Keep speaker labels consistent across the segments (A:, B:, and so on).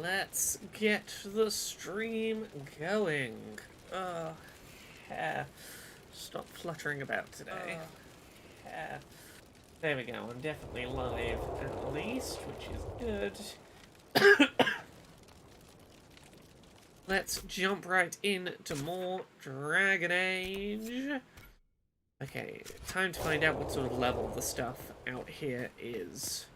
A: Let's get the stream going. Hair. Stop fluttering about today. Hair. There we go, I'm definitely live at least, which is good. Let's jump right into more Dragon Age. Okay, time to find out what sort of level the stuff out here is.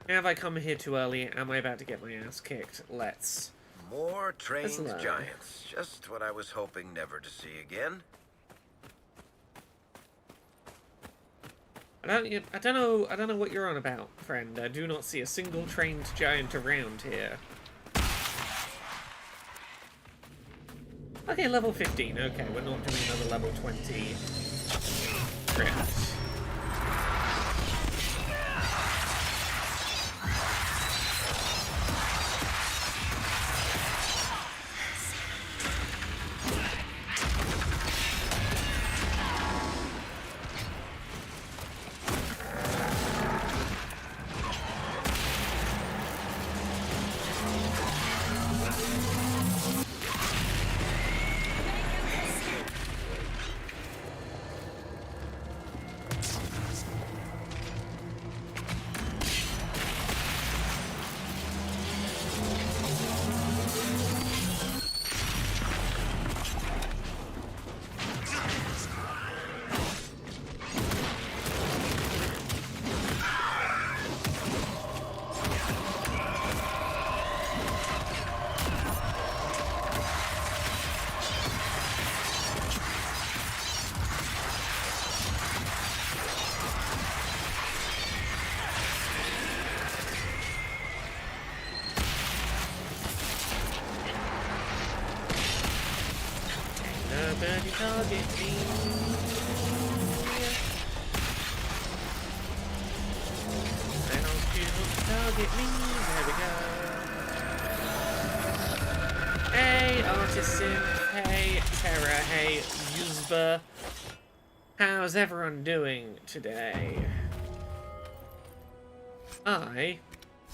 A: Have I come here too early? Am I about to get my ass kicked? Let's.
B: More trained giants. Just what I was hoping never to see again.
A: I don't know what you're on about, friend. I do not see a single trained giant around here. Okay, level 15. Okay, we're not doing another level 20 crit. Nobody target me. I don't you target me. There we go. Hey, Artisan. Hey, Terra. Hey, Yuzba. How's everyone doing today? I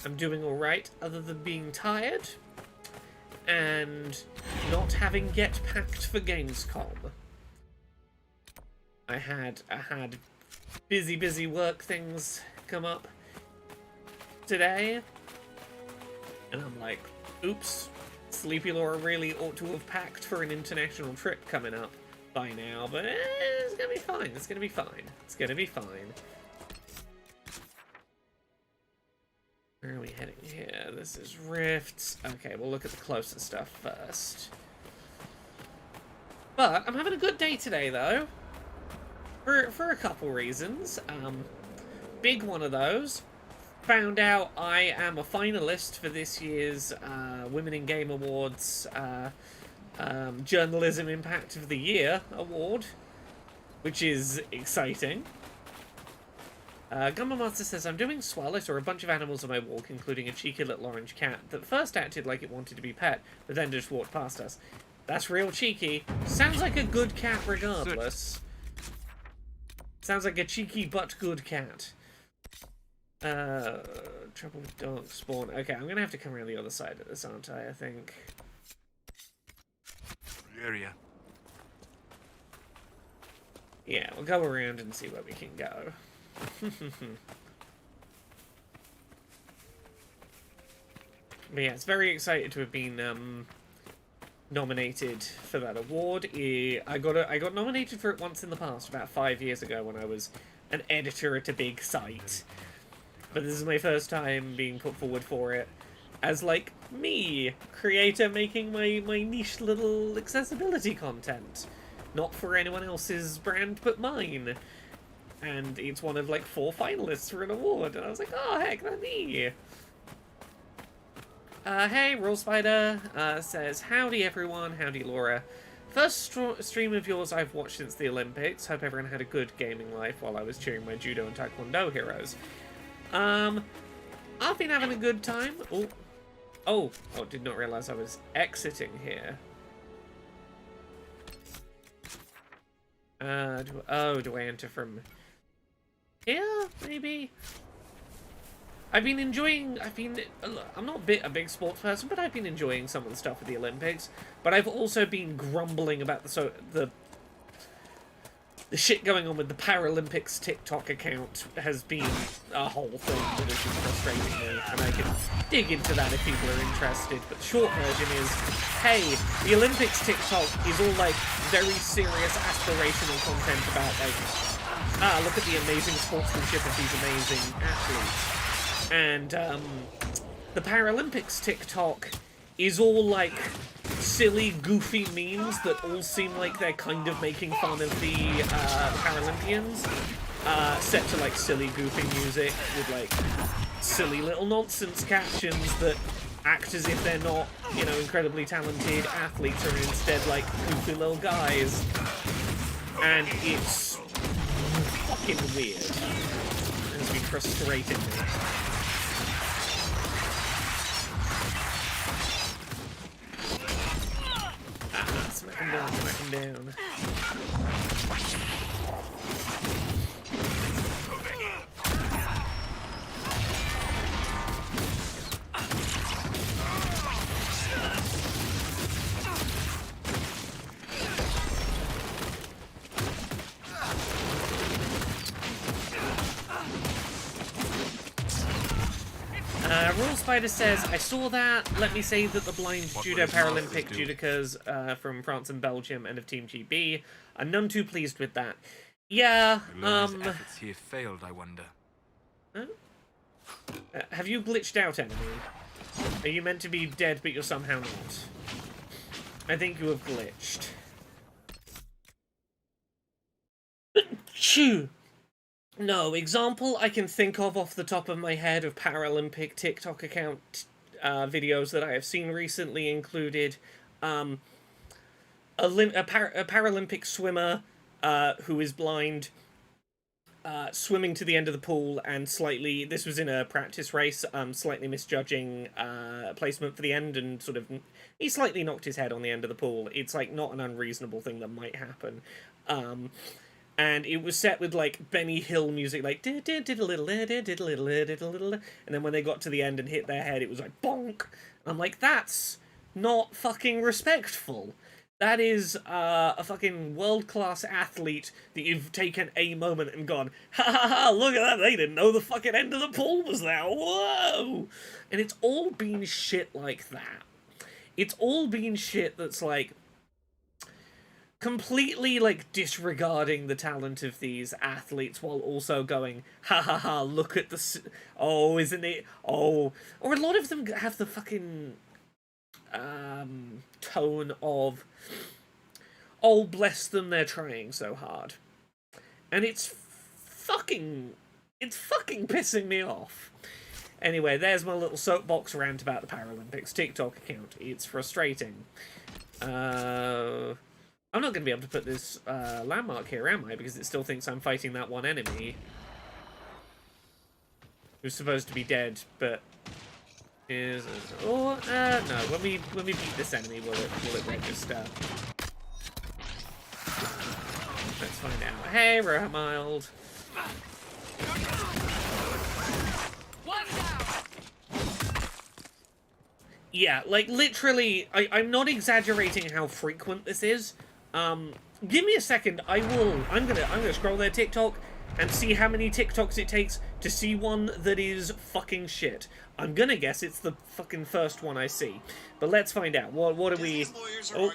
A: am doing alright, other than being tired and not having get packed for Gamescom. I had busy work things come up today, and I'm like, oops, Sleepy Laura really ought to have packed for an international trip coming up by now, but it's gonna be fine, it's gonna be fine, it's gonna be fine. Where are we heading here? This is Rifts. Okay, we'll look at the closer stuff first. But I'm having a good day today, though. For a couple reasons. Big one of those. Found out I am a finalist for this year's Women in Game Awards Journalism Impact of the Year award, which is exciting. Gumba Master says, I'm doing swell. I saw a bunch of animals on my walk, including a cheeky little orange cat that first acted like it wanted to be pet, but then just walked past us. That's real cheeky. Sounds like a good cat regardless. Sounds like a cheeky but good cat. Trouble with dog spawn. Okay, I'm gonna have to come around the other side of this, aren't I think.
C: Area.
A: Yeah, we'll go around and see where we can go. But yeah, it's very excited to have been nominated for that award. I got nominated for it once in the past, about 5 years ago, when I was an editor at a big site. But this is my first time being put forward for it as, like, me, creator making my niche little accessibility content. Not for anyone else's brand but mine. And it's one of, like, 4 finalists for an award. And I was like, oh, heck, that's me. Hey, Roll Spider says, howdy, everyone. Howdy, Laura. First stream of yours I've watched since the Olympics. Hope everyone had a good gaming life while I was cheering my judo and taekwondo heroes. I've been having a good time. Oh, did not realize I was exiting here. Do I enter from here, maybe? I've been enjoying. I'm not a big sports person, but I've been enjoying some of the stuff with the Olympics. But I've also been grumbling about the shit going on with the Paralympics TikTok account has been a whole thing that has been frustrating me, and I can dig into that if people are interested. But the short version is, hey, the Olympics TikTok is all like very serious aspirational content about like, look at the amazing sportsmanship of these amazing athletes. And the Paralympics TikTok is all like silly, goofy memes that all seem like they're kind of making fun of the Paralympians, set to like silly, goofy music with like silly little nonsense captions that act as if they're not, you know, incredibly talented athletes, or instead like goofy little guys. And it's fucking weird. It's been frustrating me. Smack him down, smack him down. Royal Spider says, I saw that. Let me say that the blind judo Paralympic judocas from France and Belgium and of Team GB are none too pleased with that. Yeah,
C: His efforts here failed, I wonder.
A: Huh? Have you glitched out, enemy? Are you meant to be dead, but you're somehow not? I think you have glitched. Chew. No, example I can think of off the top of my head of Paralympic TikTok account videos that I have seen recently included a Paralympic swimmer who is blind swimming to the end of the pool and slightly, this was in a practice race, slightly misjudging placement for the end and sort of, he slightly knocked his head on the end of the pool. It's like not an unreasonable thing that might happen. And it was set with, like, Benny Hill music, like, and then when they got to the end and hit their head, it was like, bonk! I'm like, that's not fucking respectful. That is a fucking world-class athlete that you've taken a moment and gone, ha ha ha, look at that, they didn't know the fucking end of the pool was there, whoa! And it's all been shit like that. It's all been shit that's, like, completely, like, disregarding the talent of these athletes while also going, ha ha ha, look at the... Oh, isn't it... Oh... Or a lot of them have the fucking... tone of... Oh, bless them, they're trying so hard. And it's fucking pissing me off. Anyway, there's my little soapbox rant about the Paralympics TikTok account. It's frustrating. I'm not going to be able to put this landmark here, am I? Because it still thinks I'm fighting that one enemy. Who's supposed to be dead, but is... Oh, no. When we beat this enemy, will it register? Let's find out. Hey, Rohamild. Yeah, like, literally, I'm not exaggerating how frequent this is. Give me a second, I'm gonna scroll their TikTok and see how many TikToks it takes to see one that is fucking shit. I'm gonna guess it's the fucking first one I see. But let's find out. What are we... Oh.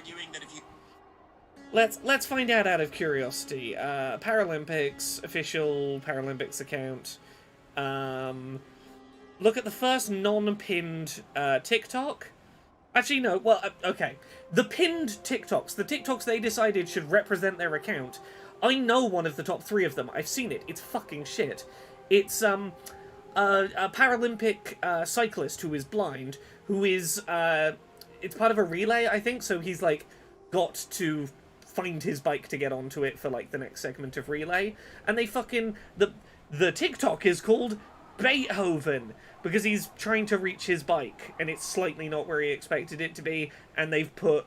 A: Let's find out of curiosity. Paralympics, official Paralympics account. Look at the first non-pinned TikTok. Actually, no. Well, okay. The pinned TikToks, the TikToks they decided should represent their account. I know one of the top 3 of them. I've seen it. It's fucking shit. It's a Paralympic cyclist who is blind, who is it's part of a relay, I think. So he's like got to find his bike to get onto it for like the next segment of relay, and they fucking the TikTok is called Beethoven, because he's trying to reach his bike, and it's slightly not where he expected it to be, and they've put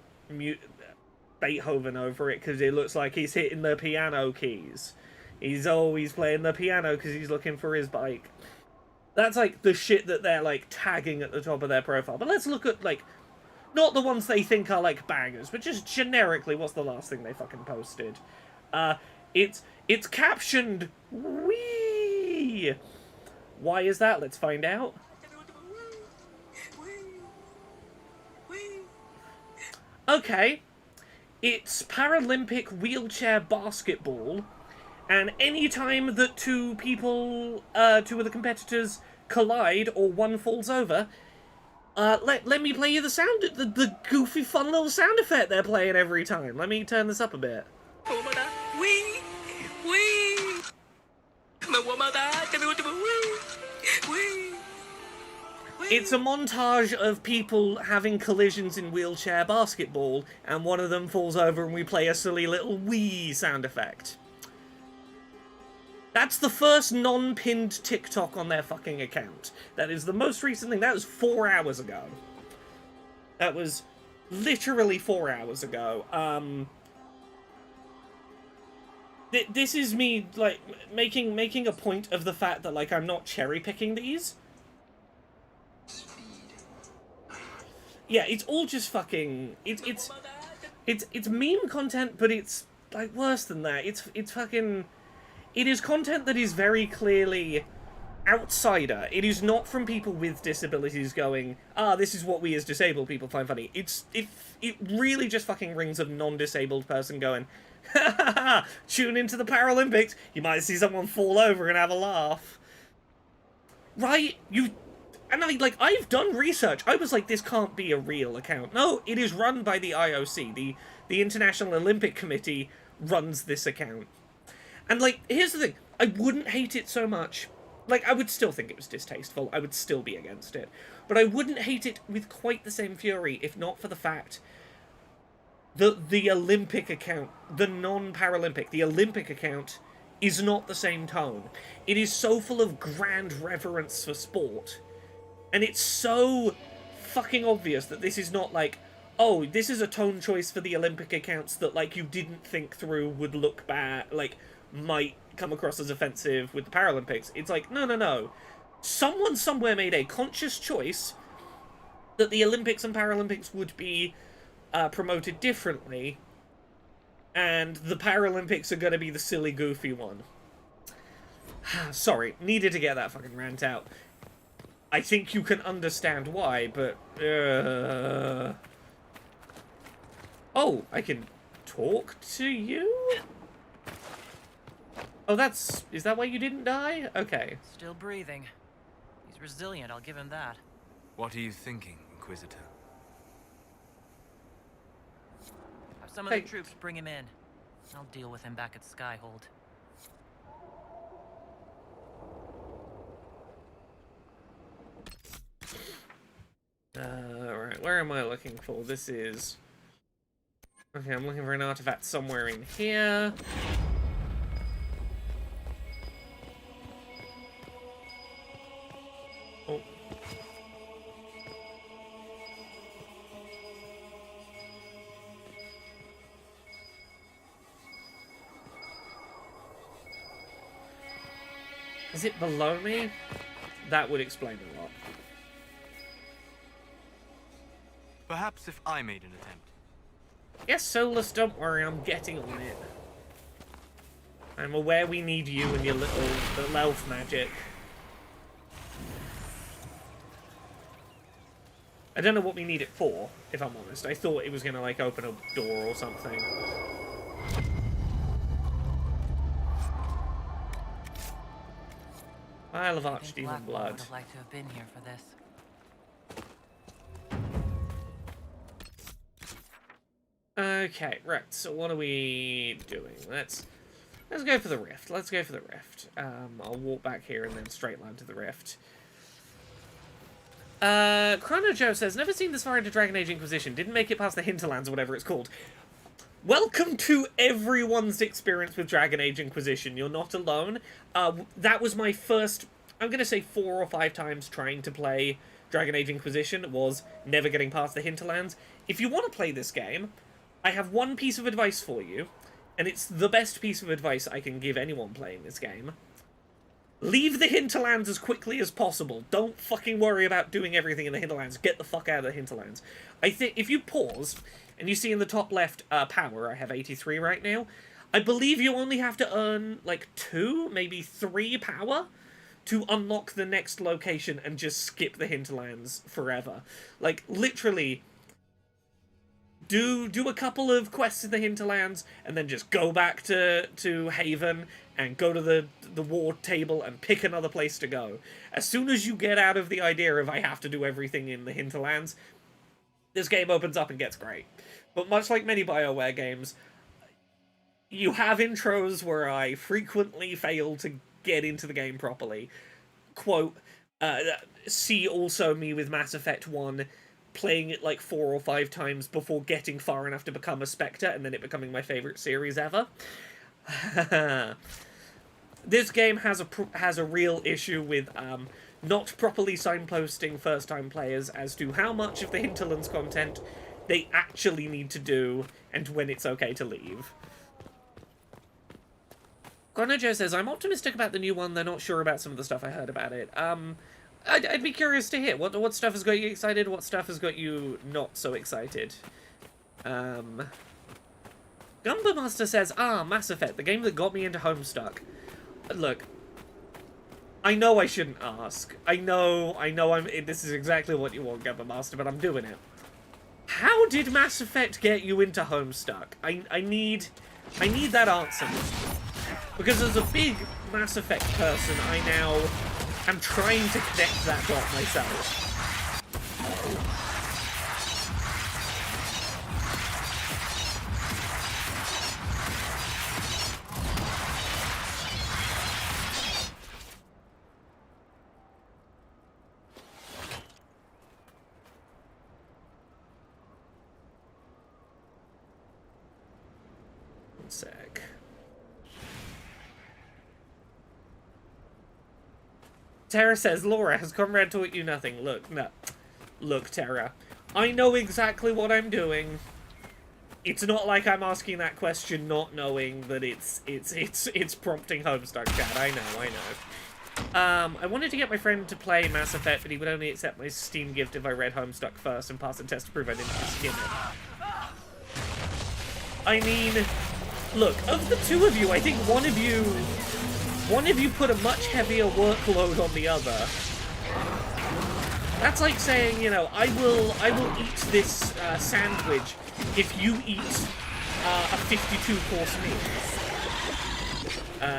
A: Beethoven over it, because it looks like he's hitting the piano keys. He's always playing the piano, because he's looking for his bike. That's, like, the shit that they're, like, tagging at the top of their profile. But let's look at, like, not the ones they think are, like, bangers, but just generically, what's the last thing they fucking posted? It's captioned, wee! Why is that? Let's find out. Okay. It's Paralympic wheelchair basketball, and any time that two of the competitors collide or one falls over, let me play you the goofy fun little sound effect they're playing every time. Let me turn this up a bit. It's a montage of people having collisions in wheelchair basketball, and one of them falls over and we play a silly little wee sound effect. That's the first non-pinned TikTok on their fucking account. That is the most recent thing. That was 4 hours ago. That was literally 4 hours ago. This is me, like, making a point of the fact that, like, I'm not cherry-picking these. Yeah, it's all just fucking... It's meme content, but it's, like, worse than that. It's fucking... It is content that is very clearly outsider. It is not from people with disabilities going, this is what we as disabled people find funny. It really just fucking rings of non-disabled person going, ha ha ha, tune into the Paralympics, you might see someone fall over and have a laugh. Right? And I've done research. I was like, this can't be a real account. No, it is run by the IOC. The International Olympic Committee runs this account. And, like, here's the thing. I wouldn't hate it so much. Like, I would still think it was distasteful. I would still be against it. But I wouldn't hate it with quite the same fury, if not for the fact that the Olympic account, the non-Paralympic, the Olympic account, is not the same tone. It is so full of grand reverence for sport. And it's so fucking obvious that this is not like, oh, this is a tone choice for the Olympic accounts that, like, you didn't think through would look bad, like, might come across as offensive with the Paralympics. It's like, no. Someone somewhere made a conscious choice that the Olympics and Paralympics would be promoted differently, and the Paralympics are going to be the silly, goofy one. Sorry, needed to get that fucking rant out. I think you can understand why, but... Oh, I can talk to you? Oh, is that why you didn't die? Okay.
D: Still breathing. He's resilient, I'll give him that.
C: What are you thinking, Inquisitor?
D: Have some of the troops bring him in. I'll deal with him back at Skyhold.
A: Right, where am I looking for? This is... Okay, I'm looking for an artifact somewhere in here. Oh. Is it below me? That would explain a lot.
C: Perhaps if I made an attempt.
A: Yes, Solus, don't worry, I'm getting on it. I'm aware we need you and your little elf magic. I don't know what we need it for, if I'm honest. I thought it was gonna, like, open a door or something. Vial of Archdemon blood.
D: Would have liked to have been here for this.
A: Okay, right, so what are we doing? Let's go for the rift. Let's go for the rift. I'll walk back here and then straight line to the rift. Chrono Joe says, never seen this far into Dragon Age Inquisition. Didn't make it past the hinterlands or whatever it's called. Welcome to everyone's experience with Dragon Age Inquisition. You're not alone. That was my first, I'm going to say 4 or 5 times trying to play Dragon Age Inquisition, was never getting past the hinterlands. If you want to play this game, I have one piece of advice for you, and it's the best piece of advice I can give anyone playing this game. Leave the hinterlands as quickly as possible. Don't fucking worry about doing everything in the hinterlands. Get the fuck out of the hinterlands. I think if you pause, and you see in the top left, power, I have 83 right now, I believe you only have to earn, like, 2, maybe 3 power to unlock the next location and just skip the hinterlands forever. Like, literally, do a couple of quests in the hinterlands, and then just go back to Haven, and go to the war table and pick another place to go. As soon as you get out of the idea of I have to do everything in the hinterlands, this game opens up and gets great. But much like many BioWare games, you have intros where I frequently fail to get into the game properly. Quote, see also me with Mass Effect 1, playing it like 4 or 5 times before getting far enough to become a Spectre, and then it becoming my favourite series ever. This game has a real issue with not properly signposting first-time players as to how much of the Hinterlands content they actually need to do, and when it's okay to leave. Joe says, I'm optimistic about the new one, they're not sure about some of the stuff I heard about it. I'd be curious to hear. What stuff has got you excited, what stuff has got you not so excited? Gumba Master says, Mass Effect, the game that got me into Homestuck. Look, I know I shouldn't ask. I know this is exactly what you want, Gumba Master, but I'm doing it. How did Mass Effect get you into Homestuck? I need that answer. Because as a big Mass Effect person, I now am trying to connect that dot myself. One sec. Tara says, Laura, has Comrade taught you nothing? Look, Tara. I know exactly what I'm doing. It's not like I'm asking that question not knowing that it's prompting Homestuck chat. I know. I wanted to get my friend to play Mass Effect, but he would only accept my Steam gift if I read Homestuck first and passed a test to prove I didn't just skim it. I mean, look, of the two of you, I think one of you put a much heavier workload on the other. That's like saying, you know, I will eat this sandwich if you eat a 52-course meal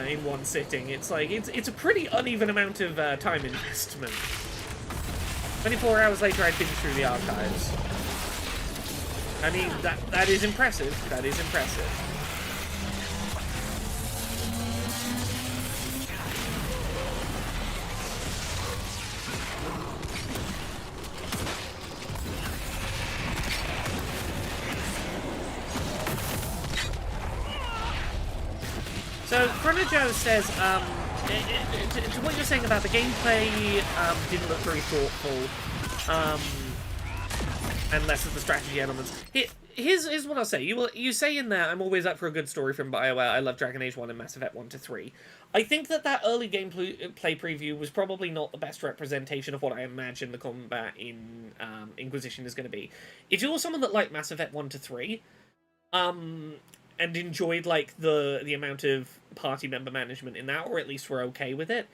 A: in one sitting. It's like it's a pretty uneven amount of time investment. 24 hours later, I'd finished through the archives. I mean, that is impressive. That is impressive. So, Chronojo says, to what you're saying about the gameplay, didn't look very thoughtful, and less of the strategy elements. Here's what I'll say. You say in there, I'm always up for a good story from BioWare. I love Dragon Age 1 and Mass Effect 1 to 3. I think that early gameplay preview was probably not the best representation of what I imagine the combat in Inquisition is going to be. If you're someone that liked Mass Effect 1 to 3, and enjoyed, like, the amount of party member management in that, or at least were okay with it,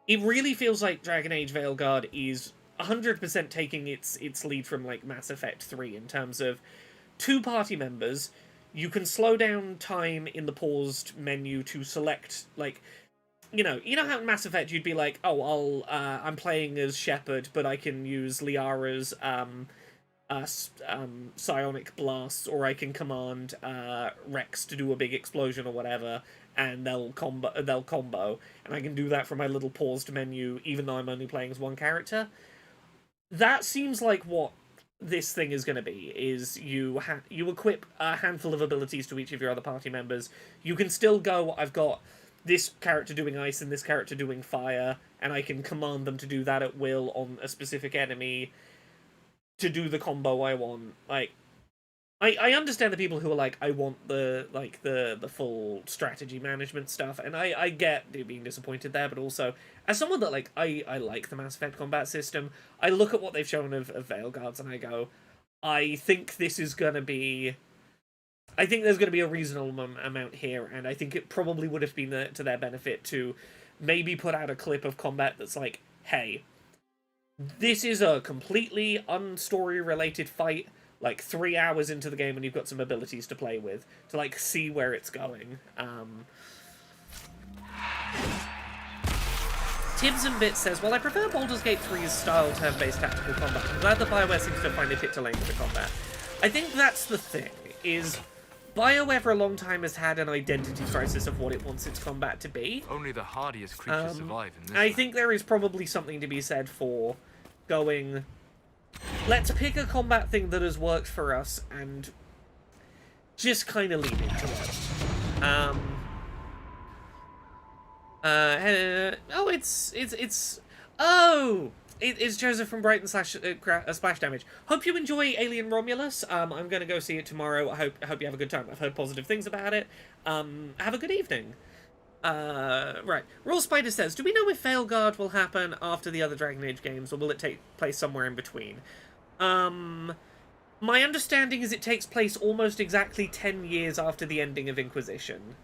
A: it really feels like Dragon Age Veilguard is 100% taking its lead from, like, Mass Effect 3 in terms of 2 party members. You can slow down time in the paused menu to select, like, you know how in Mass Effect you'd be like, oh, I'm playing as Shepard, but I can use Liara's, psionic blasts, or I can command Rex to do a big explosion or whatever, and they'll combo, and I can do that from my little paused menu, even though I'm only playing as one character. That seems like what this thing is going to be, is you equip a handful of abilities to each of your other party members. You can still go, I've got this character doing ice and this character doing fire, and I can command them to do that at will on a specific enemy to do the combo I want. Like, I understand the people who are like, I want the full strategy management stuff, and I get being disappointed there, but also as someone that like I like the Mass Effect combat system, I look at what they've shown of Veil Guards and I go, I think this is gonna be. I think there's going to be a reasonable amount here, and I think it probably would have been to their benefit to maybe put out a clip of combat that's like, hey, this is a completely unstory-related fight, like 3 hours into the game and you've got some abilities to play with, to like see where it's going. Tibbs and Bits says, well, I prefer Baldur's Gate 3's style turn-based tactical combat. I'm glad that BioWare seems to find it fit to lane with the combat. I think that's the thing, is BioWare for a long time has had an identity crisis of what it wants its combat to be.
C: Only the hardiest creatures survive in this
A: I
C: land.
A: think there is probably something to be said for going, let's pick a combat thing that has worked for us and just kind of lean into it. It's Joseph from Brighton Splash Damage. Hope you enjoy Alien Romulus. I'm going to go see it tomorrow. I hope you have a good time. I've heard positive things about it. Have a good evening. Right. Raw Spider says, do we know if Veilguard will happen after the other Dragon Age games, or will it take place somewhere in between? My understanding is it takes place almost exactly 10 years after the ending of Inquisition.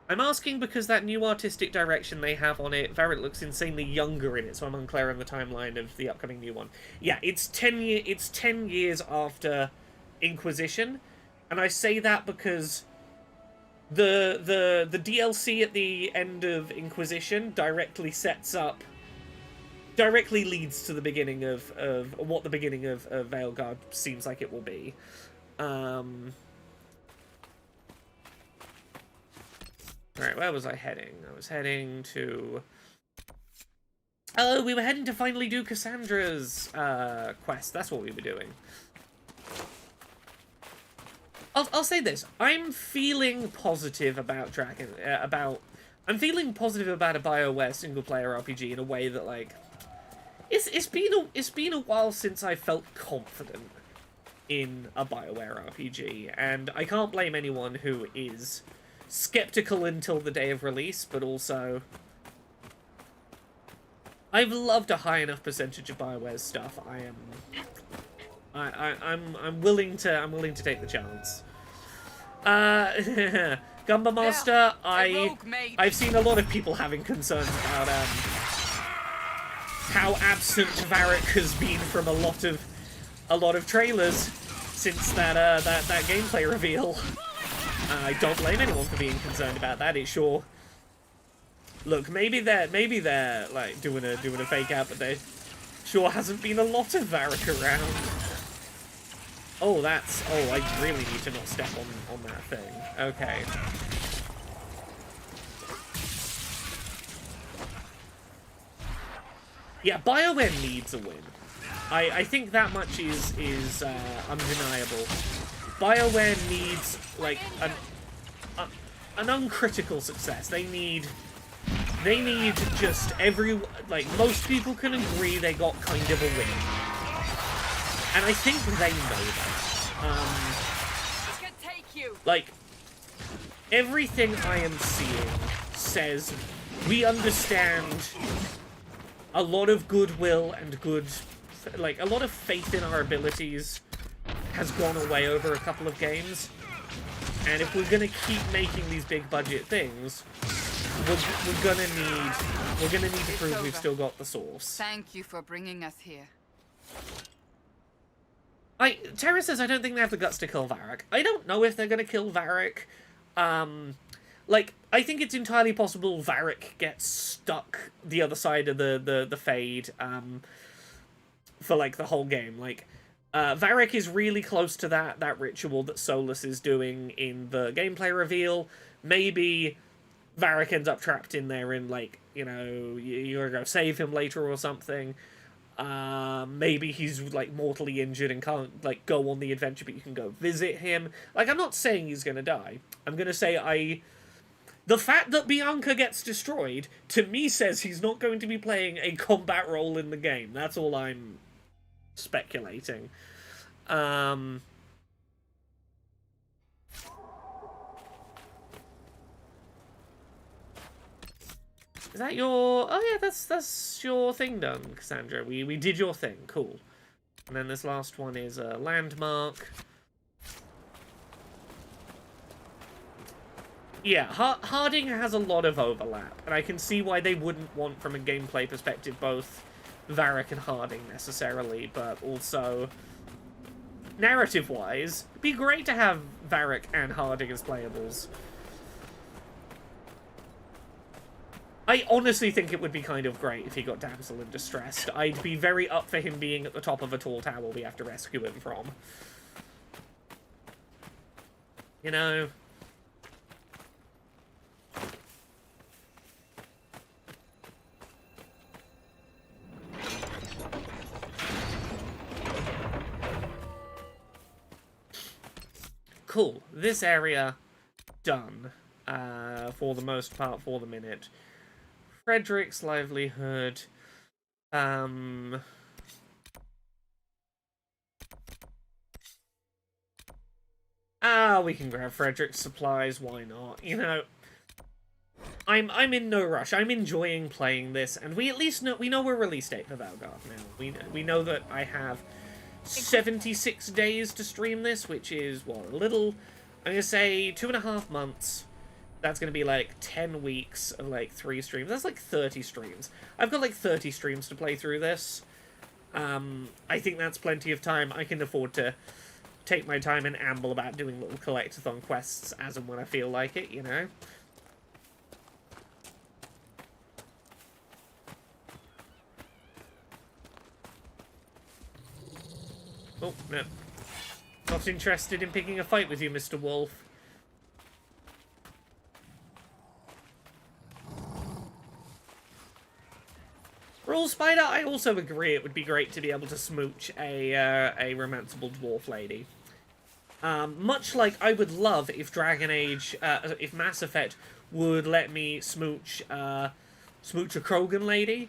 A: I'm asking because that new artistic direction they have on it, Varric looks insanely younger in it, so I'm unclear on the timeline of the upcoming new one. Yeah, it's 10 years after Inquisition, and I say that because the DLC at the end of Inquisition directly leads to the beginning of what the beginning of Veilguard seems like it will be. Alright, where was I heading? I was heading to... Oh, we were heading to finally do Cassandra's quest. That's what we were doing. I'll say this. I'm feeling positive about I'm feeling positive about a BioWare single-player RPG in a way that, like... It's been a while since I felt confident in a BioWare RPG, and I can't blame anyone who is skeptical until the day of release, but also I've loved a high enough percentage of BioWare's stuff. I'm willing to take the chance. Gumba Master, I've seen a lot of people having concerns about how absent Varric has been from a lot of trailers since that gameplay reveal. I don't blame anyone for being concerned about that. It sure. Look, maybe they're like doing a fake out, but there sure hasn't been a lot of Varric around. Oh, I really need to not step on that thing. Okay. Yeah, BioWare needs a win. I think that much is undeniable. BioWare needs, like, an uncritical success. They need just most people can agree they got kind of a win. And I think they know that. Like, everything I am seeing says we understand a lot of goodwill and a lot of faith in our abilities has gone away over a couple of games, and if we're gonna keep making these big budget things, we're gonna need to prove we've still got the source.
E: Thank you for bringing us here.
A: Tara says I don't think they have the guts to kill Varric. I don't know if they're gonna kill Varric. I think it's entirely possible Varric gets stuck the other side of the Fade for like the whole game. Like, Varric is really close to that ritual that Solus is doing in the gameplay reveal. Maybe Varric ends up trapped in there and, like, you know, you're gonna go save him later or something. Maybe he's, like, mortally injured and can't, like, go on the adventure, but you can go visit him. Like, I'm not saying he's gonna die. I'm gonna say the fact that Bianca gets destroyed, to me, says he's not going to be playing a combat role in the game. That's all I'm speculating. Is that your... Oh, yeah, that's your thing done, Cassandra. We did your thing. Cool. And then this last one is a landmark. Yeah, Harding has a lot of overlap, and I can see why they wouldn't want, from a gameplay perspective, both Varric and Harding necessarily, but also, narrative-wise, it'd be great to have Varric and Harding as playables. I honestly think it would be kind of great if he got damsel in distress. I'd be very up for him being at the top of a tall tower we have to rescue him from. You know... Cool. This area, done. For the most part, for the minute. Frederick's livelihood. We can grab Frederick's supplies, why not? You know, I'm in no rush. I'm enjoying playing this, and we at least know, we know we're release date for Valgard now. We know that I have 76 days to stream this, which is, what, a little... I'm gonna say 2.5 months. That's gonna be, like, 10 weeks of, like, 3 streams. That's, like, 30 streams. I've got, like, 30 streams to play through this. I think that's plenty of time. I can afford to take my time and amble about doing little collectathon quests as and when I feel like it, you know? Oh, no. Not interested in picking a fight with you, Mr. Wolf. Rule Spider, I also agree it would be great to be able to smooch a romanceable dwarf lady. Much like I would love if Dragon Age, if Mass Effect would let me smooch a Krogan lady,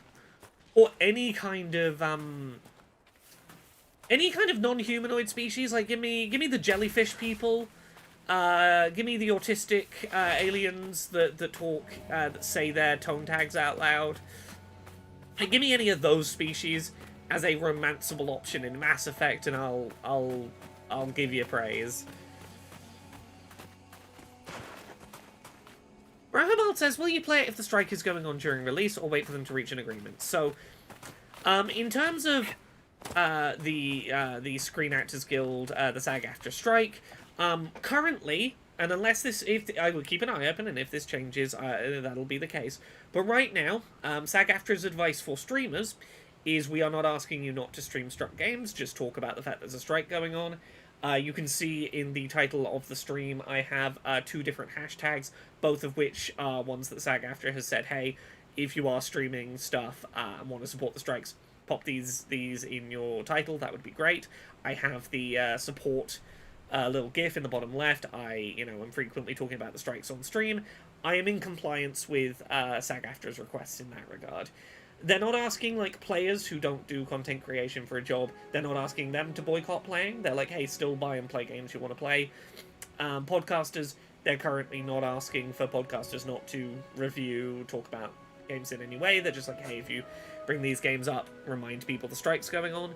A: or any kind of non-humanoid species. Like, give me the jellyfish people, give me the autistic aliens that talk, that say their tone tags out loud. Like, give me any of those species as a romanceable option in Mass Effect, and I'll give you praise. Rahabald says, will you play it if the strike is going on during release, or wait for them to reach an agreement? So, in terms of the Screen Actors Guild, the SAG-AFTRA strike, currently, and unless I will keep an eye open, and if this changes, that'll be the case. But right now, SAG-AFTRA's advice for streamers is we are not asking you not to stream struck games, just talk about the fact there's a strike going on. You can see in the title of the stream, I have 2 different hashtags, both of which are ones that SAG-AFTRA has said, hey, if you are streaming stuff and want to support the strikes, pop these in your title, that would be great. I have the support little GIF in the bottom left. I'm frequently talking about the strikes on stream. I am in compliance with SAG-AFTRA's requests in that regard. They're not asking, like, players who don't do content creation for a job, they're not asking them to boycott playing. They're like, hey, still buy and play games you want to play. Podcasters, they're currently not asking for podcasters not to review, talk about games in any way. They're just like, hey, if you bring these games up, remind people the strike's going on.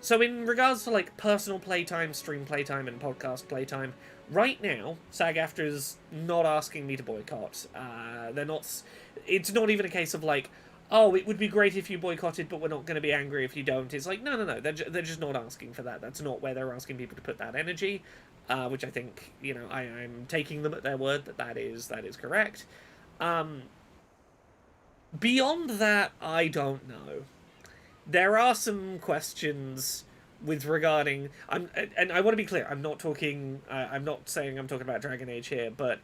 A: So in regards to, like, personal playtime, stream playtime, and podcast playtime, right now, SAG-AFTRA's not asking me to boycott. It's not even a case of, like, oh, it would be great if you boycotted, but we're not going to be angry if you don't. It's like, no, they're just not asking for that. That's not where they're asking people to put that energy, which I think, I'm taking them at their word that is correct. Beyond that, I don't know. There are some questions regarding... and I want to be clear, I'm not saying I'm talking about Dragon Age here, but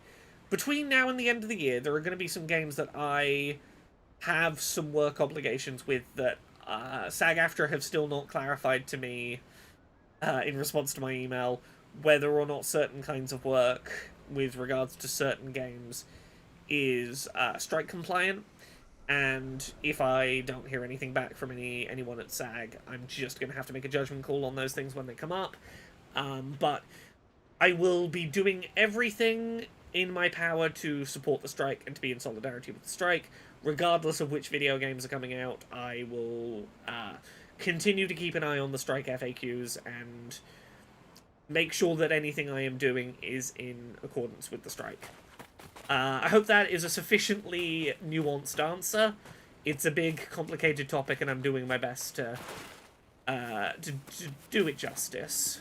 A: between now and the end of the year, there are going to be some games that I have some work obligations with that SAG-AFTRA have still not clarified to me in response to my email whether or not certain kinds of work with regards to certain games is strike compliant. And if I don't hear anything back from anyone at SAG, I'm just going to have to make a judgment call on those things when they come up. But I will be doing everything in my power to support the strike and to be in solidarity with the strike. Regardless of which video games are coming out, I will continue to keep an eye on the strike FAQs and make sure that anything I am doing is in accordance with the strike. I hope that is a sufficiently nuanced answer. It's a big, complicated topic, and I'm doing my best to do it justice.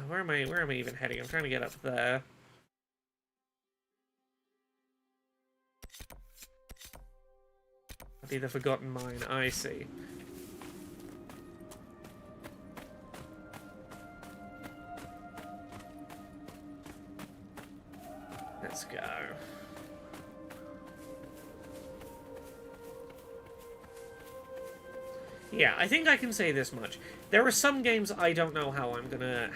A: Where am I even heading? I'm trying to get up there. Be the Forgotten Mine. I see. Let's go. Yeah, I think I can say this much. There are some games I don't know how I'm gonna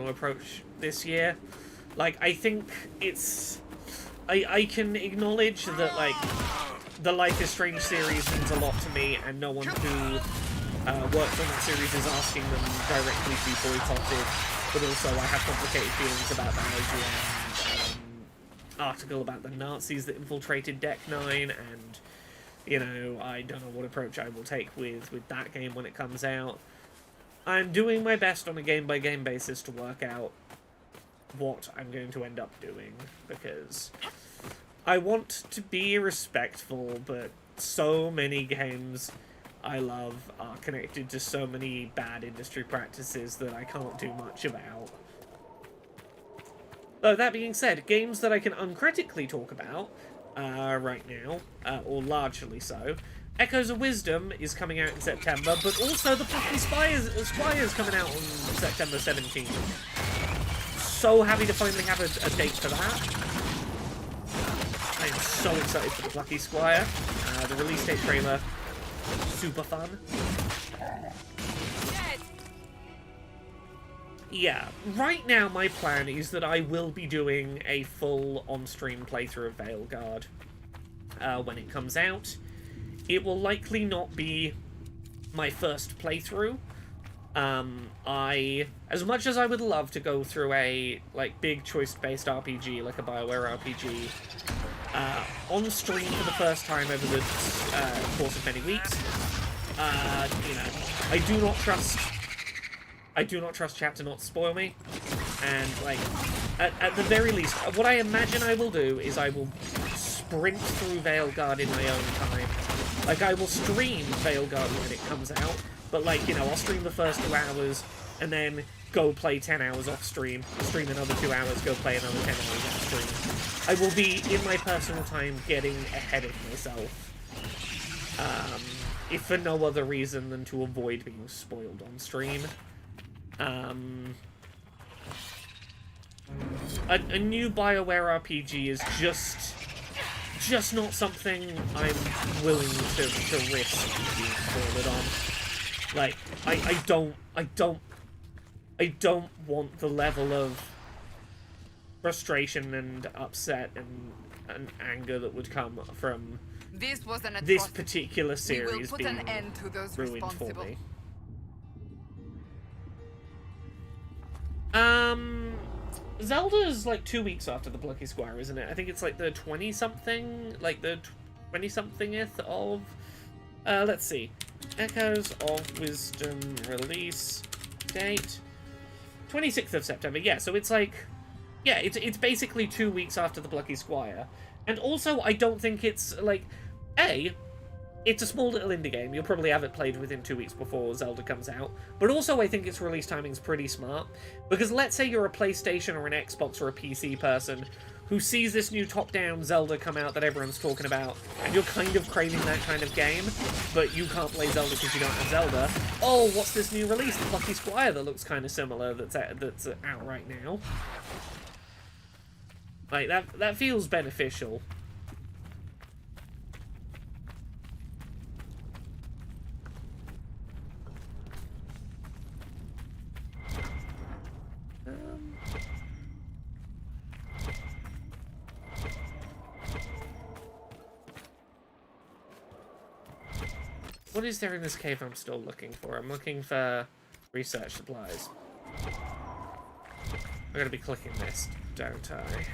A: approach this year. Like, I think it's... I can acknowledge that, like, the Life is Strange series means a lot to me, and no one who works on that series is asking them directly to be boycotted. But also, I have complicated feelings about that IGN article about the Nazis that infiltrated Deck 9, and, you know, I don't know what approach I will take with that game when it comes out. I'm doing my best on a game-by-game basis to work out what I'm going to end up doing, because I want to be respectful, but so many games I love are connected to so many bad industry practices that I can't do much about. Though, that being said, games that I can uncritically talk about right now, or largely so, Echoes of Wisdom is coming out in September, but also The Plucky Squire's coming out on September 17th. So happy to finally have a date for that. I am so excited for The Plucky Squire. The release date trailer, super fun. Yeah, right now my plan is that I will be doing a full on-stream playthrough of Veilguard when it comes out. It will likely not be my first playthrough. As much as I would love to go through a, like, big choice-based RPG, like a BioWare RPG, on stream for the first time over the course of many weeks, you know, I do not trust chat to not spoil me, and, like, at the very least, what I imagine I will do is I will sprint through Veilguard in my own time. Like, I will stream Veilguard when it comes out, but, like, you know, I'll stream the first 2 hours, and then go play 10 hours off stream, stream another 2 hours, go play another 10 hours off stream. I will be, in my personal time, getting ahead of myself. If for no other reason than to avoid being spoiled on stream. A new BioWare RPG is just not something I'm willing to risk being spoiled on. Like, I don't want the level of frustration and upset and anger that would come from this particular series being ruined for me. Zelda's like 2 weeks after the Plucky Squire, isn't it? I think it's like the 20-something, like the 20-somethingth of, let's see. Echoes of Wisdom release date. 26th of September, yeah, so it's like, yeah, it's basically 2 weeks after the Plucky Squire. And also, I don't think it's, like, it's a small little indie game. You'll probably have it played within 2 weeks before Zelda comes out. But also, I think its release timing's pretty smart. Because let's say you're a PlayStation or an Xbox or a PC person who sees this new top-down Zelda come out that everyone's talking about, and you're kind of craving that kind of game, but you can't play Zelda because you don't have Zelda. Oh, what's this new release? The Plucky Squire that looks kind of similar that's out right now. Like, that feels beneficial. What is there in this cave I'm still looking for? I'm looking for research supplies. I gotta be clicking this, don't I?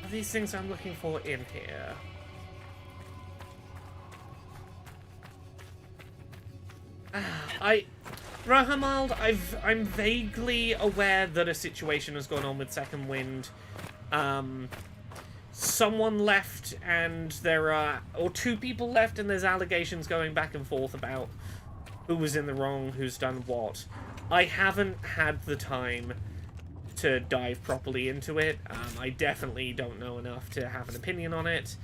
A: Are these things I'm looking for in here? Rahamald, I'm vaguely aware that a situation has gone on with Second Wind. Someone left and there are, or two people left and there's allegations going back and forth about who was in the wrong, who's done what. I haven't had the time to dive properly into it. I definitely don't know enough to have an opinion on it.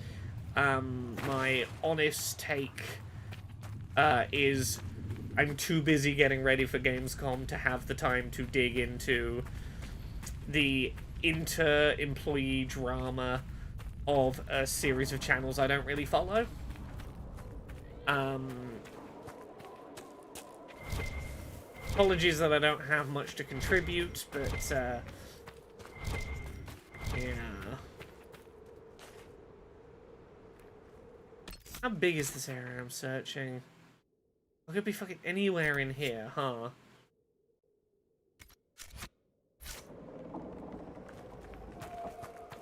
A: My honest take is I'm too busy getting ready for Gamescom to have the time to dig into the inter-employee drama of a series of channels I don't really follow. Apologies that I don't have much to contribute, but, yeah. How big is this area I'm searching? I could be fucking anywhere in here, huh?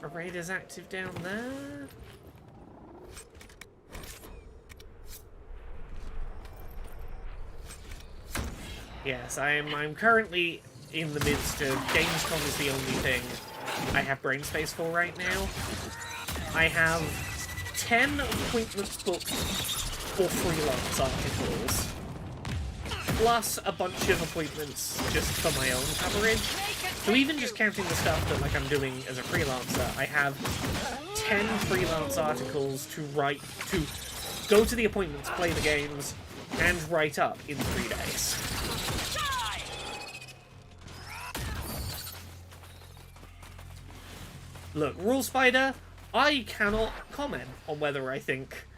A: A raider's active down there? Yes, I'm currently in the midst of Gamescom is the only thing I have brain space for right now. I have 10 appointments booked for freelance articles, plus a bunch of appointments just for my own coverage. So even just counting the stuff that like I'm doing as a freelancer, I have 10 freelance articles to write, to go to the appointments, play the games, and write up in 3 days. Look, Rule Spider, I cannot comment on whether I think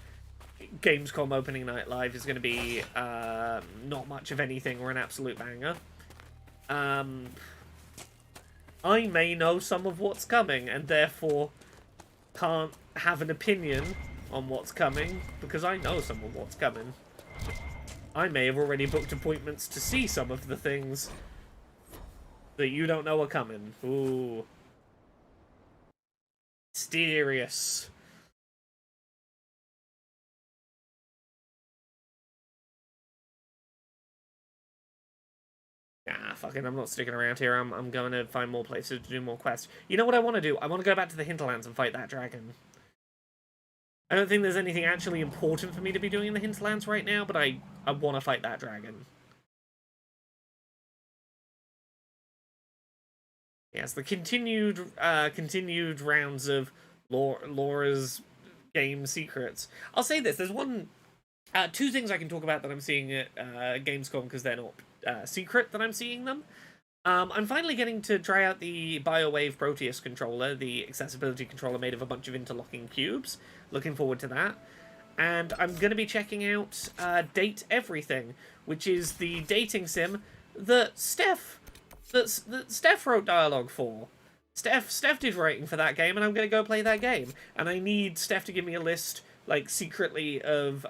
A: Gamescom opening night live is going to be not much of anything or an absolute banger. I may know some of what's coming and therefore can't have an opinion on what's coming because I know some of what's coming. I may have already booked appointments to see some of the things that you don't know are coming. Ooh. Mysterious. Ah, fucking, I'm not sticking around here. I'm going to find more places to do more quests. You know what I want to do? I want to go back to the Hinterlands and fight that dragon. I don't think there's anything actually important for me to be doing in the Hinterlands right now, but I want to fight that dragon. Yes, the continued rounds of Laura's game secrets. I'll say this: there's two things I can talk about that I'm seeing at Gamescom because they're not secret that I'm seeing them. I'm finally getting to try out the BioWave Proteus controller, the accessibility controller made of a bunch of interlocking cubes. Looking forward to that. And I'm going to be checking out Date Everything, which is the dating sim that Steph wrote dialogue for. Steph did writing for that game, and I'm going to go play that game. And I need Steph to give me a list, like, secretly of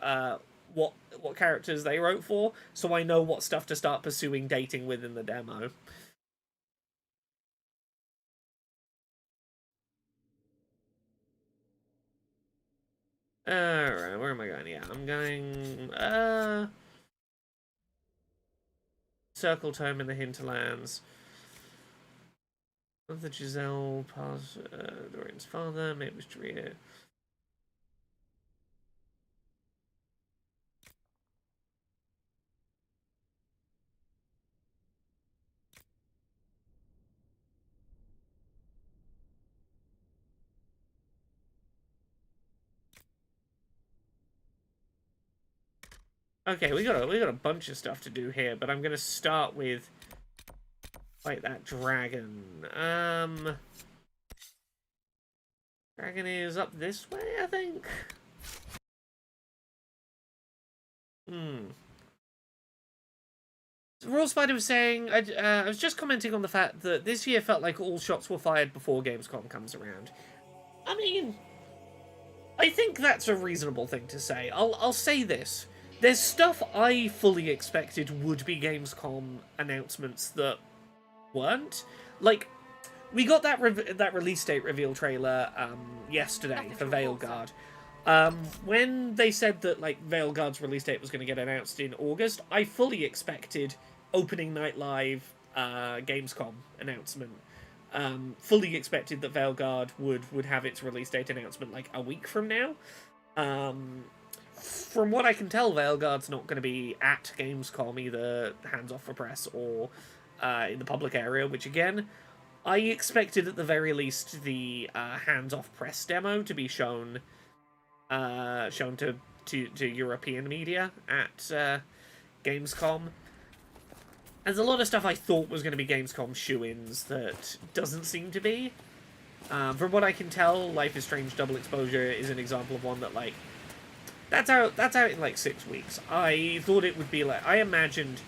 A: what characters they wrote for, so I know what stuff to start pursuing dating with in the demo. Alright, where am I going? Yeah, I'm going, Circle Tome in the Hinterlands. Of the Giselle, Dorian's father, maybe it was Drea. Okay, we got a bunch of stuff to do here, but I'm gonna start with fight that dragon. Dragon is up this way, I think. Raw Spider was saying, I was just commenting on the fact that this year felt like all shots were fired before Gamescom comes around. I mean, I think that's a reasonable thing to say. I'll say this. There's stuff I fully expected would be Gamescom announcements that weren't. Like, we got that release date reveal trailer yesterday for Veilguard. When they said that like Veilguard's release date was going to get announced in August, I fully expected opening night live Gamescom announcement. Fully expected that Veilguard would have its release date announcement like a week from now. From what I can tell, Veilguard's not going to be at Gamescom, either hands off for press or in the public area, which again, I expected at the very least the hands off press demo to be shown to European media at Gamescom. There's a lot of stuff I thought was going to be Gamescom shoo-ins that doesn't seem to be. From what I can tell, Life is Strange Double Exposure is an example of one that, like, that's out in, like, 6 weeks. I thought it would be, like, I imagined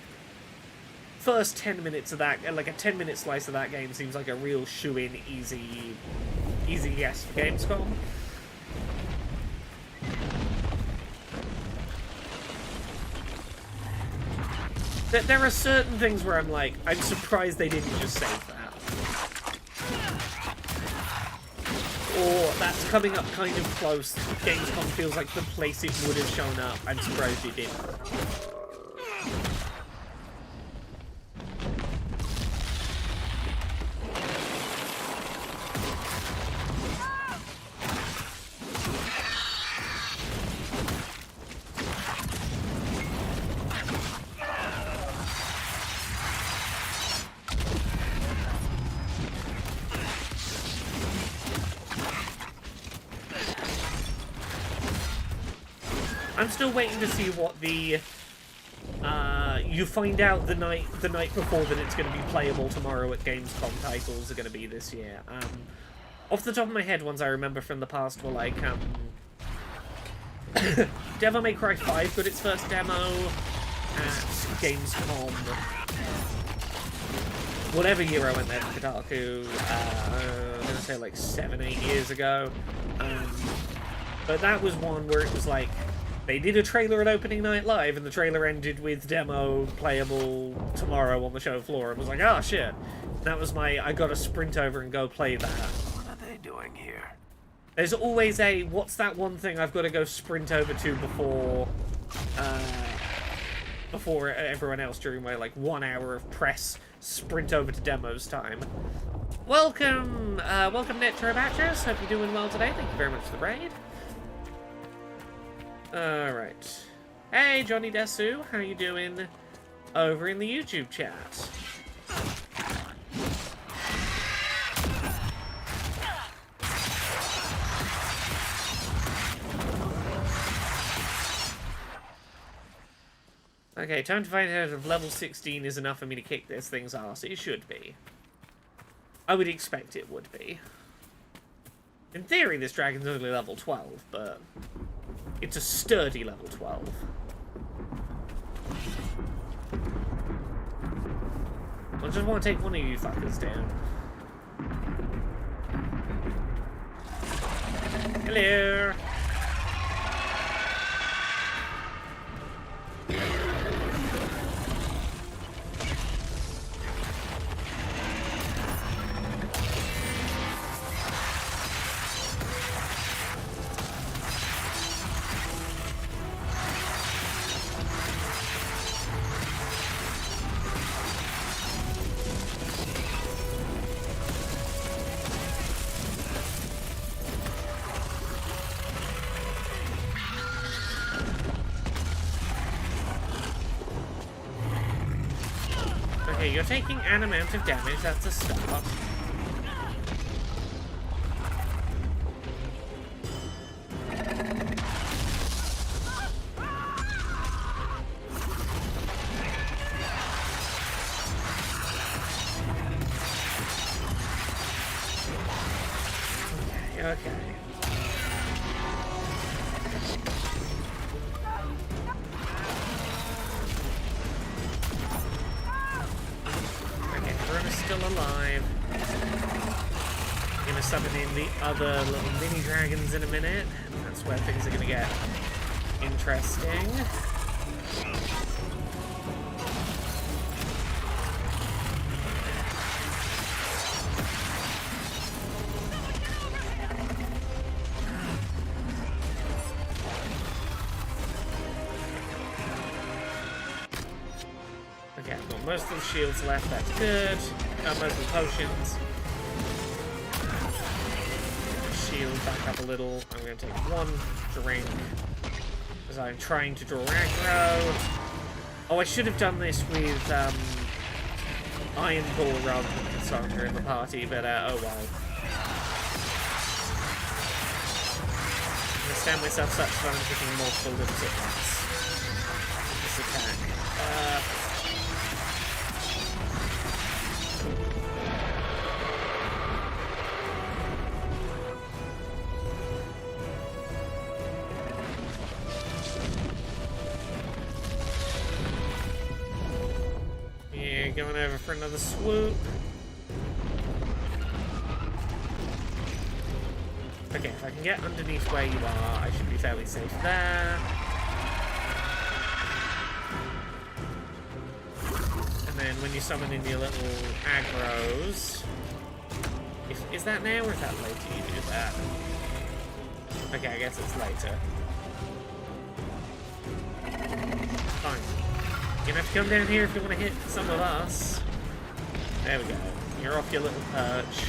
A: first 10 minutes of that, like, a 10-minute slice of that game seems like a real shoo-in, easy yes for Gamescom. There are certain things where I'm like, I'm surprised they didn't just save that. Or that's coming up kind of close. Gamescom feels like the place it would have shown up. I'm surprised it didn't. I'm still waiting to see what the you find out the night before that it's going to be playable tomorrow at Gamescom titles are going to be this year. Off the top of my head, ones I remember from the past were like Devil May Cry 5 got its first demo at Gamescom. Whatever year I went there to Kotaku, I'm going to say like 7-8 years ago. But that was one where it was like, they did a trailer at opening night live, and the trailer ended with demo playable tomorrow on the show floor. It was like, oh shit. That was my, I gotta sprint over and go play that.
B: What are they doing here?
A: There's always a, what's that one thing I've got to go sprint over to before everyone else during my, like, 1 hour of press sprint over to demos time. Welcome, Nitro Batchers. Hope you're doing well today. Thank you very much for the raid. Alright. Hey, Johnny Desu, how you doing over in the YouTube chat? Okay, time to find out if level 16 is enough for me to kick this thing's ass. It should be. I would expect it would be. In theory, this dragon's only level 12, but it's a sturdy level 12. I just want to take one of you fuckers down. Hello! you're taking an amount of damage, that's a start. Okay. Everyone's still alive. I'm gonna summon in the other little mini dragons in a minute. That's where things are gonna get interesting. Okay, I've got most of the shields left, that's good. Most of the potions. Shield back up a little. I'm going to take one drink as I'm trying to draw aggro. Oh, I should have done this with Iron Ball rather than Cassandra in the party, but oh well. I'm going to stand myself such that I'm hitting multiple limbs at once. This attack. Going over for another swoop. Okay, if I can get underneath where you are, I should be fairly safe there. And then when you summon in your little aggros... Is that now or is that later you do that? Okay, I guess it's later. Fine. You're gonna have to come down here if you want to hit some of us. There we go. You're off your little perch.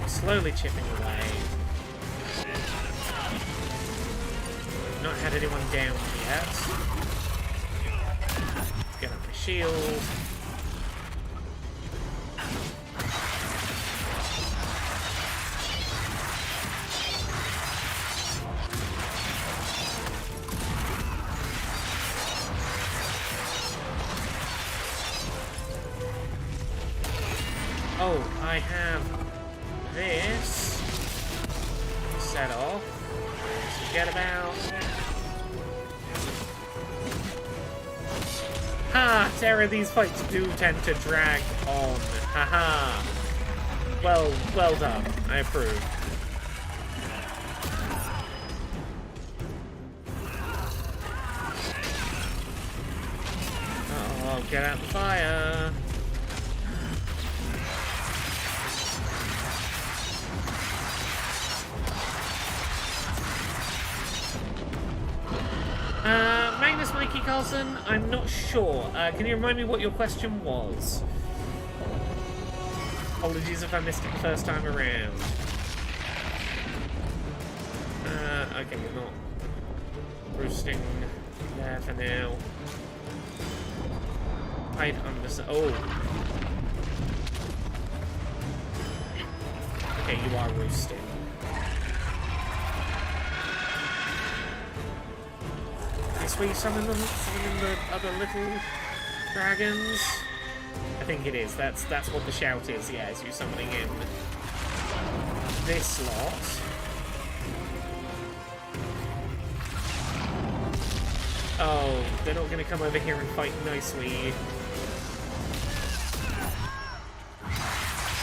A: Slowly chipping away. Not had anyone down yet. Get up my shield. Oh, I have this set off. Forget about. Ha! Terra, these fights do tend to drag on. Haha. Well done. I approve. Oh, get out the fire. Magnus Mikey Carlson, I'm not sure. Can you remind me what your question was? Apologies if I missed it the first time around. Okay, you're not roosting there for now. I'd understand. Oh. Okay, you are roosting. This way you summon the other little dragons? I think it is. That's what the shout is, yeah, is you summoning in this lot. Oh, they're not gonna come over here and fight nicely.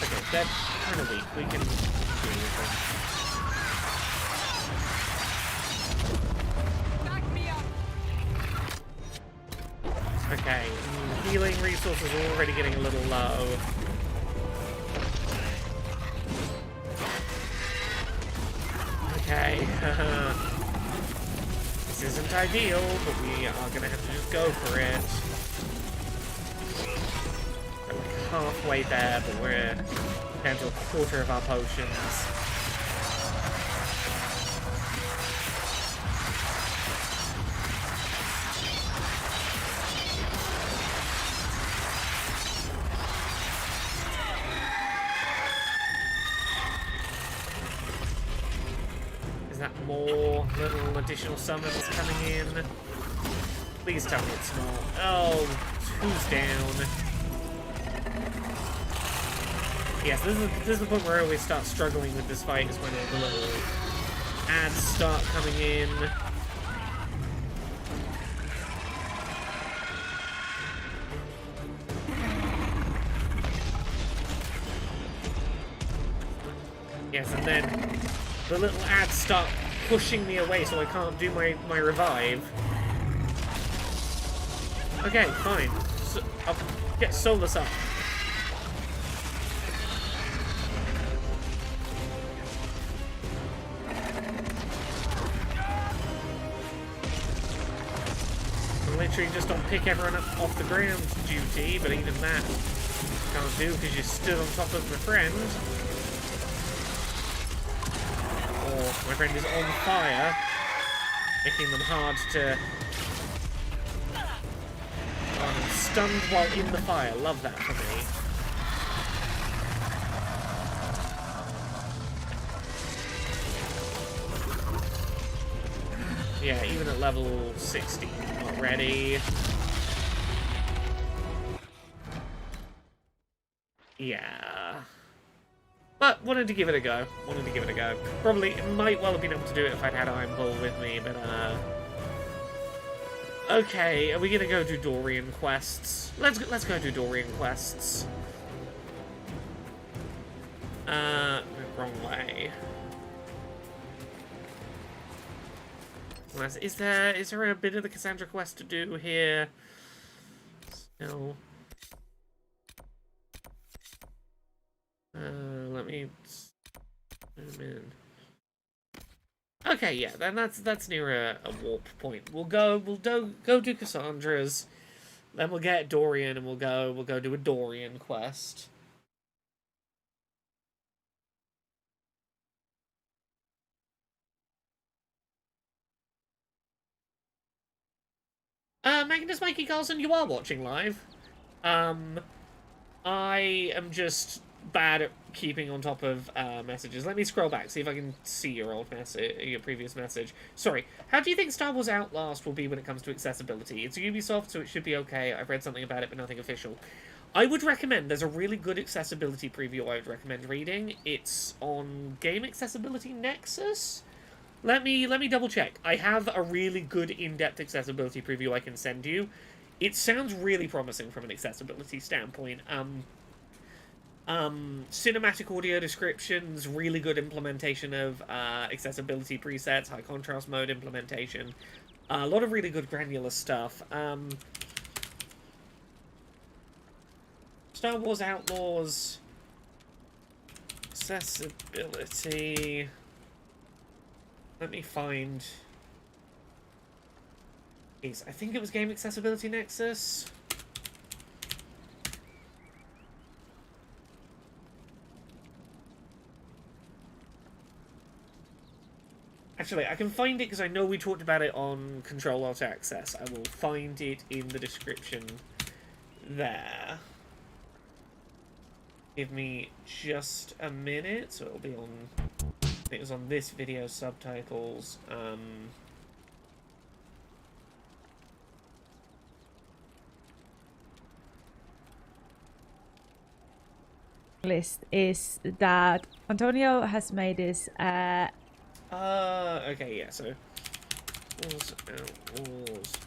A: Okay, they're kinda weak. We can deal with them. Okay, healing resources are already getting a little low. Okay. This isn't ideal, but we are gonna have to just go for it. We're like halfway there, but we're down to a quarter of our potions. More little additional summons coming in. Please tell me it's not. Oh, who's down? Yes, this is the point where I always start struggling with this fight, is when all the little ads start coming in. Yes, and then the little ads start pushing me away so I can't do my revive. Okay, fine. So, I'll get Solus up. I'm literally just on pick everyone up off the ground duty, but even that can't do because you stood on top of my friend. My friend is on fire, making them hard to... Oh, I'm stunned while in the fire. Love that for me. Yeah, even at level 60, not ready. Yeah. But wanted to give it a go. Probably might well have been able to do it if I'd had Iron Bull with me, but okay, are we gonna go do Dorian quests? Let's go do Dorian quests. Wrong way. Is there a bit of the Cassandra quest to do here? Still. Let me zoom in. Okay, yeah, then that's near a warp point. We'll go do Cassandra's, then we'll get Dorian, and we'll go do a Dorian quest. Magnus Mikey Carlson, you are watching live. I am just bad at keeping on top of messages. Let me scroll back, see if I can see your old message, your previous message. Sorry. How do you think Star Wars Outlast will be when it comes to accessibility? It's Ubisoft, so it should be okay. I've read something about it, but nothing official. I would recommend, there's a really good accessibility preview I would recommend reading. It's on Game Accessibility Nexus. Let me double check. I have a really good in-depth accessibility preview I can send you. It sounds really promising from an accessibility standpoint. Cinematic audio descriptions, really good implementation of accessibility presets, high contrast mode implementation. A lot of really good granular stuff. Star Wars Outlaws accessibility. Let me find. I think it was Game Accessibility Nexus. Actually, I can find it because I know we talked about it on Control Alt Access. I will find it in the description there. Give me just a minute, so it'll be on. It was on this video subtitles.
F: List is that Antonio has made this.
A: Okay, yeah. So, Outlaws.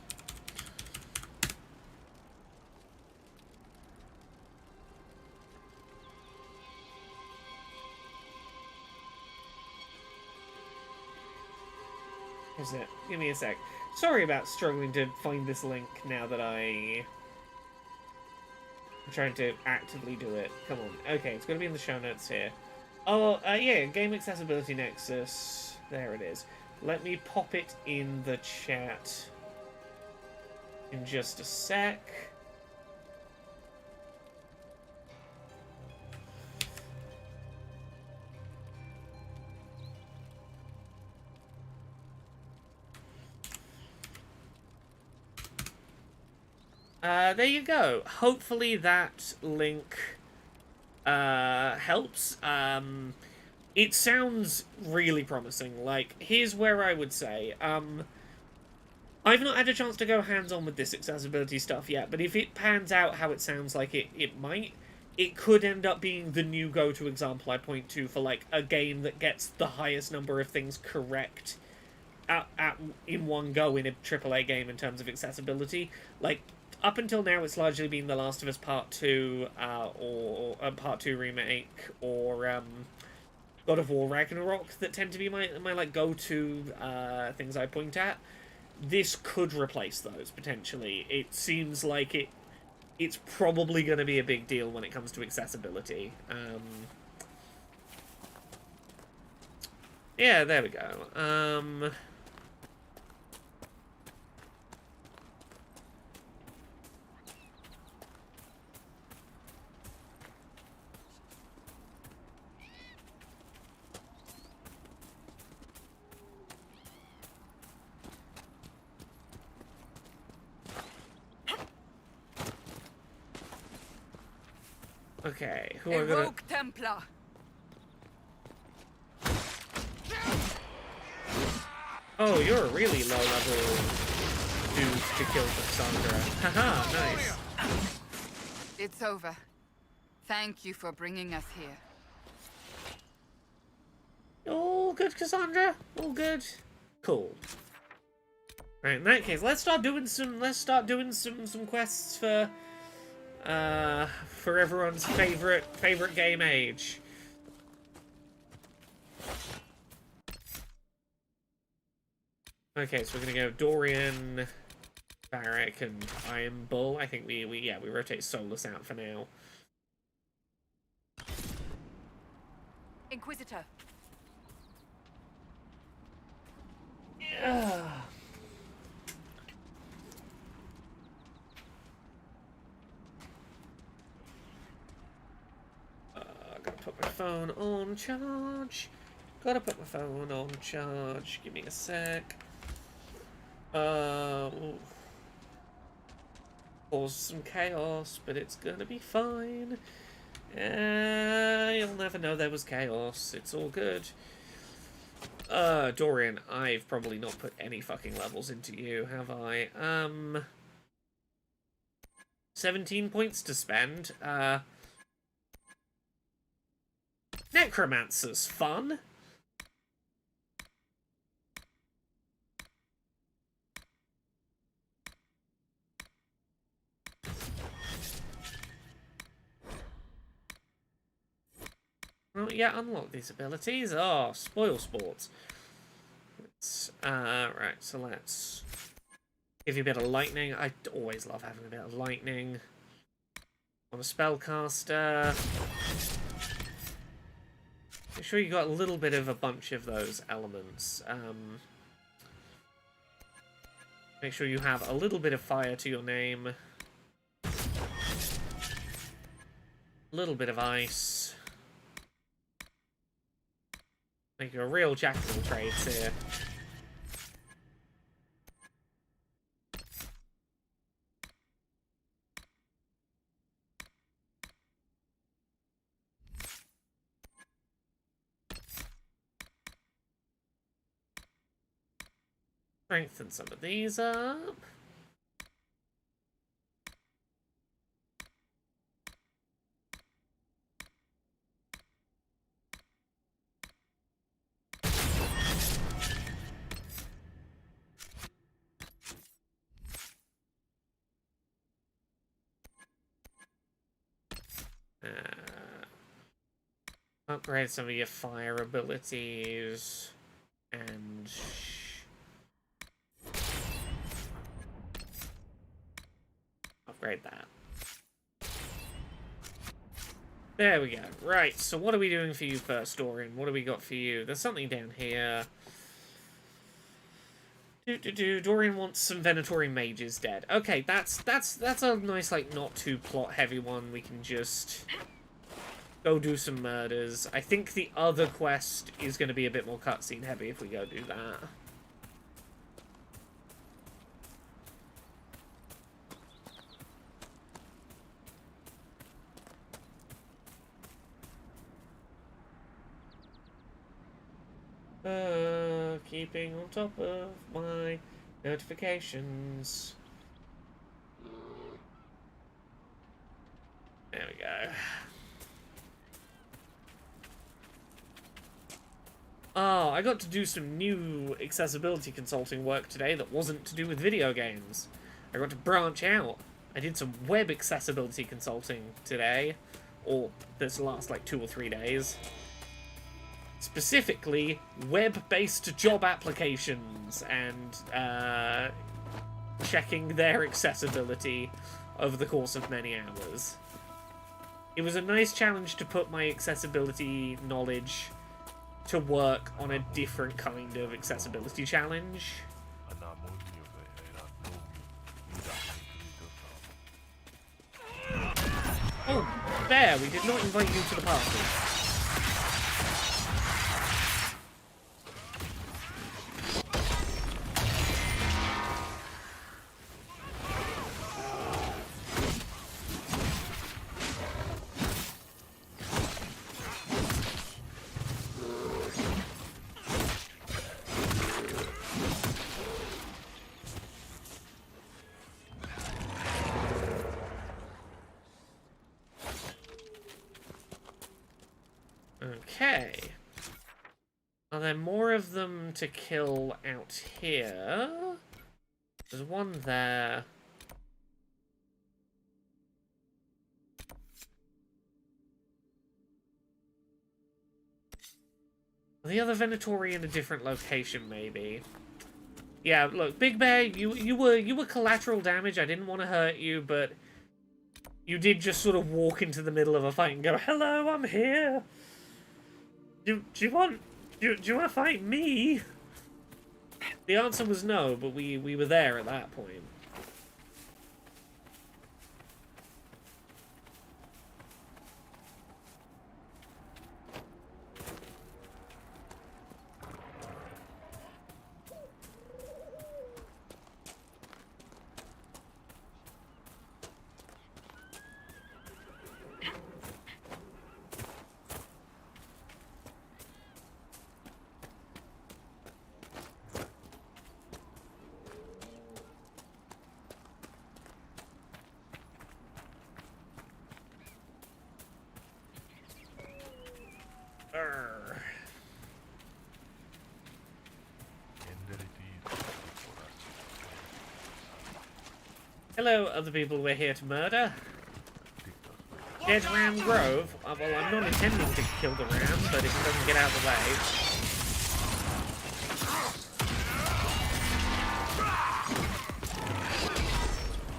A: Is it? Give me a sec. Sorry about struggling to find this link now that I I'm trying to actively do it. Come on. Okay, it's going to be in the show notes here. Oh, yeah, Game Accessibility Nexus. There it is. Let me pop it in the chat in just a sec. There you go. Hopefully that link helps. It sounds really promising. Like, here's where I would say, I've not had a chance to go hands-on with this accessibility stuff yet, but if it pans out how it sounds like it might, it could end up being the new go-to example I point to for, like, a game that gets the highest number of things correct in one go in a AAA game in terms of accessibility. Like, up until now, it's largely been The Last of Us Part 2, or Part 2 Remake, or God of War Ragnarok that tend to be my like go-to things I point at. This could replace those, potentially. It seems like it's probably going to be a big deal when it comes to accessibility. Yeah, there we go. Okay, who are gonna...
E: Rogue Templar.
A: Oh, you're a really low-level dude to kill Cassandra. Haha, nice.
E: It's over. Thank you for bringing us here.
A: All good, Cassandra. All good. Cool. Right, in that case, let's start doing some quests for everyone's favorite game age. Okay, so we're gonna go Dorian, Barrack, and Iron Bull. I think we rotate Solus out for now.
E: Inquisitor.
A: Yeah. Gotta put my phone on charge. Gotta put my phone on charge. Give me a sec. Cause some chaos, but it's gonna be fine. You'll never know there was chaos. It's all good. Dorian, I've probably not put any fucking levels into you, have I? 17 points to spend. Necromancer's fun. Well, yeah, unlock these abilities. Oh, spoil sports. Right, so let's give you a bit of lightning. I always love having a bit of lightning. On a spellcaster. Make sure you got a little bit of a bunch of those elements. Make sure you have a little bit of fire to your name. A little bit of ice. Make you a real jack of all trades here. Strengthen some of these up. Upgrade some of your fire abilities and upgrade that. There we go. Right, so what are we doing for you first, Dorian? What do we got for you? There's something down here. Dorian wants some Venatori mages dead. Okay, that's a nice, like, not too plot-heavy one. We can just go do some murders. I think the other quest is going to be a bit more cutscene heavy if we go do that. Keeping on top of my notifications. There we go. Oh, I got to do some new accessibility consulting work today that wasn't to do with video games. I got to branch out. I did some web accessibility consulting today, or this last like 2 or 3 days. Specifically, web-based job applications and checking their accessibility over the course of many hours. It was a nice challenge to put my accessibility knowledge to work on a different kind of accessibility challenge. Oh, Bear, we did not invite you to the party. Okay. Are there more of them to kill out here? There's one there. The other Venatori in a different location, maybe. Yeah, look, Big Bear, you were collateral damage. I didn't want to hurt you, but you did just sort of walk into the middle of a fight and go, "Hello, I'm here. Do you want to fight me?" The answer was no, but we were there at that point. Hello, other people we're here to murder. Dead Ram Grove? Well, I'm not intending to kill the ram, but if it doesn't get out of the way...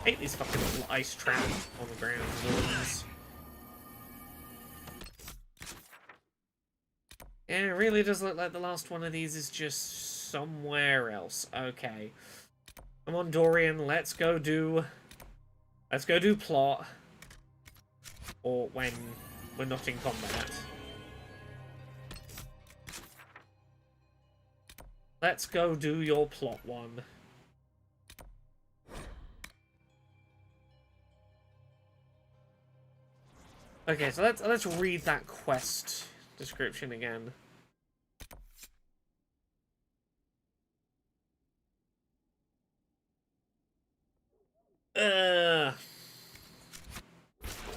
A: I hate these fucking little ice traps on the ground. Yeah, it really does look like the last one of these is just somewhere else. Okay. Come on, Dorian, let's go do plot. Or when we're not in combat. Let's go do your plot one. Okay, so let's read that quest description again.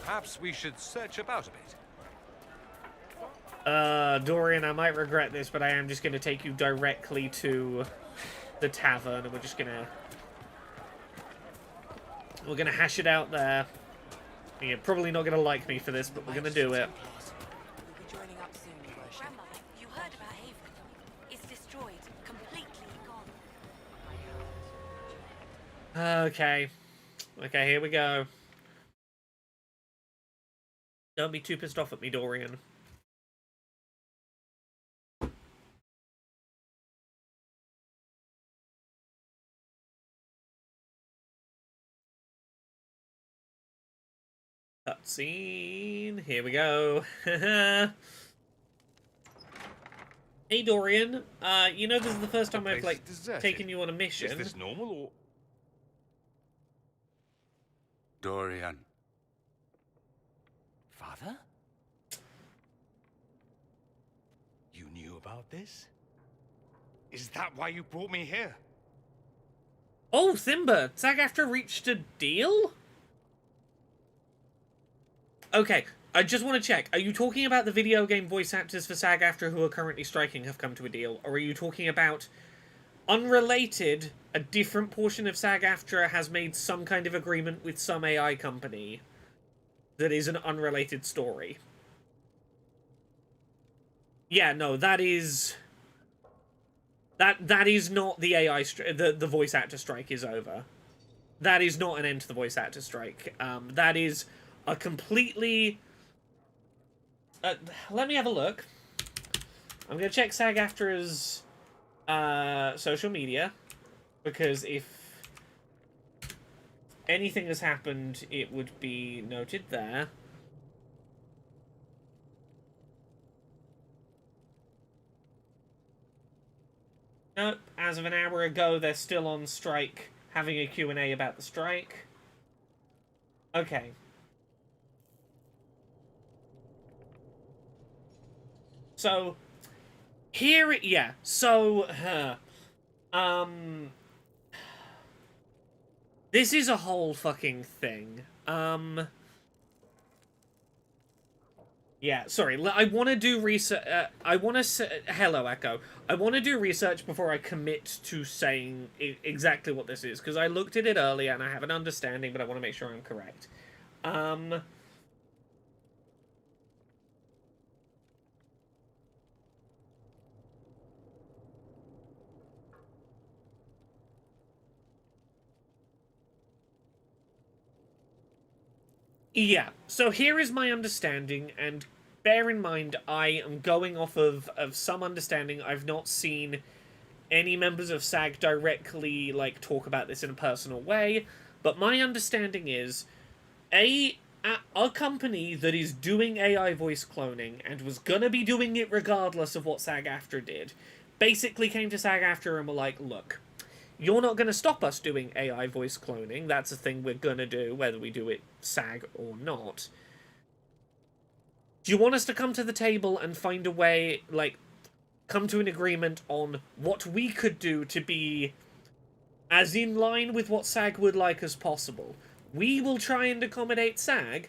G: Perhaps we should search about a bit.
A: Dorian, I might regret this, but I am just going to take you directly to the tavern, and we're going to hash it out there. You're probably not going to like me for this, but we're going to do it.
H: Grandma, you heard about Haven. It's destroyed, completely gone.
A: Okay. Okay, here we go. Don't be too pissed off at me, Dorian. Cutscene. Here we go. Hey, Dorian. You know this is the first time I've, like, taken you on a mission.
G: Is this normal, or...?
I: Dorian.
G: Father? You knew about this? Is that why you brought me here?
A: Oh, Simba! SAG-AFTRA reached a deal? Okay, I just want to check. Are you talking about the video game voice actors for SAG-AFTRA who are currently striking have come to a deal? Or are you talking about unrelated, a different portion of SAG-AFTRA has made some kind of agreement with some AI company that is an unrelated story? Yeah, no, that is... That is not the AI the voice actor strike is over. That is not an end to the voice actor strike. That is a completely... let me have a look. I'm going to check SAG-AFTRA's social media, because if anything has happened, it would be noted there. Nope, as of an hour ago, they're still on strike, having a Q&A about the strike. Okay. So, here, yeah, so, this is a whole fucking thing. Yeah, sorry, I want to do research, hello, Echo. I want to do research before I commit to saying exactly what this is, because I looked at it earlier and I have an understanding, but I want to make sure I'm correct. Yeah, so here is my understanding, and bear in mind, I am going off of some understanding. I've not seen any members of SAG directly, like, talk about this in a personal way, but my understanding is a company that is doing AI voice cloning, and was gonna be doing it regardless of what SAG-AFTRA did, basically came to SAG-AFTRA and were like, look, you're not going to stop us doing AI voice cloning. That's a thing we're going to do, whether we do it SAG or not. Do you want us to come to the table and find a way, like, come to an agreement on what we could do to be as in line with what SAG would like as possible? We will try and accommodate SAG,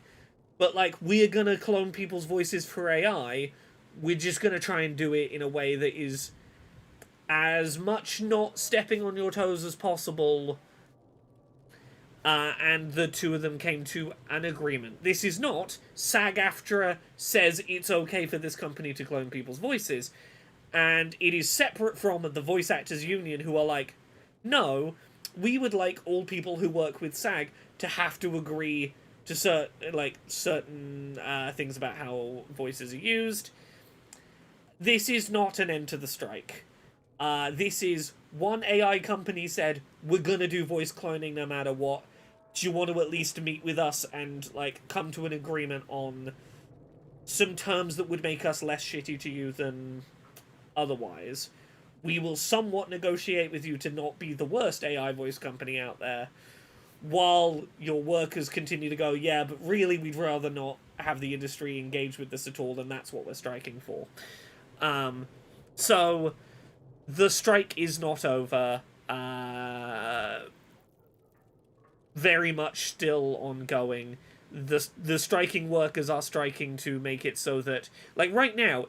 A: but, like, we're going to clone people's voices for AI. We're just going to try and do it in a way that is as much not stepping on your toes as possible, and the two of them came to an agreement. This is not SAG-AFTRA says it's okay for this company to clone people's voices, and it is separate from the Voice Actors Union, who are like, no, we would like all people who work with SAG to have to agree to certain things about how voices are used. This is not an end to the strike. This is one AI company said, we're gonna do voice cloning no matter what. Do you want to at least meet with us and, like, come to an agreement on some terms that would make us less shitty to you than otherwise? We will somewhat negotiate with you to not be the worst AI voice company out there, while your workers continue to go, yeah, but really we'd rather not have the industry engage with this at all, and that's what we're striking for. So the strike is not over. Very much still ongoing. The striking workers are striking to make it so that, like, right now,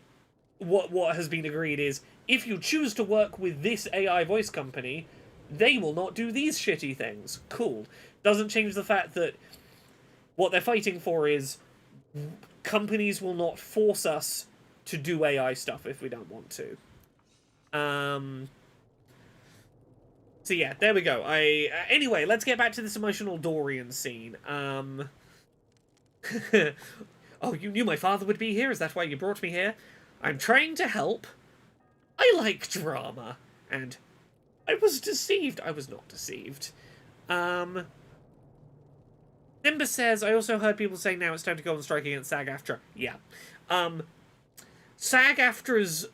A: what has been agreed is, if you choose to work with this AI voice company, they will not do these shitty things. Cool. Doesn't change the fact that what they're fighting for is companies will not force us to do AI stuff if we don't want to. So yeah, there we go. Anyway, let's get back to this emotional Dorian scene. Oh, you knew my father would be here? Is that why you brought me here? I'm trying to help. I like drama. And I was deceived. I was not deceived. Nimba says, I also heard people saying now it's time to go on strike against SAG-AFTRA. Yeah. SAG-AFTRA's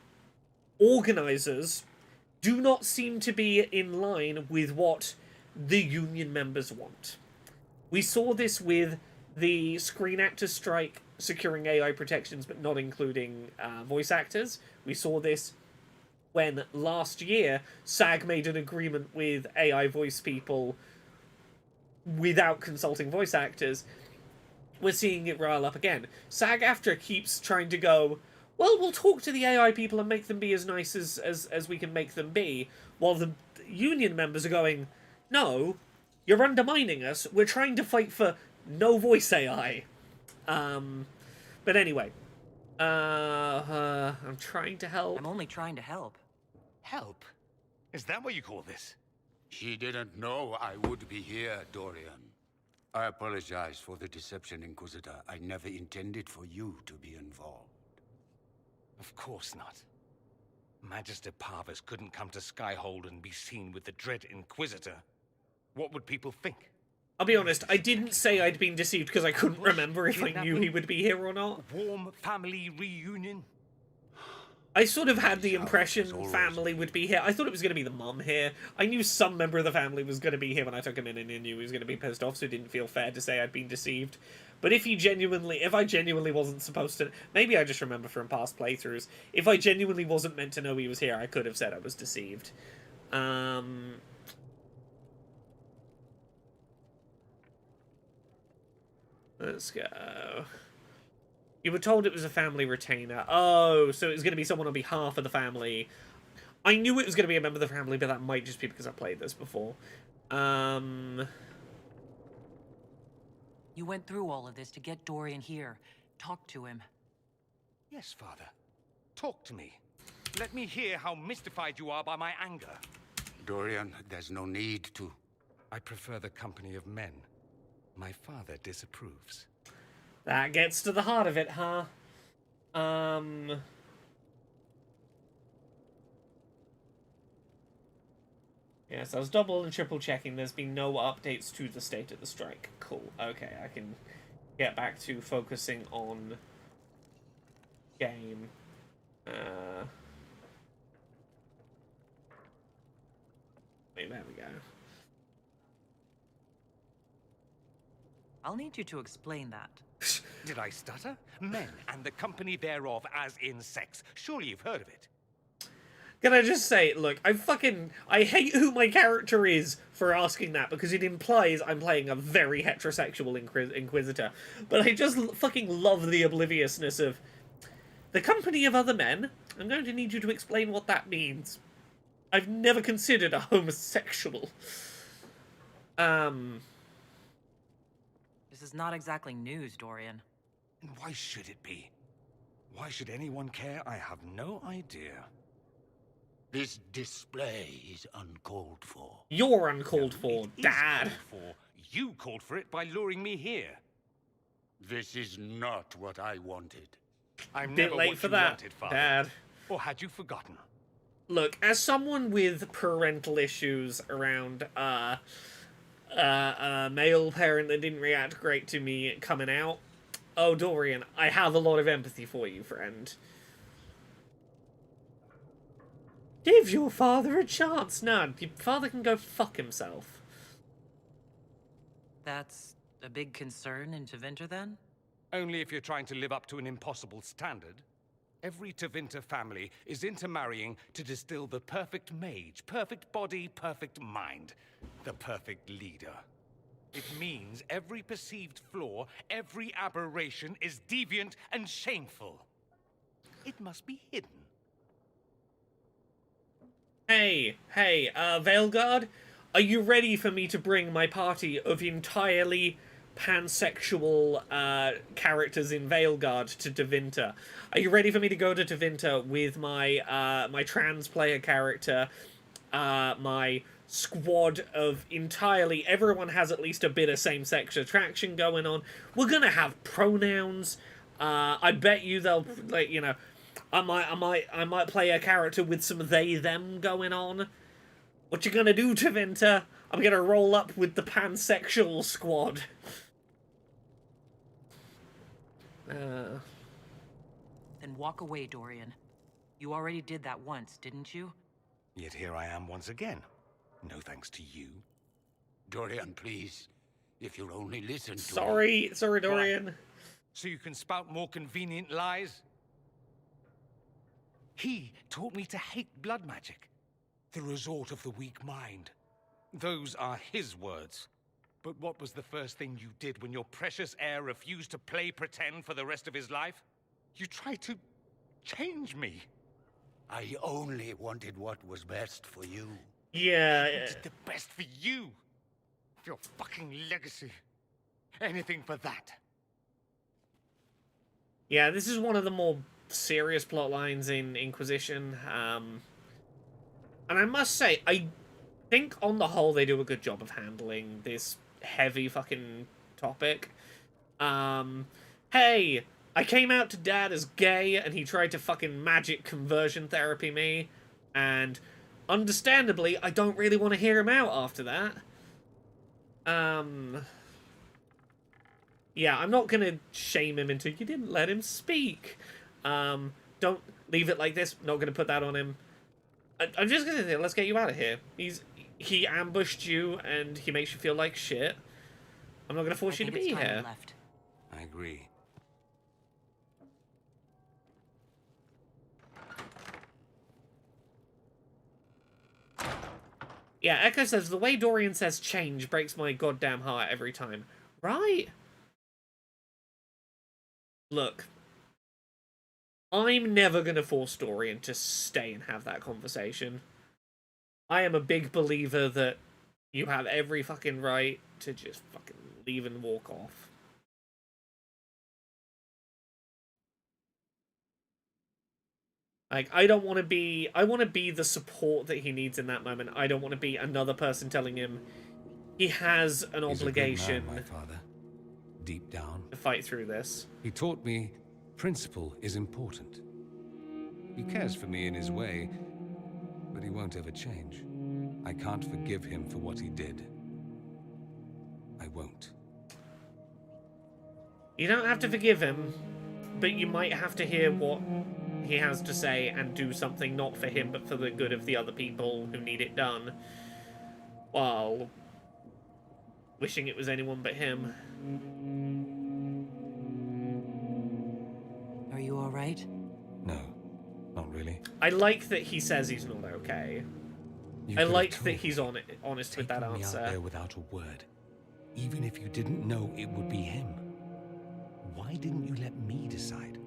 A: organisers do not seem to be in line with what the union members want. We saw this with the Screen Actors strike securing AI protections but not including voice actors. We saw this when last year SAG made an agreement with AI voice people without consulting voice actors. We're seeing it rile up again. SAG-AFTRA keeps trying to go, well, we'll talk to the AI people and make them be as nice as we can make them be, while the union members are going, no, you're undermining us. We're trying to fight for no voice AI. But anyway. I'm trying to help.
D: I'm only trying to help.
G: Help? Is that what you call this?
I: She didn't know I would be here, Dorian. I apologize for the deception, Inquisitor. I never intended for you to be involved.
G: Of course not. Magister Parvus couldn't come to Skyhold and be seen with the dread Inquisitor. What would people think?
A: I'll be honest, I didn't say I'd been deceived because I couldn't remember if I knew he would be here or not.
G: Warm family reunion?
A: I sort of had the impression family would be here. I thought it was going to be the mum here. I knew some member of the family was going to be here when I took him in, and I knew he was going to be pissed off, so it didn't feel fair to say I'd been deceived. But if I genuinely wasn't supposed to, maybe I just remember from past playthroughs, if I genuinely wasn't meant to know he was here, I could have said I was deceived. Let's go. You were told it was a family retainer. Oh, so it was going to be someone on behalf of the family. I knew it was going to be a member of the family, but that might just be because I played this before.
D: You went through all of this to get Dorian here. Talk to him.
G: Yes, Father. Talk to me. Let me hear how mystified you are by my anger.
I: Dorian, there's no need to.
G: I prefer the company of men. My father disapproves.
A: That gets to the heart of it, huh? Yes, I was double and triple checking. There's been no updates to the state of the strike. Cool. Okay, I can get back to focusing on game. Wait, there we go.
D: I'll need you to explain that.
G: Did I stutter? Men and the company thereof as in sex. Surely you've heard of it.
A: Can I just say, look, I hate who my character is for asking that, because it implies I'm playing a very heterosexual Inquisitor. But I just fucking love the obliviousness of the company of other men. I'm going to need you to explain what that means. I've never considered a homosexual.
D: This is not exactly news, Dorian.
G: And why should it be? Why should anyone care? I have no idea.
I: This display is uncalled for.
A: You're uncalled for,
G: It is
A: Dad.
G: called for. You called for it by luring me here.
I: This is not what I wanted.
G: I'm
A: Bit
G: never
A: late
G: what
A: for
G: you
A: that,
G: wanted, Father.
A: Dad.
G: Or had you forgotten?
A: Look, as someone with parental issues around a male parent that didn't react great to me coming out, oh, Dorian, I have a lot of empathy for you, friend. Give your father a chance. No, your father can go fuck himself.
D: That's a big concern in Tevinter, then?
G: Only if you're trying to live up to an impossible standard. Every Tevinter family is intermarrying to distill the perfect mage, perfect body, perfect mind, the perfect leader. It means every perceived flaw, every aberration is deviant and shameful. It must be hidden.
A: Hey, Veilguard, are you ready for me to bring my party of entirely pansexual characters in Veilguard to Tevinter? Are you ready for me to go to Tevinter with my my trans player character, my squad of entirely, everyone has at least a bit of same-sex attraction going on. We're gonna have pronouns. I bet you they'll, like, you know, I might play a character with some they-them going on. What you gonna do, Tevinter? I'm gonna roll up with the pansexual squad.
D: Then walk away, Dorian. You already did that once, didn't you?
G: Yet here I am once again. No thanks to you.
I: Dorian, please. If you'll only listen to
A: Sorry, Dorian.
G: Why? So you can spout more convenient lies? He taught me to hate blood magic. The resort of the weak mind. Those are his words. But what was the first thing you did when your precious heir refused to play pretend for the rest of his life? You tried to change me.
I: I only wanted what was best for you.
A: Yeah.
G: I wanted the best for you. For your fucking legacy. Anything for that.
A: Yeah, this is one of the more serious plot lines in Inquisition. And I must say, I think on the whole they do a good job of handling this heavy fucking topic. Hey, I came out to Dad as gay and he tried to fucking magic conversion therapy me, and understandably I don't really want to hear him out after that. Yeah, I'm not gonna shame him into, you didn't let him speak. Don't leave it like this, not gonna put that on him. I'm just gonna say, let's get you out of here. He ambushed you and he makes you feel like shit. I'm not gonna force you to be here.
D: Left.
G: I agree.
A: Yeah, Echo says, the way Dorian says change breaks my goddamn heart every time. Right? Look. I'm never gonna force Dorian to stay and have that conversation. I am a big believer that you have every fucking right to just fucking leave and walk off. Like, I want to be the support that he needs in that moment. I don't want to be another person telling him he has an obligation.
J: He's a good man, my father. Deep down,
A: to fight through this.
J: he taught me principle is important. He cares for me in his way, but he won't ever change. I can't forgive him for what he did. I won't.
A: You don't have to forgive him, but you might have to hear what he has to say and do something not for him but for the good of the other people who need it done, while wishing it was anyone but him.
D: Are you all right?
J: No, not really.
A: I like that he says he's not okay.
J: You
A: I
J: could have
A: like
J: told
A: that
J: me.
A: he's honest with that
J: Taking me out
A: answer.
J: there without a word, even if you didn't know it would be him. Why didn't you let me decide?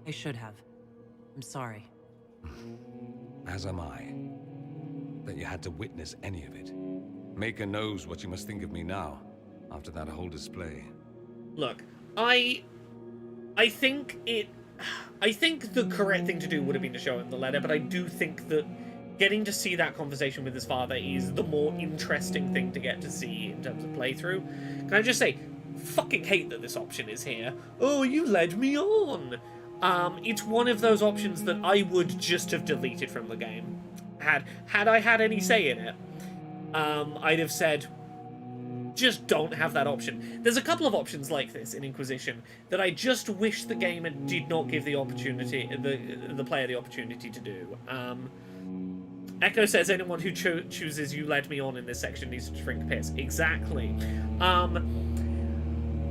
D: I should have. I'm sorry.
J: As am I. That you had to witness any of it. Maker knows what you must think of me now, after that whole display.
A: Look, I think the correct thing to do would have been to show him the letter, but I do think that getting to see that conversation with his father is the more interesting thing to get to see in terms of playthrough. Can I just say, fucking hate that this option is here. Oh, you led me on. It's one of those options that I would just have deleted from the game. Had I had any say in it, I'd have said, just don't have that option. There's a couple of options like this in Inquisition that I just wish the game did not give the opportunity, the player the opportunity to do. Echo says anyone who chooses you led me on in this section needs to drink piss. Exactly.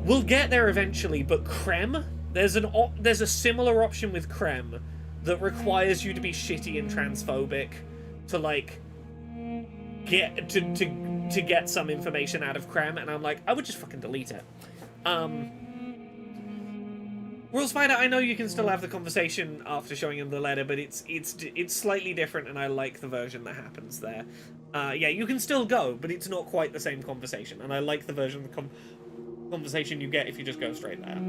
A: We'll get there eventually, but Creme, there's a similar option with Creme that requires you to be shitty and transphobic to like get to get some information out of Creme, and I'm like, I would just fucking delete it. Rule Spider, I know you can still have the conversation after showing him the letter, but it's slightly different, and I like the version that happens there. Yeah, you can still go, but it's not quite the same conversation, and I like the version of the conversation you get if you just go straight there.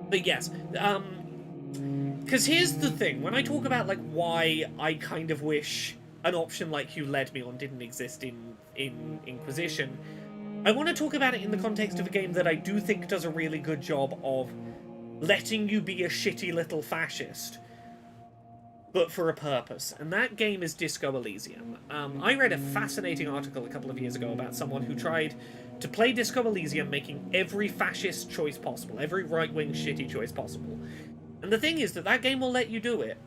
A: But yes, because here's the thing, when I talk about like why I kind of wish an option like You Led Me On didn't exist in Inquisition, I want to talk about it in the context of a game that I do think does a really good job of letting you be a shitty little fascist, but for a purpose, and that game is Disco Elysium. I read a fascinating article a couple of years ago about someone who tried to play Disco Elysium, making every fascist choice possible, every right-wing shitty choice possible. And the thing is that game will let you do it,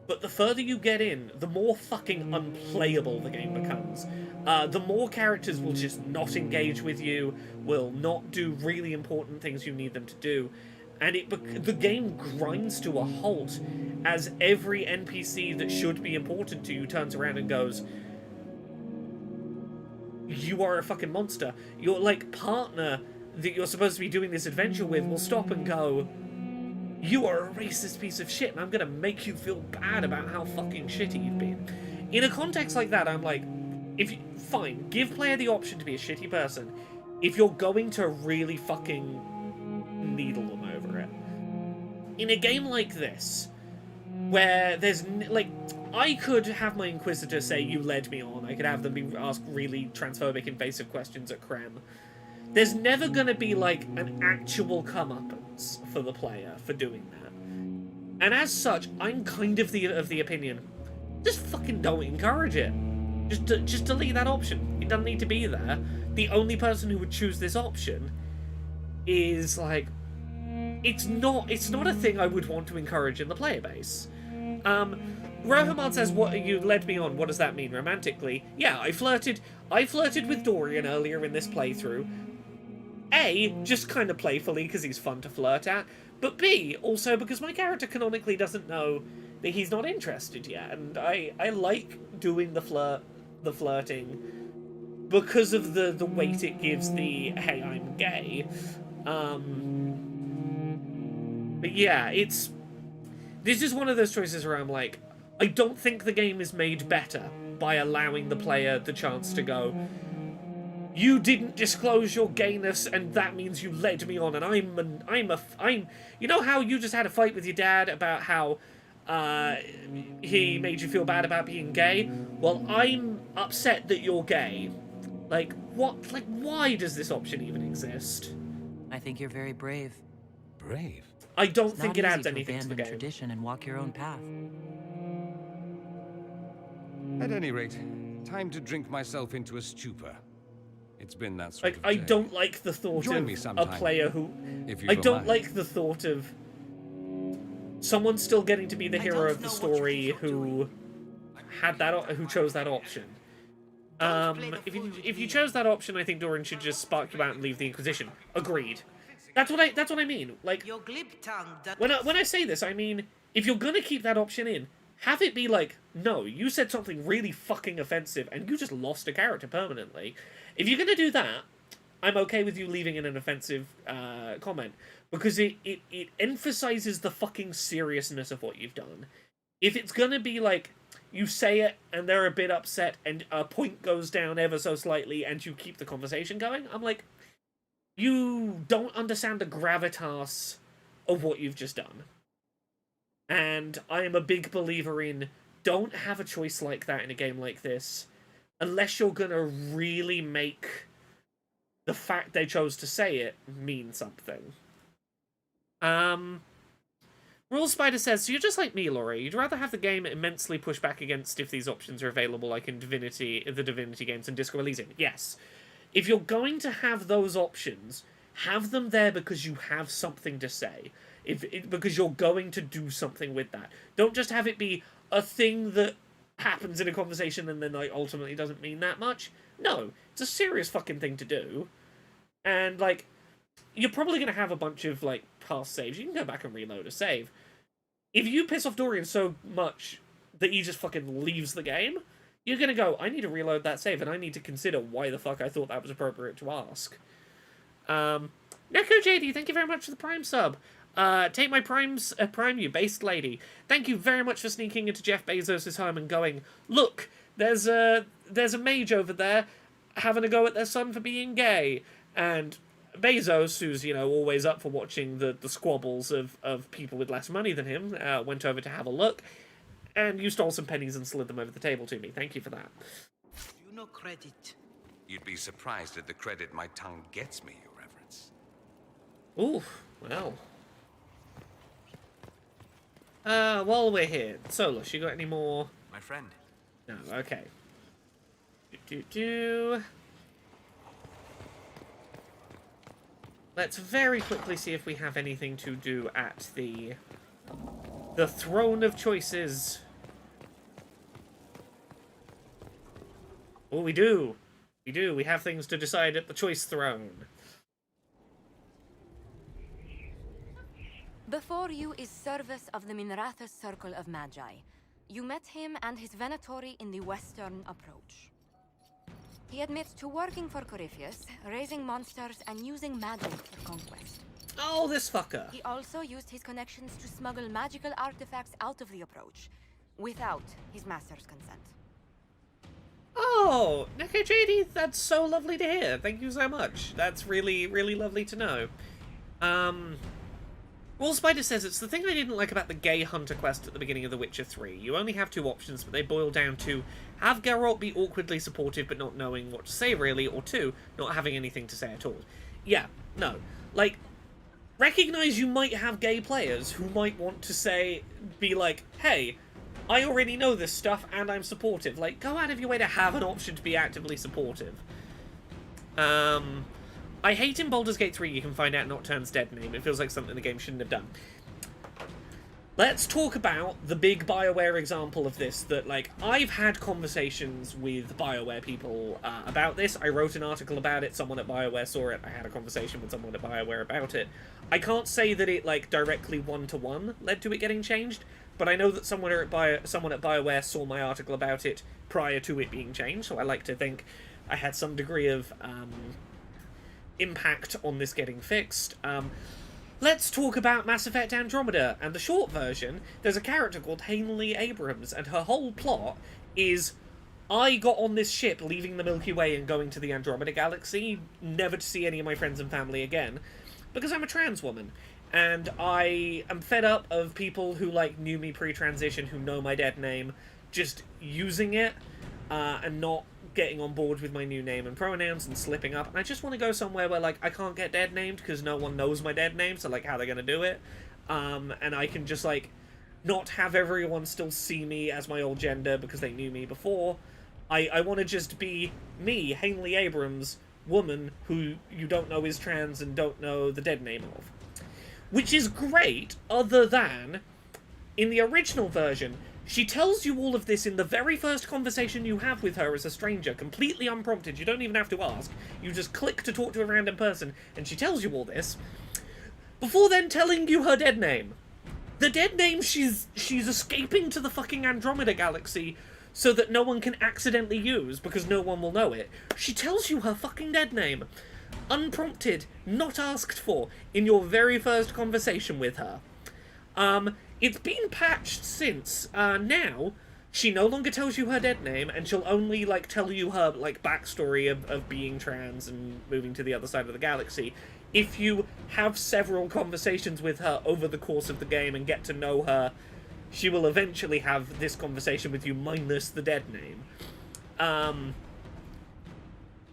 A: but the further you get in, the more fucking unplayable the game becomes. The more characters will just not engage with you, will not do really important things you need them to do, and the game grinds to a halt as every NPC that should be important to you turns around and goes, you are a fucking monster. Your, like, partner that you're supposed to be doing this adventure with will stop and go, you are a racist piece of shit, and I'm gonna make you feel bad about how fucking shitty you've been. In a context like that, I'm like, fine, give player the option to be a shitty person if you're going to really fucking needle them over it. In a game like this, where there's, like, I could have my Inquisitor say, you led me on. I could have them ask really transphobic, invasive questions at Krem. There's never gonna be, like, an actual comeuppance for the player for doing that. And as such, I'm kind of the opinion, just fucking don't encourage it. Just delete that option. It doesn't need to be there. The only person who would choose this option is, like, it's not a thing I would want to encourage in the player base. Rohamad says, "What you led me on? What does that mean romantically?" Yeah, I flirted with Dorian earlier in this playthrough. A, just kind of playfully because he's fun to flirt at, but B, also because my character canonically doesn't know that he's not interested yet, and I like doing the flirting because of the weight it gives the hey, I'm gay. But yeah, this is one of those choices where I'm like, I don't think the game is made better by allowing the player the chance to go, you didn't disclose your gayness, and that means you led me on, and I'm you know how you just had a fight with your dad about how he made you feel bad about being gay? Well, I'm upset that you're gay. Like, what? Like, why does this option even exist?
D: I think you're very brave.
J: Brave?
A: I don't think it adds anything to the game.
D: Tradition and walk your own path.
J: At any rate, time to drink myself into a stupor. It's been that sort of
A: I
J: day.
A: don't like the thought of a player who... I don't like the thought of someone still getting to be the hero of the story who chose that option. If you chose that option, I think Dorian should just spark you out and leave the Inquisition. Agreed. That's what I mean. Like, when I say this, I mean, if you're gonna keep that option in, have it be like, no, you said something really fucking offensive and you just lost a character permanently. If you're gonna do that, I'm okay with you leaving in an offensive comment, because it emphasizes the fucking seriousness of what you've done. If it's gonna be like, you say it and they're a bit upset and a point goes down ever so slightly and you keep the conversation going, I'm like, you don't understand the gravitas of what you've just done. And I am a big believer in, don't have a choice like that in a game like this, unless you're gonna really make the fact they chose to say it mean something. Rule Spider says, so you're just like me, Laurie. You'd rather have the game immensely push back against if these options are available, like in the Divinity games and Disco Elysium. Yes. If you're going to have those options, have them there because you have something to say. Because you're going to do something with that. Don't just have it be a thing that happens in a conversation and then like ultimately doesn't mean that much. No, it's a serious fucking thing to do. And like, you're probably going to have a bunch of like past saves. You can go back and reload a save. If you piss off Dorian so much that he just fucking leaves the game, you're going to go, I need to reload that save and I need to consider why the fuck I thought that was appropriate to ask. Neko JD, thank you very much for the Prime sub. Take my Prime you, based lady. Thank you very much for sneaking into Jeff Bezos' home and going, look, there's a mage over there having a go at their son for being gay. And Bezos, who's, you know, always up for watching the squabbles of people with less money than him, went over to have a look, and you stole some pennies and slid them over the table to me. Thank you for that.
K: You no credit.
G: You'd be surprised at the credit my tongue gets me, Your Reverence.
A: Ooh, well. While we're here, Solus, you got any more?
C: My friend.
A: No, okay. Let's very quickly see if we have anything to do at the throne of choices. Oh, we do. We do. We have things to decide at the choice throne.
K: Before you is Service of the Minrathous Circle of Magi. You met him and his Venatori in the Western Approach. He admits to working for Corypheus, raising monsters, and using magic for conquest.
A: Oh, this fucker.
K: He also used his connections to smuggle magical artifacts out of the Approach, without his master's consent.
A: Oh, Neko JD, that's so lovely to hear. Thank you so much. That's really, really lovely to know. Well, Spider says, it's the thing I didn't like about the gay hunter quest at the beginning of The Witcher 3. You only have 2 options, but they boil down to have Geralt be awkwardly supportive but not knowing what to say really, or 2, not having anything to say at all. Yeah, no. Like, recognize you might have gay players who might want to be like, hey, I already know this stuff and I'm supportive. Like, go out of your way to have an option to be actively supportive. I hate in Baldur's Gate 3 you can find out Nocturne's dead name. It feels like something the game shouldn't have done. Let's talk about the big BioWare example of this that, like, I've had conversations with BioWare people about this. I wrote an article about it, someone at BioWare saw it, I had a conversation with someone at BioWare about it. I can't say that it, like, directly one-to-one led to it getting changed, but I know that someone at BioWare saw my article about it prior to it being changed, so I like to think I had some degree of impact on this getting fixed. Let's talk about Mass Effect Andromeda, and the short version, there's a character called Hanley Abrams, and her whole plot is, I got on this ship leaving the Milky Way and going to the Andromeda Galaxy, never to see any of my friends and family again, because I'm a trans woman, and I am fed up of people who, like, knew me pre-transition, who know my dead name, just using it, and not getting on board with my new name and pronouns and slipping up, and I just want to go somewhere where, like, I can't get dead named because no one knows my dead name, so, like, how are they going to do it? And I can just, like, not have everyone still see me as my old gender because they knew me before. I want to just be me, Hanley Abrams, woman who you don't know is trans and don't know the dead name of. Which is great, other than, in the original version, she tells you all of this in the very first conversation you have with her as a stranger, completely unprompted. You don't even have to ask. You just click to talk to a random person, and she tells you all this, before then telling you her dead name. The dead name she's escaping to the fucking Andromeda Galaxy so that no one can accidentally use, because no one will know it. She tells you her fucking dead name. Unprompted, not asked for, in your very first conversation with her. It's been patched since. Now, she no longer tells you her dead name, and she'll only, like, tell you her, like, backstory of being trans and moving to the other side of the galaxy. If you have several conversations with her over the course of the game and get to know her, she will eventually have this conversation with you minus the dead name.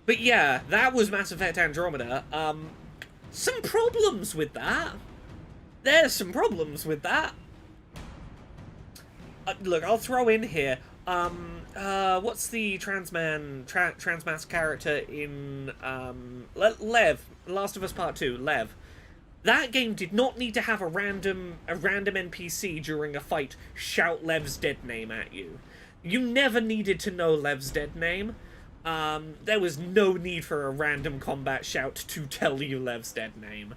A: But yeah, that was Mass Effect Andromeda. Some problems with that. There's some problems with that. Look, I'll throw in here, what's the transmass character in, Lev, Last of Us Part 2, Lev. That game did not need to have a random NPC during a fight shout Lev's dead name at you. You never needed to know Lev's dead name. There was no need for a random combat shout to tell you Lev's dead name.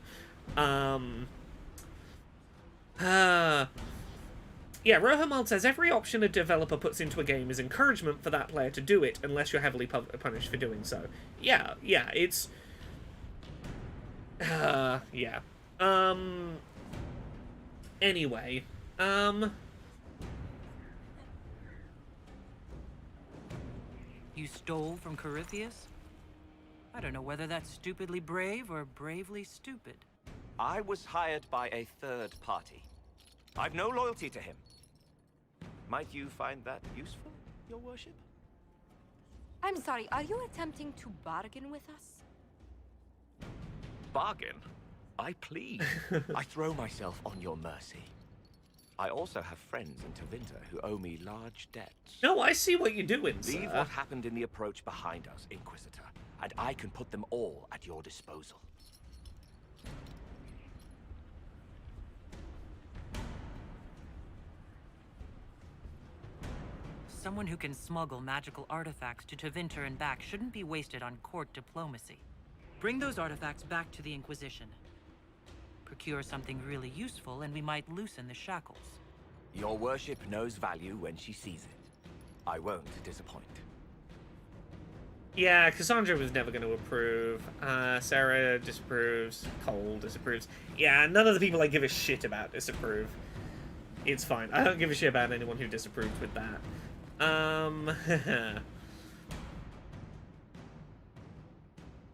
A: Yeah, Rohamald says, every option a developer puts into a game is encouragement for that player to do it, unless you're heavily punished for doing so. Yeah, it's... yeah. Anyway,
D: You stole from Corypheus? I don't know whether that's stupidly brave or bravely stupid.
L: I was hired by a third party. I've no loyalty to him. Might you find that useful, Your Worship?
K: I'm sorry, are you attempting to bargain with us?
L: Bargain? I plead. I throw myself on your mercy. I also have friends in Tevinter who owe me large debts.
A: No, I see what you're doing,
L: Leave
A: sir.
L: what happened in the approach behind us, Inquisitor, and I can put them all at your disposal.
D: Someone who can smuggle magical artifacts to Tevinter and back shouldn't be wasted on court diplomacy. Bring those artifacts back to the Inquisition. Procure something really useful and we might loosen the shackles.
L: Your worship knows value when she sees it. I won't disappoint.
A: Yeah, Cassandra was never going to approve. Sarah disapproves. Cole disapproves. Yeah, none of the people I give a shit about disapprove. It's fine. I don't give a shit about anyone who disapproves with that.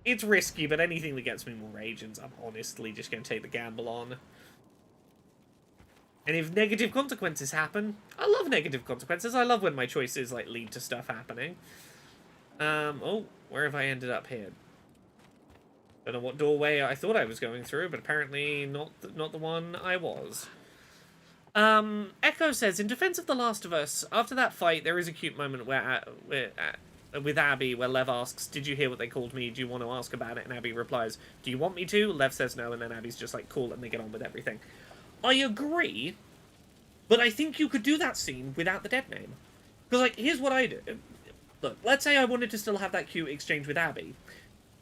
A: It's risky, but anything that gets me more agents, I'm honestly just going to take the gamble on. And if negative consequences happen, I love negative consequences. I love when my choices like lead to stuff happening. Oh, where have I ended up here? Don't know what doorway I thought I was going through, but apparently not the one I was. Echo says, in defense of The Last of Us, after that fight, there is a cute moment where with Abby, where Lev asks, did you hear what they called me? Do you want to ask about it? And Abby replies, do you want me to? Lev says no, and then Abby's just like, cool, and they get on with everything. I agree, but I think you could do that scene without the dead name. Because, like, here's what I do. Look, let's say I wanted to still have that cute exchange with Abby.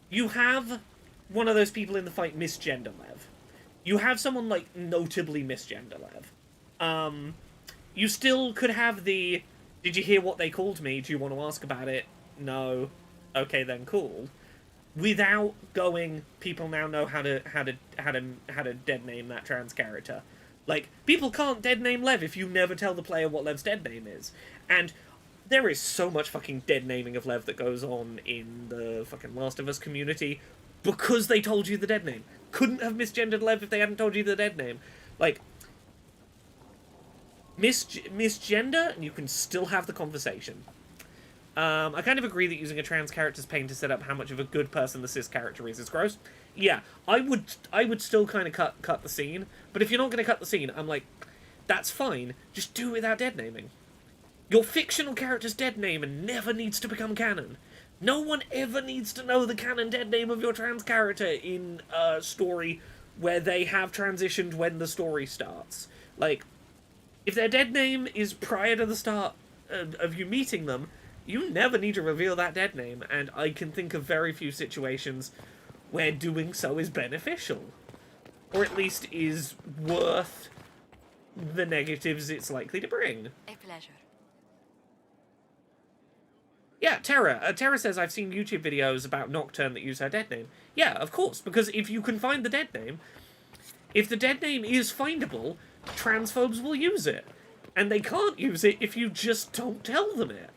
A: You have one of those people in the fight misgender Lev. You have someone, like, notably misgender Lev. You still could have the, did you hear what they called me? Do you want to ask about it? No. Okay, then cool. Without going, people now know how to dead name that trans character. Like, people can't dead name Lev if you never tell the player what Lev's dead name is. And there is so much fucking dead naming of Lev that goes on in the fucking Last of Us community because they told you the dead name. Couldn't have misgendered Lev if they hadn't told you the dead name. Like, misgender, and you can still have the conversation. I kind of agree that using a trans character's pain to set up how much of a good person the cis character is gross. Yeah, I would still kind of cut the scene, but if you're not going to cut the scene, I'm like, that's fine, just do it without dead naming. Your fictional character's dead name and never needs to become canon. No one ever needs to know the canon dead name of your trans character in a story where they have transitioned when the story starts. Like, if their dead name is prior to the start of you meeting them, you never need to reveal that dead name, and I can think of very few situations where doing so is beneficial. Or at least is worth the negatives it's likely to bring.
H: A pleasure.
A: Yeah, Terra. Terra says, I've seen YouTube videos about Nocturne that use her dead name. Yeah, of course, because if you can find the dead name, if the dead name is findable, transphobes will use it. And they can't use it if you just don't tell them it.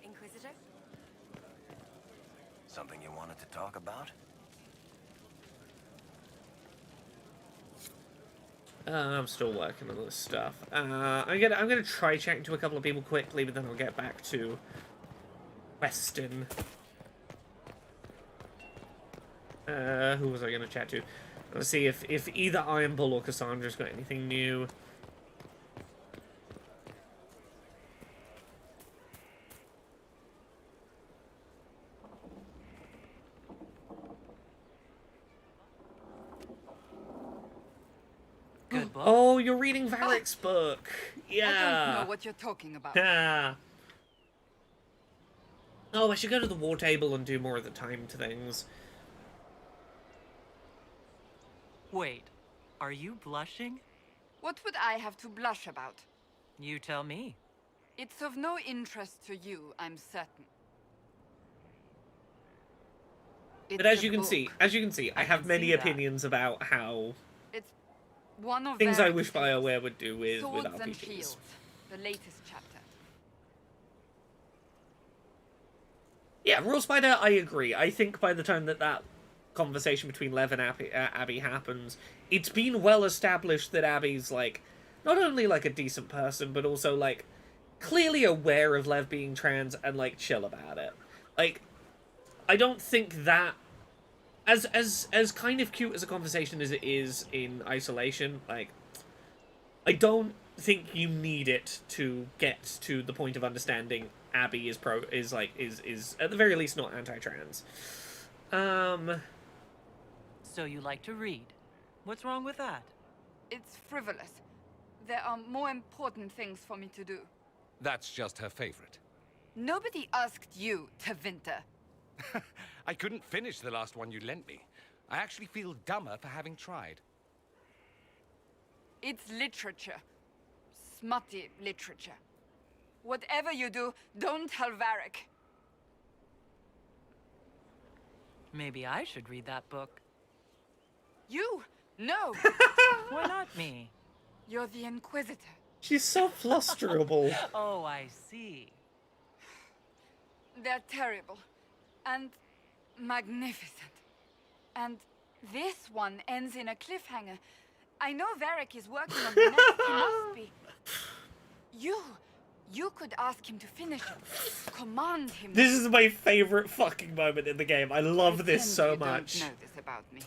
H: Inquisitor?
B: Something you wanted to talk about?
A: I'm still working on this stuff. I'm gonna try chatting to a couple of people quickly, but then I'll get back to Weston. Who was I gonna chat to? Let's see if either Iron Bull or Cassandra's got anything new.
D: Good book.
A: Oh, you're reading Varric's book. Yeah.
E: I don't know what you're talking about.
A: Oh, I should go to the war table and do more of the timed things.
D: Wait, are you blushing?
E: What would I have to blush about?
D: You tell me.
E: It's of no interest to you, I'm certain.
A: But as you can see, I have many
D: see that.
A: opinions about how
E: It's one of
A: things I
E: Varric's
A: wish
E: tales.
A: BioWare would do with
E: Swords and
A: RPGs.
E: Shields, the latest chapter.
A: Yeah, Raw Spider, I agree. I think by the time that conversation between Lev and Abby happens, it's been well established that Abby's, like, not only like a decent person, but also like clearly aware of Lev being trans and like chill about it. Like, I don't think that as kind of cute as a conversation as it is in isolation, like, I don't think you need it to get to the point of understanding Abby is at the very least not anti-trans.
D: So you like to read. What's wrong with that?
E: It's frivolous. There are more important things for me to do.
G: That's just her favorite.
E: Nobody asked you, Tevinter.
G: I couldn't finish the last one you lent me. I actually feel dumber for having tried.
E: It's literature. Smutty literature. Whatever you do, don't tell Varric.
D: Maybe I should read that book.
E: You? No!
D: Why not me?
E: You're the Inquisitor.
A: She's so flusterable.
D: Oh, I see.
E: They're terrible. And magnificent. And this one ends in a cliffhanger. I know Varric is working on the next. He must be. You could ask him to finish it. Command him.
A: This is my favorite fucking moment in the game. I love this so much.
E: You don't know this about me.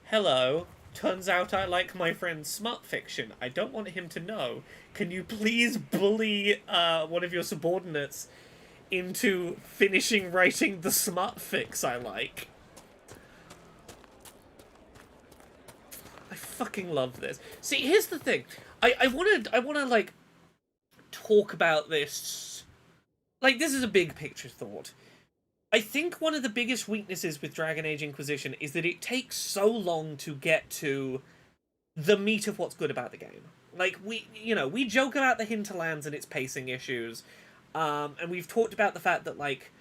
A: Hello. Turns out I like my friend's smart fiction. I don't want him to know. Can you please bully one of your subordinates into finishing writing the smart fix I like? I fucking love this. See, here's the thing. I wanna like talk about this. Like, this is a big picture thought. I think one of the biggest weaknesses with Dragon Age Inquisition is that it takes so long to get to the meat of what's good about the game. Like, we joke about the hinterlands and its pacing issues, and we've talked about the fact that, like,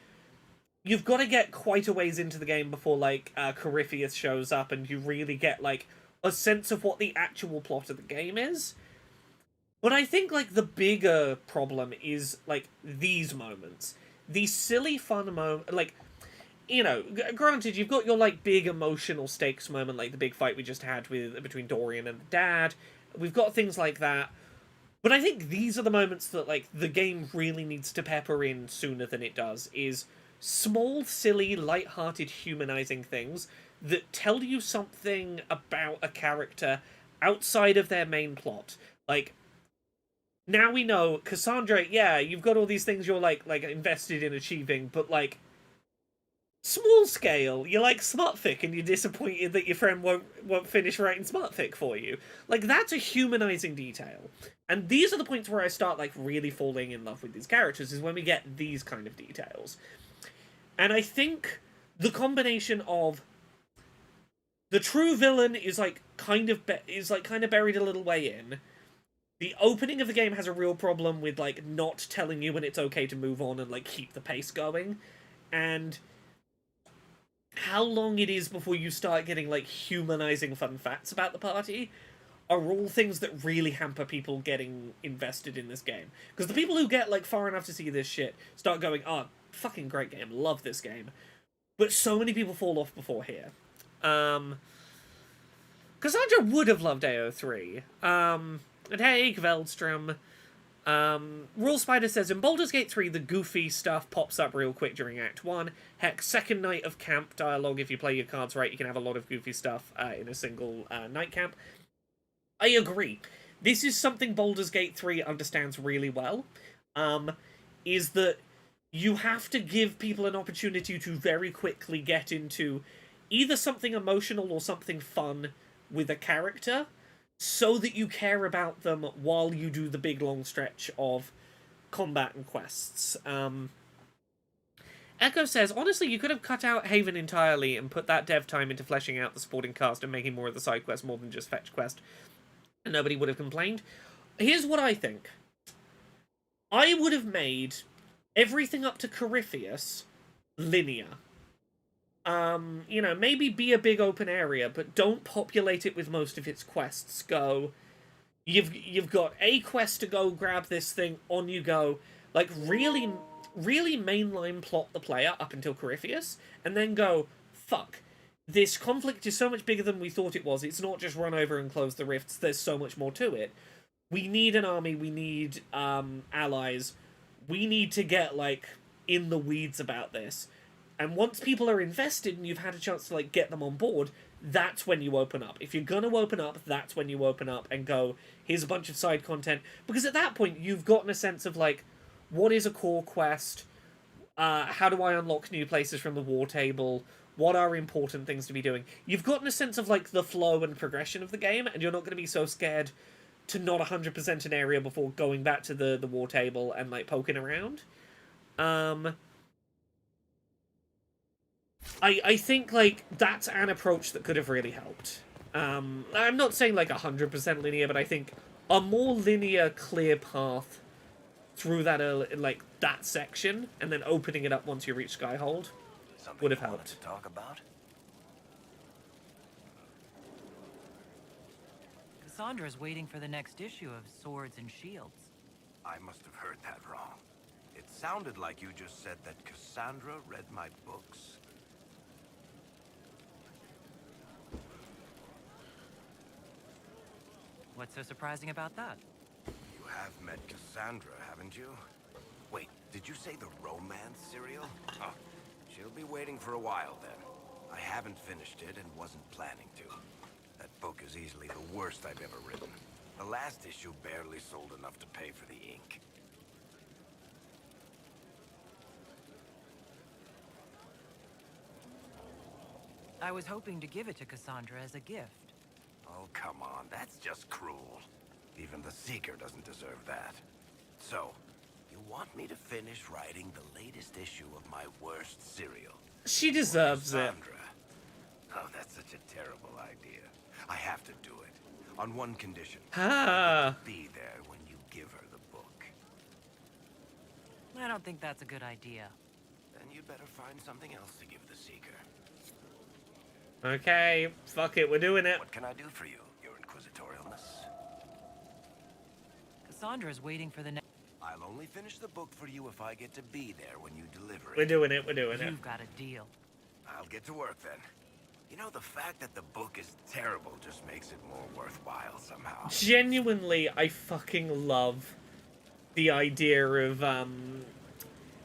A: you've got to get quite a ways into the game before, like, Corypheus shows up and you really get, like, a sense of what the actual plot of the game is. But I think, like, the bigger problem is, like, these moments. These silly, fun moments, like, you know, granted, you've got your, like, big emotional stakes moment, like the big fight we just had between Dorian and the dad. We've got things like that. But I think these are the moments that, like, the game really needs to pepper in sooner than it does, is small, silly, light-hearted, humanizing things that tell you something about a character outside of their main plot. Like, now we know, Cassandra, yeah, you've got all these things you're, like invested in achieving, but, like, small scale, you're like Smartfic and you're disappointed that your friend won't finish writing Smartfic for you. Like, that's a humanizing detail. And these are the points where I start, like, really falling in love with these characters, is when we get these kind of details. And I think the combination of the true villain is, like, kind of buried a little way in. The opening of the game has a real problem with, like, not telling you when it's okay to move on and, like, keep the pace going. And how long it is before you start getting, like, humanizing fun facts about the party are all things that really hamper people getting invested in this game. Because the people who get, like, far enough to see this shit start going, oh, fucking great game, love this game. But so many people fall off before here. Cassandra would have loved AO3. And hey, Veldstrom. Rule Spider says, in Baldur's Gate 3, the goofy stuff pops up real quick during Act 1. Heck, second night of camp dialogue, if you play your cards right, you can have a lot of goofy stuff in a single night camp. I agree. This is something Baldur's Gate 3 understands really well, is that you have to give people an opportunity to very quickly get into either something emotional or something fun with a character, so that you care about them while you do the big long stretch of combat and quests. Echo says, honestly, you could have cut out Haven entirely and put that dev time into fleshing out the supporting cast and making more of the side quest more than just fetch quest, and nobody would have complained. Here's what I think. I would have made everything up to Corypheus linear. You know, maybe be a big open area, but don't populate it with most of its quests. Go, you've got a quest to go grab this thing, on you go. Like, really mainline plot the player up until Corypheus, and then go, fuck, this conflict is so much bigger than we thought it was. It's not just run over and close the rifts, there's so much more to it. we need an army, we need allies, we need to get, like, in the weeds about this. And once people are invested and you've had a chance to, like, get them on board, that's when you open up. If you're gonna open up, that's when you open up and go, here's a bunch of side content. Because at that point, you've gotten a sense of, like, what is a core quest? How do I unlock new places from the war table? What are important things to be doing? You've gotten a sense of, like, the flow and progression of the game, and you're not going to be so scared to not 100% an area before going back to the war table and, like, poking around. I think, like, that's an approach that could have really helped. I'm not saying, like, 100% linear, but I think a more linear, clear path through that, like, that section, and then opening it up once you reach Skyhold would have helped.
B: To talk about?
D: Cassandra's waiting for the next issue of Swords and Shields.
B: I must have heard that wrong. It sounded like you just said that Cassandra read my books.
D: What's so surprising about that?
B: You have met Cassandra, haven't you? Wait, did you say the romance serial? Huh. She'll be waiting for a while then. I haven't finished it and wasn't planning to. That book is easily the worst I've ever written. The last issue barely sold enough to pay for the ink.
D: I was hoping to give it to Cassandra as a gift.
B: Oh, come on, that's just cruel. Even the Seeker doesn't deserve that. So, you want me to finish writing the latest issue of my worst serial?
A: She deserves it.
B: Oh, that's such a terrible idea. I have to do it. On one condition.
A: Ah.
B: Be there when you give her the book.
D: I don't think that's a good idea.
B: Then you'd better find something else to give the Seeker.
A: Okay, fuck it, we're doing it.
B: What can I do for you, your inquisitorialness?
D: Cassandra's waiting for the next...
B: I'll only finish the book for you if I get to be there when you deliver it.
A: We're doing it, we're doing it.
D: You've got a deal.
B: I'll get to work then. You know, the fact that the book is terrible just makes it more worthwhile somehow.
A: Genuinely, I fucking love the idea of,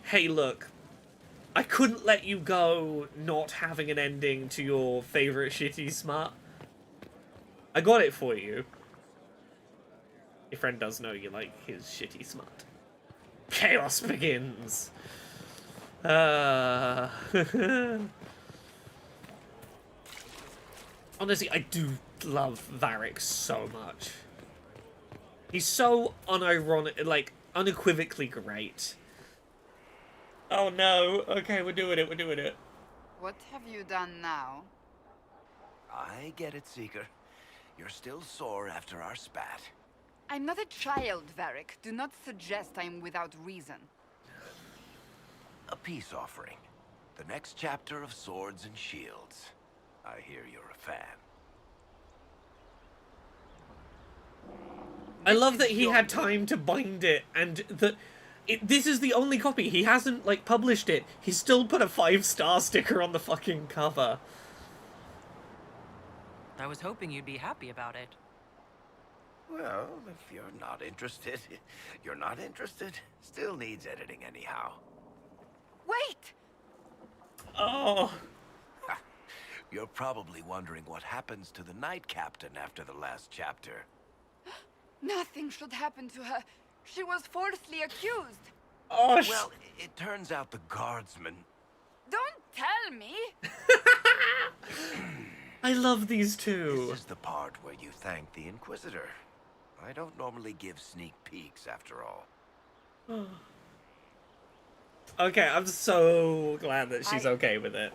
A: hey, look, I couldn't let you go not having an ending to your favorite shitty smut. I got it for you. Your friend does know you like his shitty smut. Chaos begins. Honestly, I do love Varric so much. He's so unironic, like, unequivocally great. Oh no, okay, we're doing it, we're doing it.
E: What have you done now?
B: I get it, Seeker. You're still sore after our spat.
E: I'm not a child, Varric. Do not suggest I'm without reason.
B: A peace offering. The next chapter of Swords and Shields. I hear you're a fan.
A: I love that he had time to bind it, and that this is the only copy. He hasn't, like, published it. He's still put a 5-star sticker on the fucking cover.
D: I was hoping you'd be happy about it.
B: Well, if you're not interested, you're not interested. Still needs editing anyhow.
E: Wait!
A: Oh.
B: You're probably wondering what happens to the Knight Captain after the last chapter.
E: Nothing should happen to her. She was falsely accused.
A: Oh,
B: well, it turns out the guardsman...
E: Don't tell me!
A: I love these two.
B: This is the part where you thank the Inquisitor. I don't normally give sneak peeks, after all.
A: Okay, I'm so glad that she's okay with it.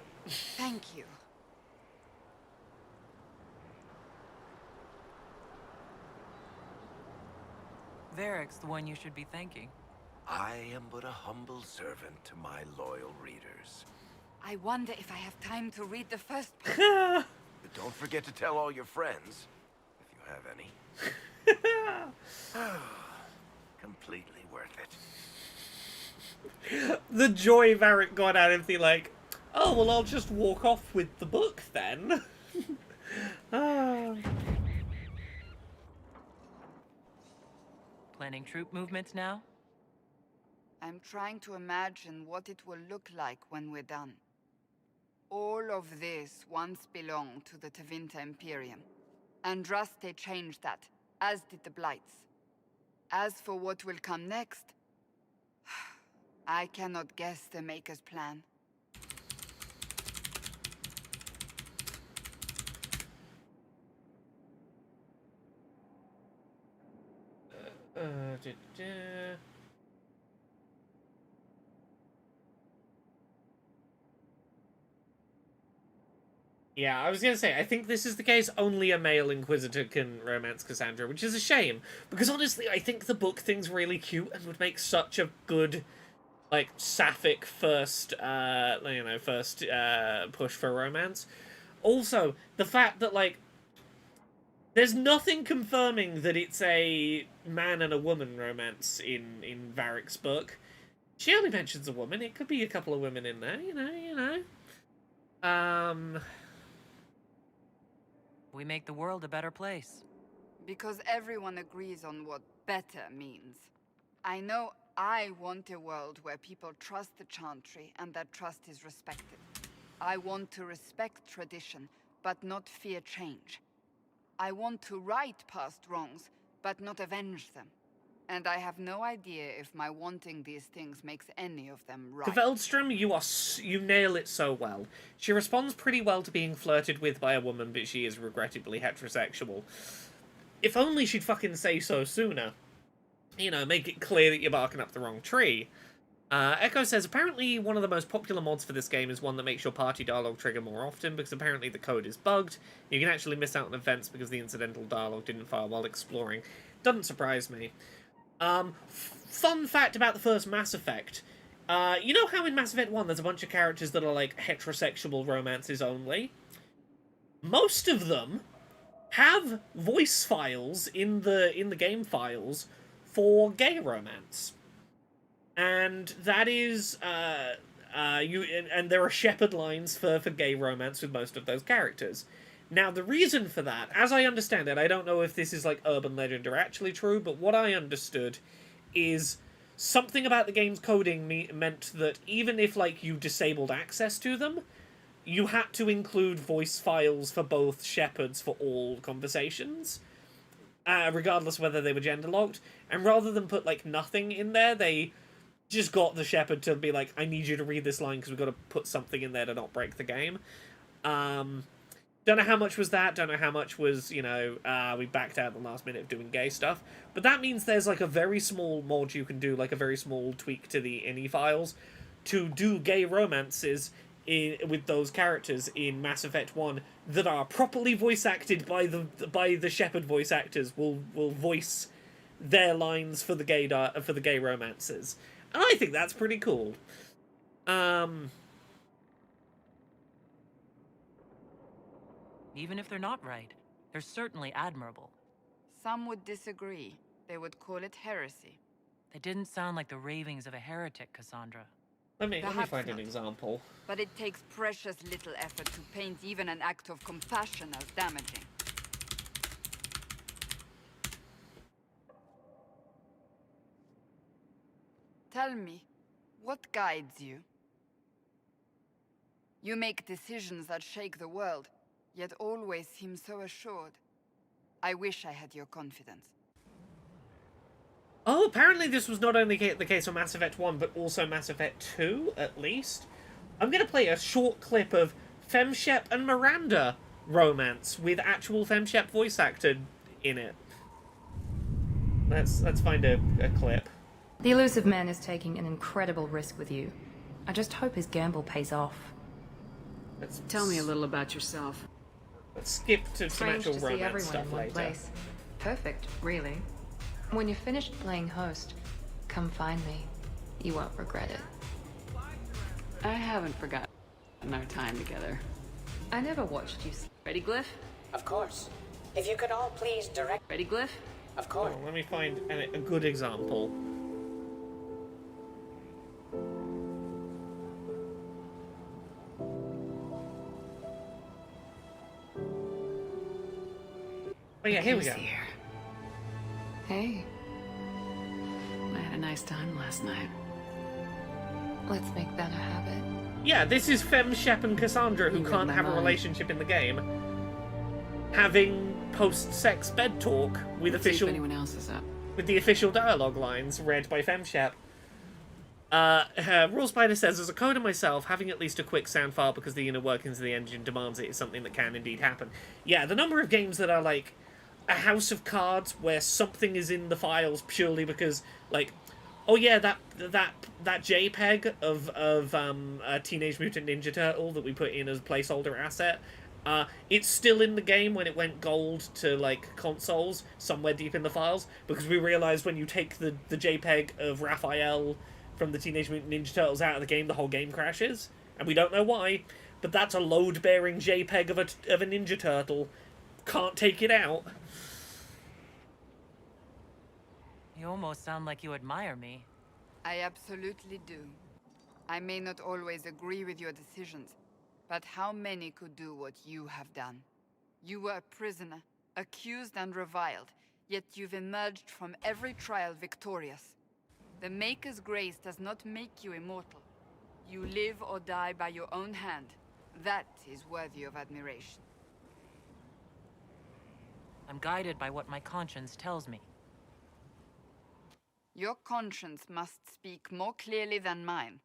E: Thank you.
D: Varric's the one you should be thanking.
B: I am but a humble servant to my loyal readers.
E: I wonder if I have time to read the first part.
B: But don't forget to tell all your friends, if you have any. Completely worth it.
A: The joy Varric got out of the, like, oh, well, I'll just walk off with the book then.
D: planning troop movements now?
E: I'm trying to imagine what it will look like when we're done. All of this once belonged to the Tevinter Imperium. Andraste changed that, as did the Blights. As for what will come next, I cannot guess the Maker's plan.
A: Yeah, I was gonna say, I think this is the case. Only a male Inquisitor can romance Cassandra, which is a shame. Because honestly, I think the book thing's really cute and would make such a good, like, sapphic first push for romance. Also, the fact that, like, there's nothing confirming that it's a man and a woman romance in Varric's book. She only mentions a woman. It could be a couple of women in there, you know.
D: We make the world a better place.
E: Because everyone agrees on what better means. I know I want a world where people trust the Chantry and that trust is respected. I want to respect tradition, but not fear change. I want to right past wrongs, but not avenge them. And I have no idea if my wanting these things makes any of them right.
A: Kveldstrom, you nail it so well. She responds pretty well to being flirted with by a woman, but she is regrettably heterosexual. If only she'd fucking say so sooner. You know, make it clear that you're barking up the wrong tree. Echo says, apparently one of the most popular mods for this game is one that makes your party dialogue trigger more often, because apparently the code is bugged. You can actually miss out on events because the incidental dialogue didn't fire while exploring. Doesn't surprise me. Fun fact about the first Mass Effect. You know how in Mass Effect 1 there's a bunch of characters that are like heterosexual romances only? Most of them have voice files in the game files for gay romance. And that is, and there are shepherd lines for gay romance with most of those characters. Now, the reason for that, as I understand it, I don't know if this is like urban legend or actually true, but what I understood is something about the game's coding meant that even if, like, you disabled access to them, you had to include voice files for both shepherds for all conversations, regardless whether they were gender-locked. And rather than put, like, nothing in there, they just got the shepherd to be like, I need you to read this line because we've got to put something in there to not break the game. Don't know how much was that, don't know how much was, you know, we backed out at the last minute of doing gay stuff. But that means there's, like, a very small mod you can do, like a very small tweak to the INI files, to do gay romances with those characters in Mass Effect 1 that are properly voice acted by the shepherd voice actors, will voice their lines for the gay romances. And I think that's pretty cool.
D: Even if they're not right, they're certainly admirable.
E: Some would disagree. They would call it heresy.
D: They didn't sound like the ravings of a heretic, Cassandra.
A: Let me find an example.
E: But it takes precious little effort to paint even an act of compassion as damaging. Tell me, what guides you? You make decisions that shake the world, yet always seem so assured. I wish I had your confidence.
A: Oh, apparently this was not only the case on Mass Effect 1, but also Mass Effect 2, at least. I'm going to play a short clip of Femshep and Miranda romance with actual Femshep voice actor in it. Let's find a clip.
M: The elusive man is taking an incredible risk with you. I just hope his gamble pays off.
N: Tell me a little about yourself.
A: Let's skip to some
M: Strange
A: actual
M: to see
A: romance
M: everyone
A: stuff
M: in one
A: later.
M: place. Perfect, really. When you're finished playing host, come find me. You won't regret it.
N: I haven't forgotten our time together.
M: I never watched you.
N: Ready, Glyph?
O: Of course. If you could all please direct...
N: Ready, Glyph?
O: Of course.
A: Oh, let me find a good example. Oh yeah, here we go.
M: Hey. nice time last night.
K: Let's make that a habit.
A: Yeah, this is Fem, Shep, and Cassandra, who
M: You read
A: can't
M: my
A: have a
M: mind.
A: relationship in the game, having post-sex bed talk with
M: Let's see if
A: official
M: anyone else is up.
A: with the official dialogue lines read by Fem Shep. Raw Spider says, as a coder myself, having at least a quick sound file because the inner workings of the engine demands it is something that can indeed happen. Yeah, the number of games that are like a house of cards where something is in the files purely because, like, oh yeah, that JPEG of a Teenage Mutant Ninja Turtle that we put in as a placeholder asset, it's still in the game when it went gold to, like, consoles, somewhere deep in the files, because we realized when you take the JPEG of Raphael from the Teenage Mutant Ninja Turtles out of the game, the whole game crashes, and we don't know why, but that's a load-bearing JPEG of a Ninja Turtle. Can't take it out.
D: You almost sound like you admire me.
E: I absolutely do. I may not always agree with your decisions, but how many could do what you have done? You were a prisoner, accused and reviled, yet you've emerged from every trial victorious. The Maker's grace does not make you immortal. You live or die by your own hand. That is worthy of admiration.
D: I'm guided by what my conscience tells me.
E: Your conscience must speak more clearly than mine.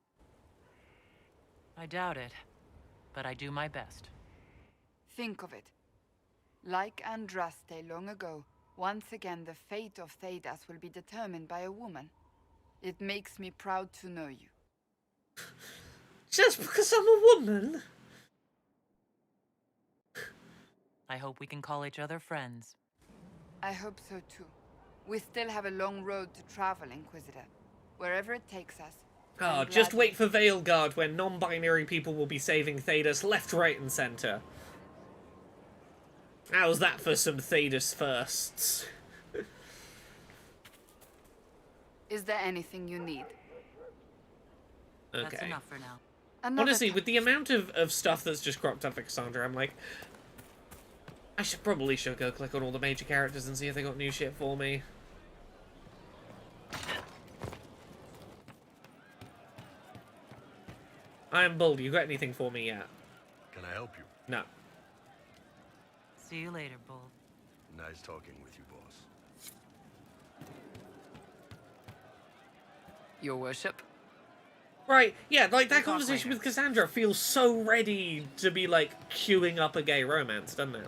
D: I doubt it, but I do my best.
E: Think of it. Like Andraste long ago, once again the fate of Thedas will be determined by a woman. It makes me proud to know you.
A: Just because I'm a woman?
D: I hope we can call each other friends.
E: I hope so too. We still have a long road to travel, Inquisitor. Wherever it takes us.
A: Oh,
E: I'm
A: just
E: glad
A: wait for Veilguard, where non-binary people will be saving Thedas left, right, and centre. How's that for some Thedas firsts?
E: Is there anything you need?
A: Okay.
D: That's enough for now.
A: Honestly, with the amount of stuff that's just cropped up for Cassandra, I'm like, I should probably go click on all the major characters and see if they got new shit for me. I am Bull. You got anything for me yet?
P: Can I help you?
A: No.
D: See you later, Bull.
P: Nice talking with you, boss.
M: Your worship?
A: Right, yeah, like, that conversation with Cassandra feels so ready to be, like, queuing up a gay romance, doesn't it?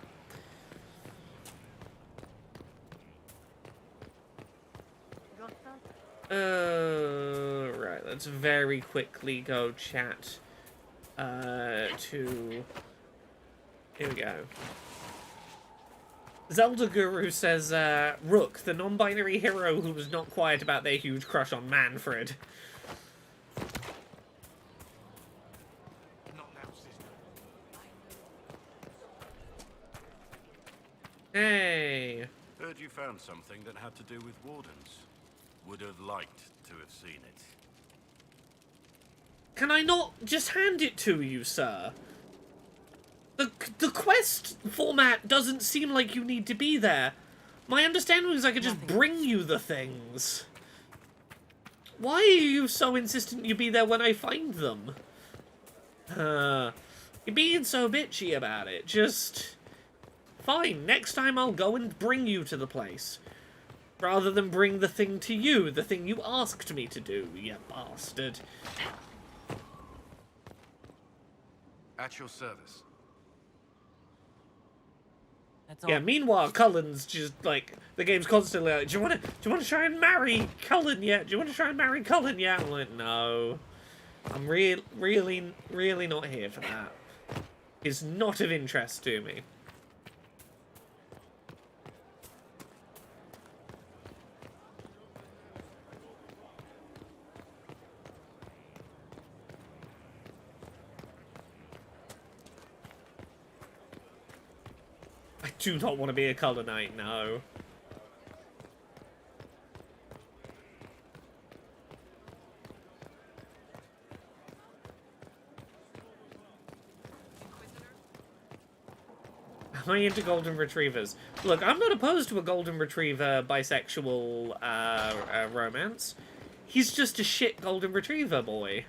A: Right, let's very quickly go chat, to... Here we go. Zelda Guru says, Rook, the non-binary hero who was not quiet about their huge crush on Manfred. Hey.
P: Heard you found something that had to do with wardens. Would have liked to have seen it.
A: Can I not just hand it to you, sir? The quest format doesn't seem like you need to be there. My understanding was I could just bring you the things. Why are you so insistent you be there when I find them? You're being so bitchy about it. Just... Fine, next time I'll go and bring you to the place. Rather than bring the thing to you, the thing you asked me to do, you bastard.
P: At your service.
A: Yeah, meanwhile, Cullen's just, like, the game's constantly like, do you want to try and marry Cullen yet? Do you want to try and marry Cullen yet? I'm like, no. I'm really not here for that. It's not of interest to me. I do not want to be a Color Knight, no. Am I into golden retrievers? Look, I'm not opposed to a golden retriever bisexual romance. He's just a shit golden retriever boy.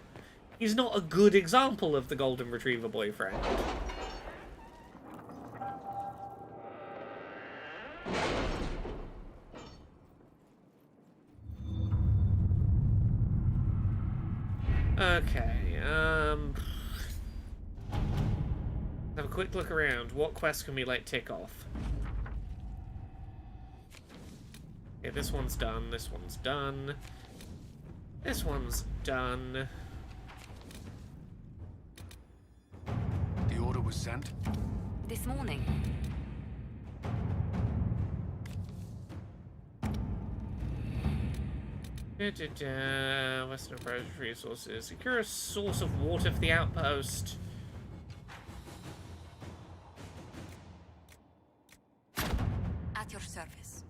A: He's not a good example of the golden retriever boyfriend. Okay, have a quick look around. What quests can we, like, tick off? Okay, this one's done, this one's done. This one's done.
Q: The order was sent?
H: This morning.
A: Western approach resources. Secure a source of water for the outpost.
H: At your service.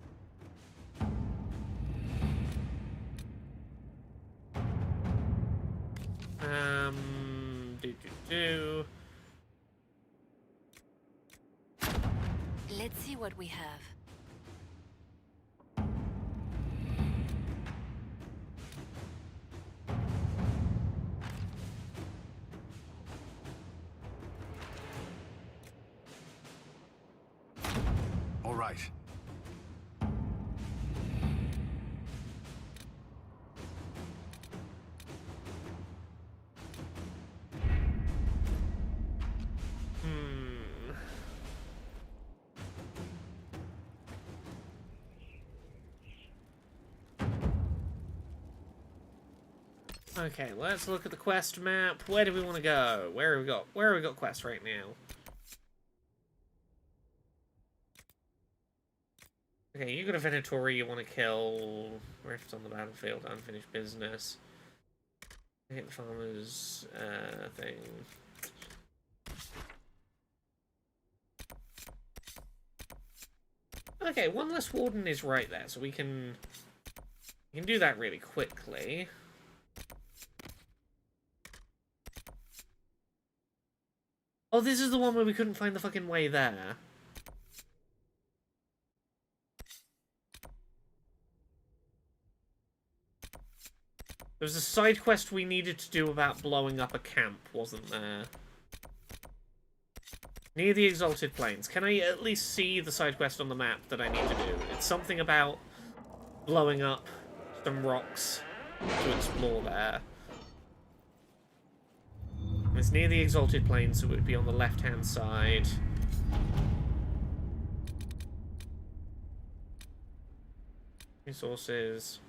A: Do.
H: Let's see what we have.
Q: All right.
A: Okay, let's look at the quest map. Where do we want to go? Where have we got quests right now? Okay, you got a Venatori you want to kill. Rift on the battlefield, unfinished business. Hit the farmer's thing. Okay, one less warden is right there, so we can do that really quickly. Oh, this is the one where we couldn't find the fucking way there. There was a side quest we needed to do about blowing up a camp, wasn't there? Near the Exalted Plains. Can I at least see the side quest on the map that I need to do? It's something about blowing up some rocks to explore there. It's near the Exalted Plains, so it would be on the left-hand side. Resources.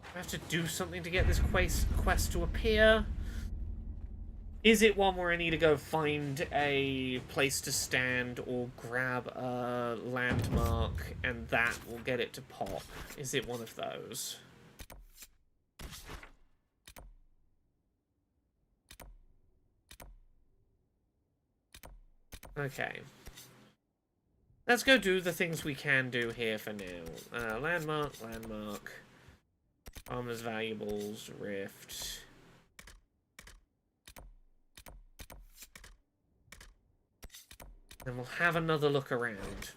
A: I have to do something to get this quest to appear. Is it one where I need to go find a place to stand or grab a landmark and that will get it to pop? Is it one of those? Okay. Let's go do the things we can do here for now. Landmark. Armor's valuables, rift. And we'll have another look around.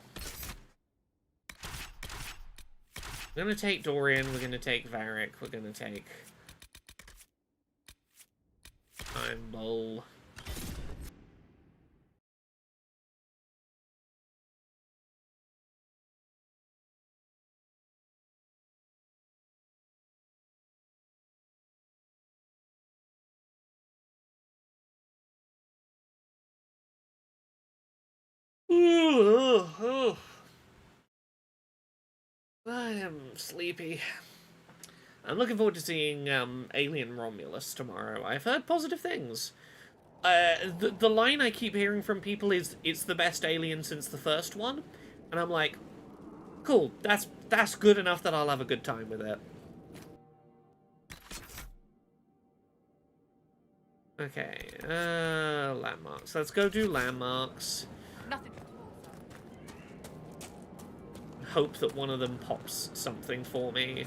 A: We're gonna take Dorian, we're gonna take Varric, we're gonna take Iron Bull. I am sleepy. I'm looking forward to seeing Alien Romulus tomorrow. I've heard positive things. The line I keep hearing from people is, it's the best Alien since the first one. And I'm like, cool, that's good enough that I'll have a good time with it. Okay, landmarks. Let's go do landmarks.
H: Nothing.
A: Hope that one of them pops something for me.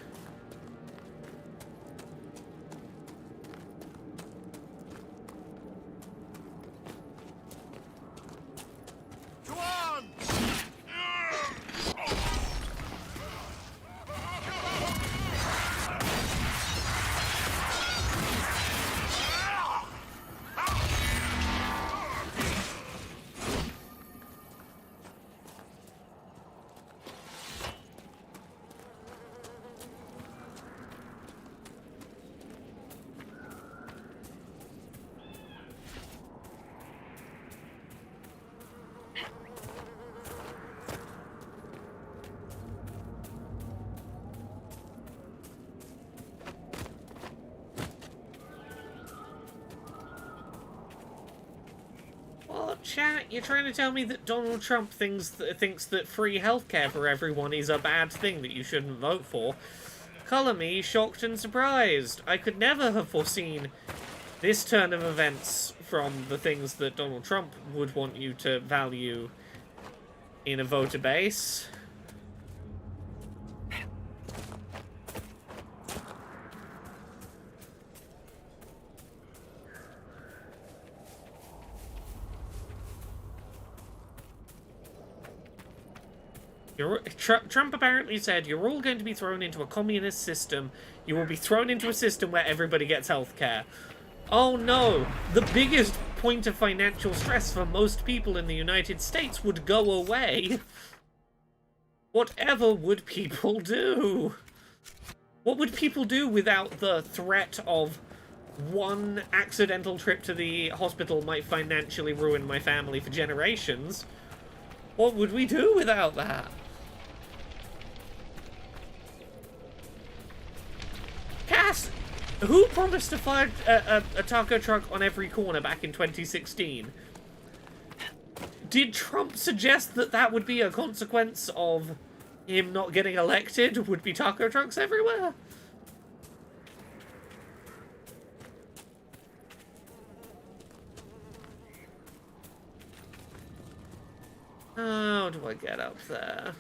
A: Chat, you're trying to tell me that Donald Trump thinks that free healthcare for everyone is a bad thing that you shouldn't vote for? Colour me shocked and surprised. I could never have foreseen this turn of events from the things that Donald Trump would want you to value in a voter base. Trump apparently said, you're all going to be thrown into a communist system. You will be thrown into a system where everybody gets healthcare. Oh no! The biggest point of financial stress for most people in the United States would go away. Whatever would people do? What would people do without the threat of one accidental trip to the hospital might financially ruin my family for generations? What would we do without that? Cass, who promised to fire a taco truck on every corner back in 2016? Did Trump suggest that that would be a consequence of him not getting elected? Would be taco trucks everywhere? How do I get up there?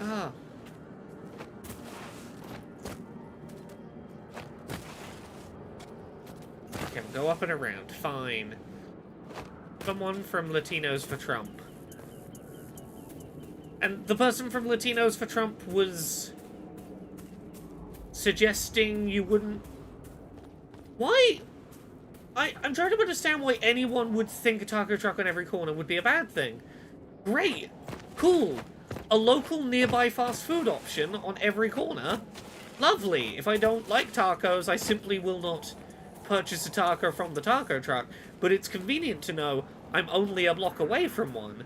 A: Ah. Okay, we'll go up and around. Fine. Someone from Latinos for Trump. And the person from Latinos for Trump was suggesting you wouldn't... Why? I'm trying to understand why anyone would think a taco truck on every corner would be a bad thing. Great. Cool. A local nearby fast food option on every corner. Lovely. If I don't like tacos, I simply will not purchase a taco from the taco truck. But it's convenient to know I'm only a block away from one.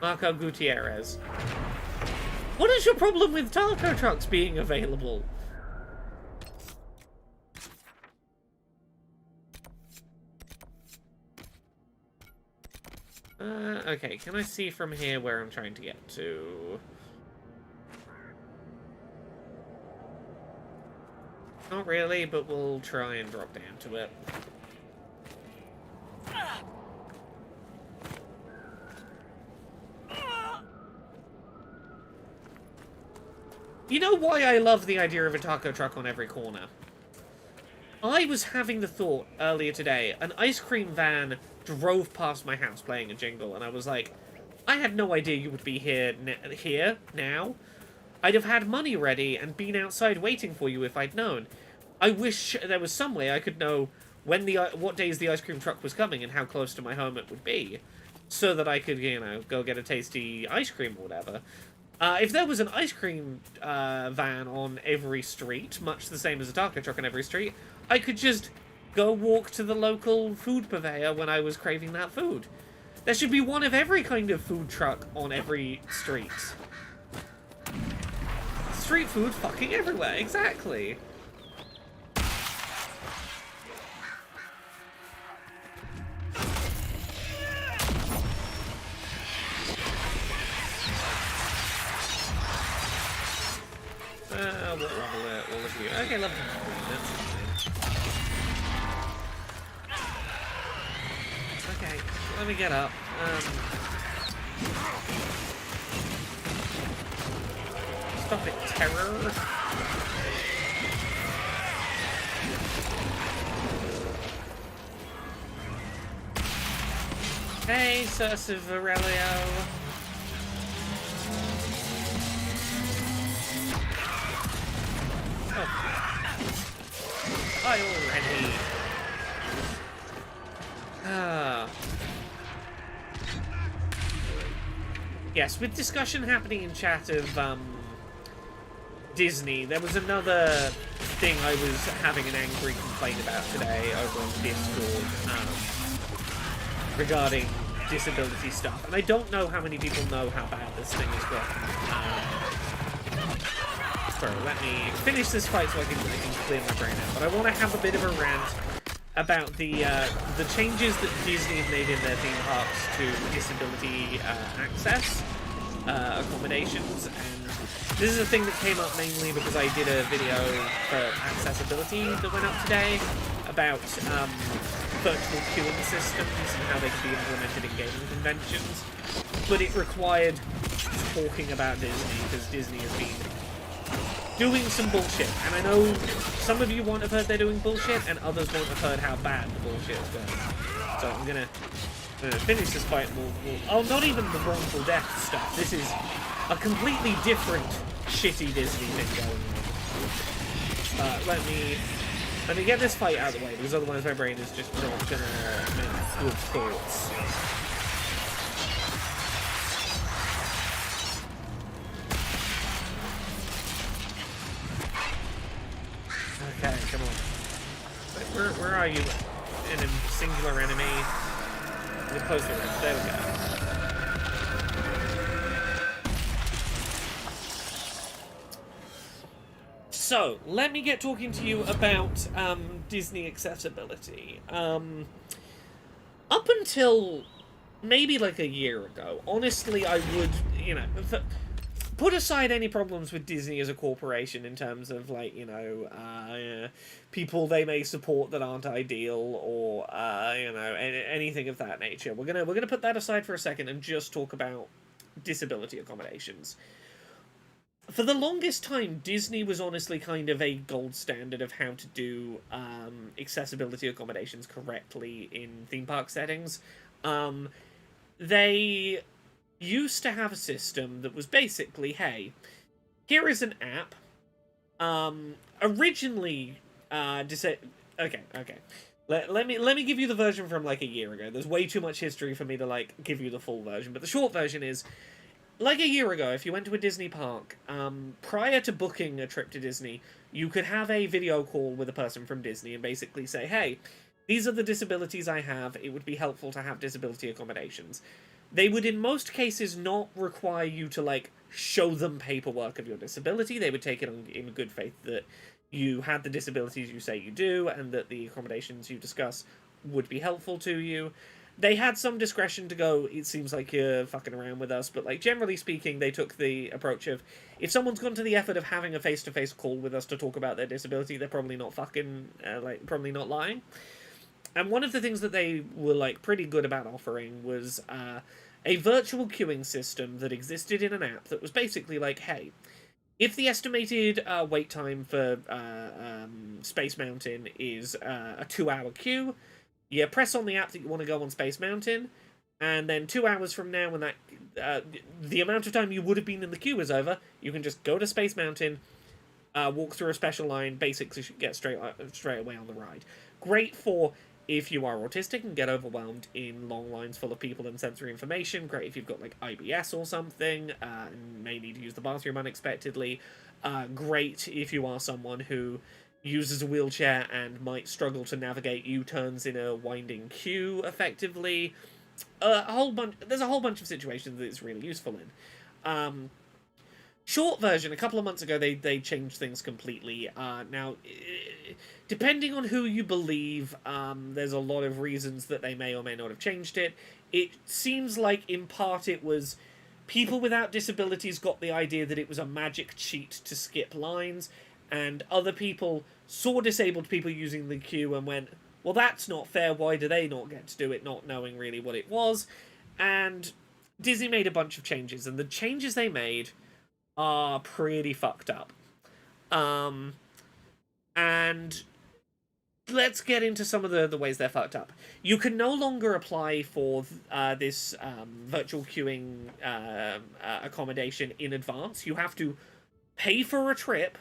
A: Marco Gutierrez. What is your problem with taco trucks being available? Okay, can I see from here where I'm trying to get to? Not really, but we'll try and drop down to it. You know why I love the idea of a taco truck on every corner? I was having the thought earlier today, an ice cream van drove past my house playing a jingle, and I was like, I had no idea you would be here now. I'd have had money ready and been outside waiting for you if I'd known. I wish there was some way I could know when what days the ice cream truck was coming and how close to my home it would be, so that I could, you know, go get a tasty ice cream or whatever. If there was an ice cream van on every street, much the same as a taco truck on every street, I could just go walk to the local food purveyor when I was craving that food. There should be one of every kind of food truck on every street. Street food fucking everywhere, exactly. What level are all of you? Okay, level 3, that's fine. Okay, let me get up. Stop it, terror. Hey, Sursa Aurelio. I already. Yes, with discussion happening in chat of Disney, there was another thing I was having an angry complaint about today over on Discord regarding disability stuff, and I don't know how many people know how bad this thing is working. Sorry, let me finish this fight so I can clear my brain out. But I want to have a bit of a rant about the changes that Disney have made in their theme parks to disability access accommodations. And this is a thing that came up mainly because I did a video for accessibility that went up today about virtual queuing systems and how they could be implemented in gaming conventions. But it required talking about Disney because Disney has been doing some bullshit, and I know some of you won't have heard they're doing bullshit, and others won't have heard how bad the bullshit is going. So I'm gonna finish this fight, and oh, not even the wrongful death stuff. This is a completely different shitty Disney thing going on. Let me get this fight out of the way, because otherwise my brain is just not gonna make good thoughts. Okay, come on. Where are you? In a singular enemy. Let me close the room. There we go. So, let me get talking to you about Disney accessibility. Up until maybe like a year ago, honestly, I would, you know, put aside any problems with Disney as a corporation in terms of, like, you know, people they may support that aren't ideal, or you know, anything of that nature. We're gonna put that aside for a second and just talk about disability accommodations. For the longest time, Disney was honestly kind of a gold standard of how to do accessibility accommodations correctly in theme park settings. They used to have a system that was basically, hey, here is an app. Originally, okay. Let me give you the version from like a year ago. There's way too much history for me to like give you the full version, but the short version is, like a year ago, if you went to a Disney park, prior to booking a trip to Disney, you could have a video call with a person from Disney and basically say, hey, these are the disabilities I have. It would be helpful to have disability accommodations. They would, in most cases, not require you to, like, show them paperwork of your disability. They would take it in good faith that you had the disabilities you say you do, and that the accommodations you discuss would be helpful to you. They had some discretion to go, it seems like you're fucking around with us, but, like, generally speaking, they took the approach of, if someone's gone to the effort of having a face-to-face call with us to talk about their disability, they're probably not fucking, probably not lying. And one of the things that they were, like, pretty good about offering was a virtual queuing system that existed in an app that was basically like, hey, if the estimated wait time for Space Mountain is a 2-hour queue, you press on the app that you want to go on Space Mountain, and then 2 hours from now, when that the amount of time you would have been in the queue is over, you can just go to Space Mountain, walk through a special line, basically get straight away on the ride. Great for if you are autistic and get overwhelmed in long lines full of people and sensory information. Great if you've got, like, IBS or something, and may need to use the bathroom unexpectedly. Great if you are someone who uses a wheelchair and might struggle to navigate U-turns in a winding queue effectively. There's a whole bunch of situations that it's really useful in. Short version, a couple of months ago, they changed things completely. Now, depending on who you believe, there's a lot of reasons that they may or may not have changed it. It seems like, in part, it was people without disabilities got the idea that it was a magic cheat to skip lines, and other people saw disabled people using the queue and went, well, that's not fair, why do they not get to do it, not knowing really what it was. And Disney made a bunch of changes, and the changes they made are pretty fucked up. And let's get into some of the ways they're fucked up. You can no longer apply for this virtual queuing accommodation in advance. You have to pay for a trip,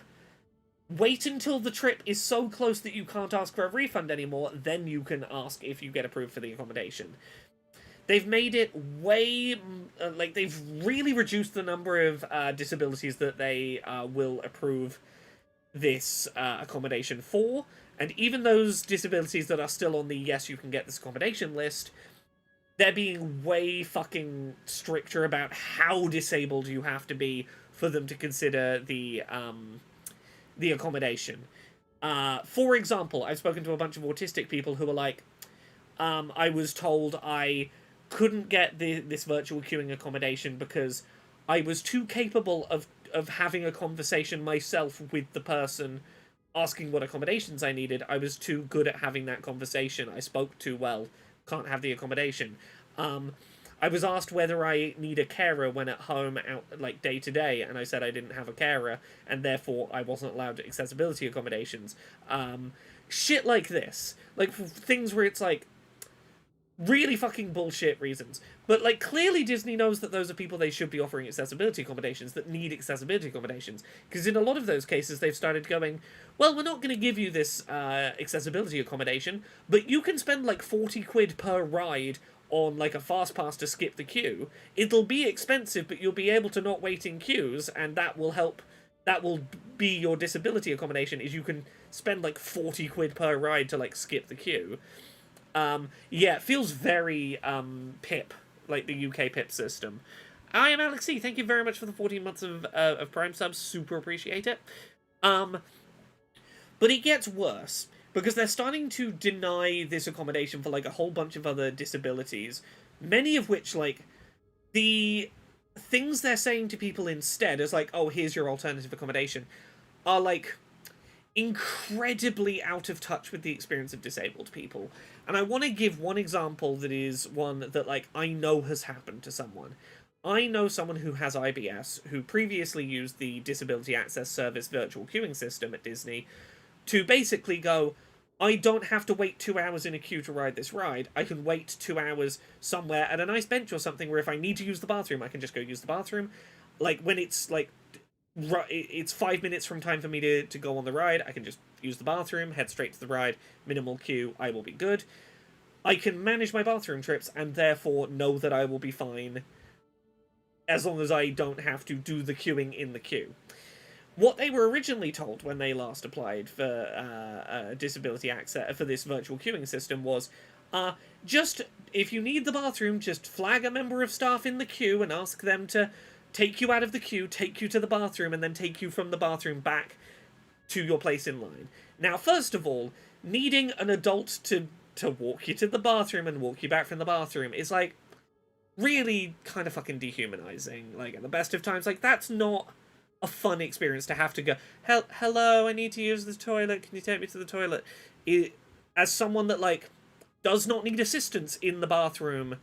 A: wait until the trip is so close that you can't ask for a refund anymore, then you can ask if you get approved for the accommodation. They've made it way... they've really reduced the number of disabilities that they will approve this accommodation for. And even those disabilities that are still on the yes, you can get this accommodation list, they're being way fucking stricter about how disabled you have to be for them to consider the accommodation. For example, I've spoken to a bunch of autistic people who are like, I was told I couldn't get this virtual queuing accommodation because I was too capable of having a conversation myself with the person asking what accommodations I needed. I was too good at having that conversation. I spoke too well. Can't have the accommodation. I was asked whether I need a carer when at home, out like day to day, and I said I didn't have a carer, and therefore I wasn't allowed accessibility accommodations. Shit like this. Like, things where it's like, really fucking bullshit reasons. But, like, clearly Disney knows that those are people they should be offering accessibility accommodations, that need accessibility accommodations. Because in a lot of those cases, they've started going, well, we're not going to give you this accessibility accommodation, but you can spend, like, 40 quid per ride on, like, a fast pass to skip the queue. It'll be expensive, but you'll be able to not wait in queues, and that will help. That will be your disability accommodation, is you can spend, like, 40 quid per ride to, like, skip the queue. Yeah, it feels very, PIP, like the UK PIP system. I am Alex C. Thank you very much for the 14 months of Prime subs. Super appreciate it. But it gets worse, because they're starting to deny this accommodation for, like, a whole bunch of other disabilities, many of which, like, the things they're saying to people instead is like, oh, here's your alternative accommodation, are, like, incredibly out of touch with the experience of disabled people. And I want to give one example that is one that, like, I know has happened to someone. I know someone who has IBS, who previously used the Disability Access Service virtual queuing system at Disney to basically go, I don't have to wait 2 hours in a queue to ride this ride. I can wait 2 hours somewhere at a nice bench or something where if I need to use the bathroom, I can just go use the bathroom. Like, when it's, like, it's 5 minutes from time for me to go on the ride, I can just use the bathroom, head straight to the ride, minimal queue, I will be good. I can manage my bathroom trips and therefore know that I will be fine as long as I don't have to do the queuing in the queue. What they were originally told when they last applied for disability access for this virtual queuing system was, just, if you need the bathroom, just flag a member of staff in the queue and ask them to take you out of the queue, take you to the bathroom, and then take you from the bathroom back to your place in line. Now, first of all, needing an adult to walk you to the bathroom and walk you back from the bathroom is, like, really kind of fucking dehumanizing. Like, at the best of times, like, that's not a fun experience to have to go, hello, I need to use the toilet, can you take me to the toilet? As someone that, like, does not need assistance in the bathroom,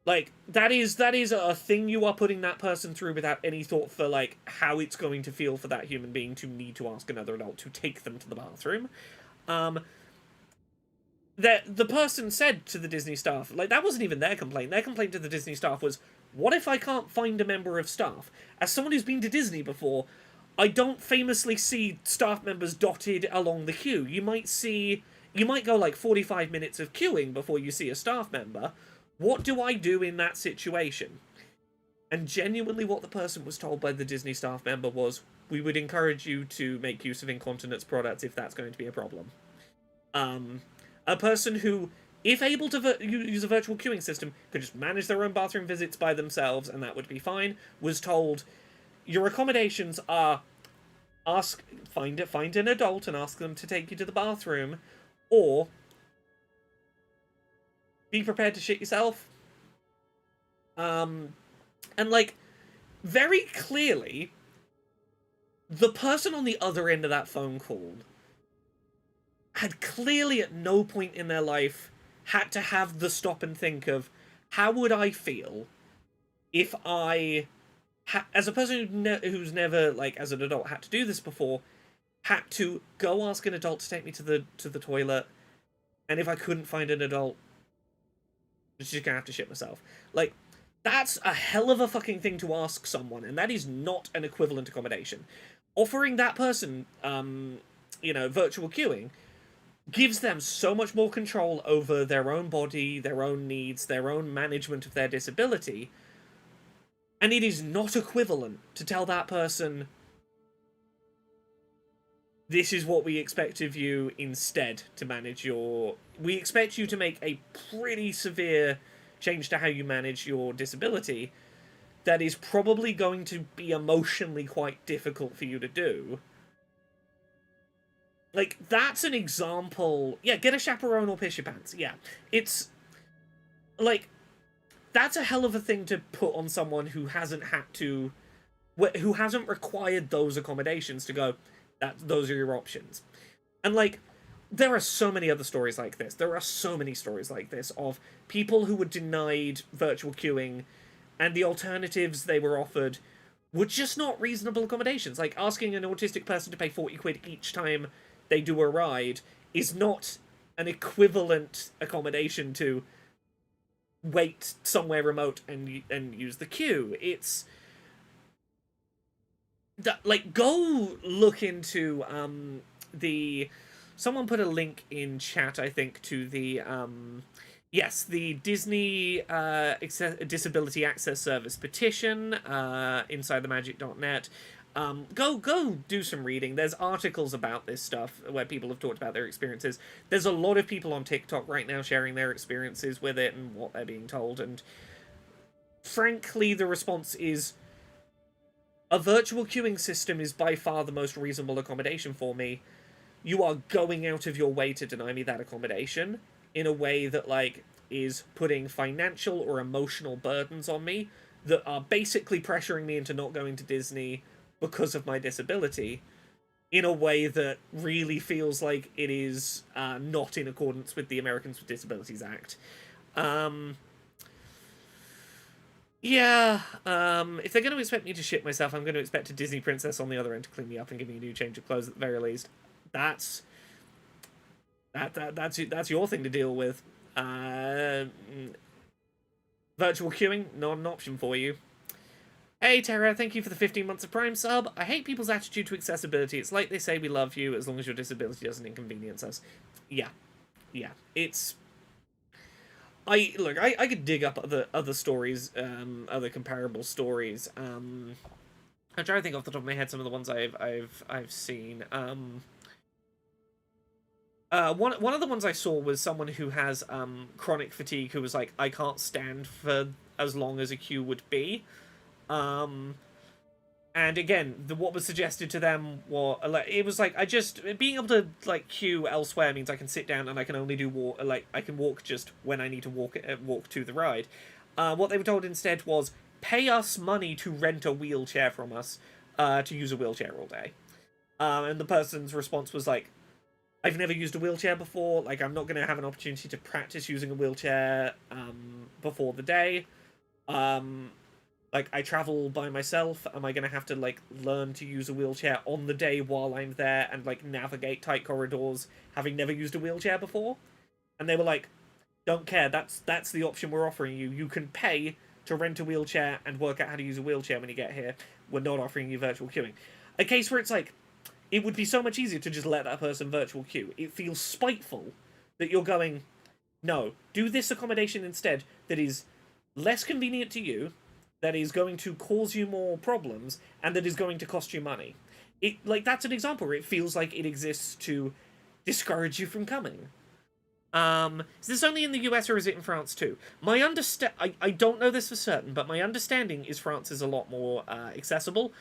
A: like, that is a thing you are putting that person through without any thought for, like, how it's going to feel for that human being to need to ask another adult to take them to the bathroom. The person said to the Disney staff, like, that wasn't even their complaint. Their complaint to the Disney staff was, what if I can't find a member of staff? As someone who's been to Disney before, I don't famously see staff members dotted along the queue. You might go, like, 45 minutes of queuing before you see a staff member. What do I do in that situation? And genuinely what the person was told by the Disney staff member was, we would encourage you to make use of incontinence products if that's going to be a problem. A person who, if able to use a virtual queuing system, could just manage their own bathroom visits by themselves, and that would be fine, was told, your accommodations are find an adult and ask them to take you to the bathroom, or be prepared to shit yourself. And, like, very clearly, the person on the other end of that phone call had clearly at no point in their life had to have the stop and think of, how would I feel if I, as a person who's never, like, as an adult had to do this before, had to go ask an adult to take me to the toilet, and if I couldn't find an adult, I'm just gonna have to shit myself. Like, that's a hell of a fucking thing to ask someone, and that is not an equivalent accommodation. Offering that person, virtual queuing, gives them so much more control over their own body, their own needs, their own management of their disability, and it is not equivalent to tell that person, this is what we expect of you instead to manage your... We expect you to make a pretty severe change to how you manage your disability that is probably going to be emotionally quite difficult for you to do. Like, that's an example... Yeah, get a chaperone or piss your pants. Yeah. It's... Like, that's a hell of a thing to put on someone who hasn't had to... Who hasn't required those accommodations to go, those are your options. And, like, there are so many other stories like this. There are so many stories like this of people who were denied virtual queuing, and the alternatives they were offered were just not reasonable accommodations. Like, asking an autistic person to pay 40 quid each time they do a ride is not an equivalent accommodation to wait somewhere remote and use the queue. It's... Like, go look into the... Someone put a link in chat, I think, to the... Yes, the Disney Disability Access Service petition, InsideTheMagic.net. Go do some reading. There's articles about this stuff where people have talked about their experiences. There's a lot of people on TikTok right now sharing their experiences with it and what they're being told, and frankly, the response is, a virtual queuing system is by far the most reasonable accommodation for me. You are going out of your way to deny me that accommodation in a way that, like, is putting financial or emotional burdens on me that are basically pressuring me into not going to Disney because of my disability in a way that really feels like it is not in accordance with the Americans with Disabilities Act. If they're going to expect me to shit myself, I'm going to expect a Disney princess on the other end to clean me up and give me a new change of clothes at the very least. That's your thing to deal with. Virtual queuing, not an option for you. Hey Tara, thank you for the 15 months of Prime sub. I hate people's attitude to accessibility. It's like they say we love you as long as your disability doesn't inconvenience us. Yeah. It's... I could dig up other stories, other comparable stories. I'm trying to think off the top of my head some of the ones I've seen. One of the ones I saw was someone who has chronic fatigue, who was like, I can't stand for as long as a queue would be. And again, what was suggested to them was, it was like, being able to, like, queue elsewhere means I can sit down and I can only do I can walk just when I need to walk to the ride. What they were told instead was, pay us money to rent a wheelchair from us, to use a wheelchair all day. And the person's response was like, I've never used a wheelchair before, like, I'm not going to have an opportunity to practice using a wheelchair, before the day. Like, I travel by myself, am I going to have to, like, learn to use a wheelchair on the day while I'm there and, like, navigate tight corridors, having never used a wheelchair before? And they were like, don't care, that's the option we're offering you. You can pay to rent a wheelchair and work out how to use a wheelchair when you get here. We're not offering you virtual queuing. A case where it's like, it would be so much easier to just let that person virtual queue. It feels spiteful that you're going, no, do this accommodation instead that is less convenient to you, that is going to cause you more problems and that is going to cost you money. That's an example where it feels like it exists to discourage you from coming. Is this only in the US or is it in France too? I don't know this for certain, but my understanding is France is a lot more accessible.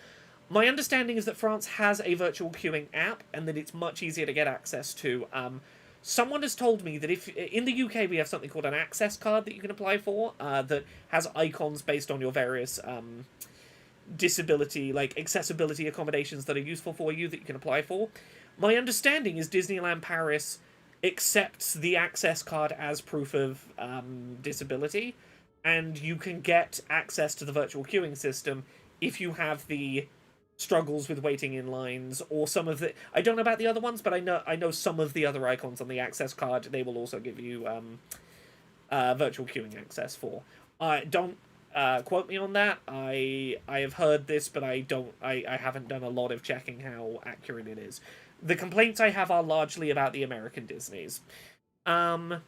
A: My understanding is that France has a virtual queuing app and that it's much easier to get access to. Someone has told me that if in the UK we have something called an access card that you can apply for that has icons based on your various disability, accessibility accommodations that are useful for you that you can apply for. My understanding is Disneyland Paris accepts the access card as proof of disability, and you can get access to the virtual queuing system if you have the struggles with waiting in lines or some of the... I don't know about the other ones, but I know some of the other icons on the access card they will also give you virtual queuing access for. Don't quote me on that. I have heard this, but I haven't done a lot of checking how accurate it is. The complaints I have are largely about the American Disneys. Goes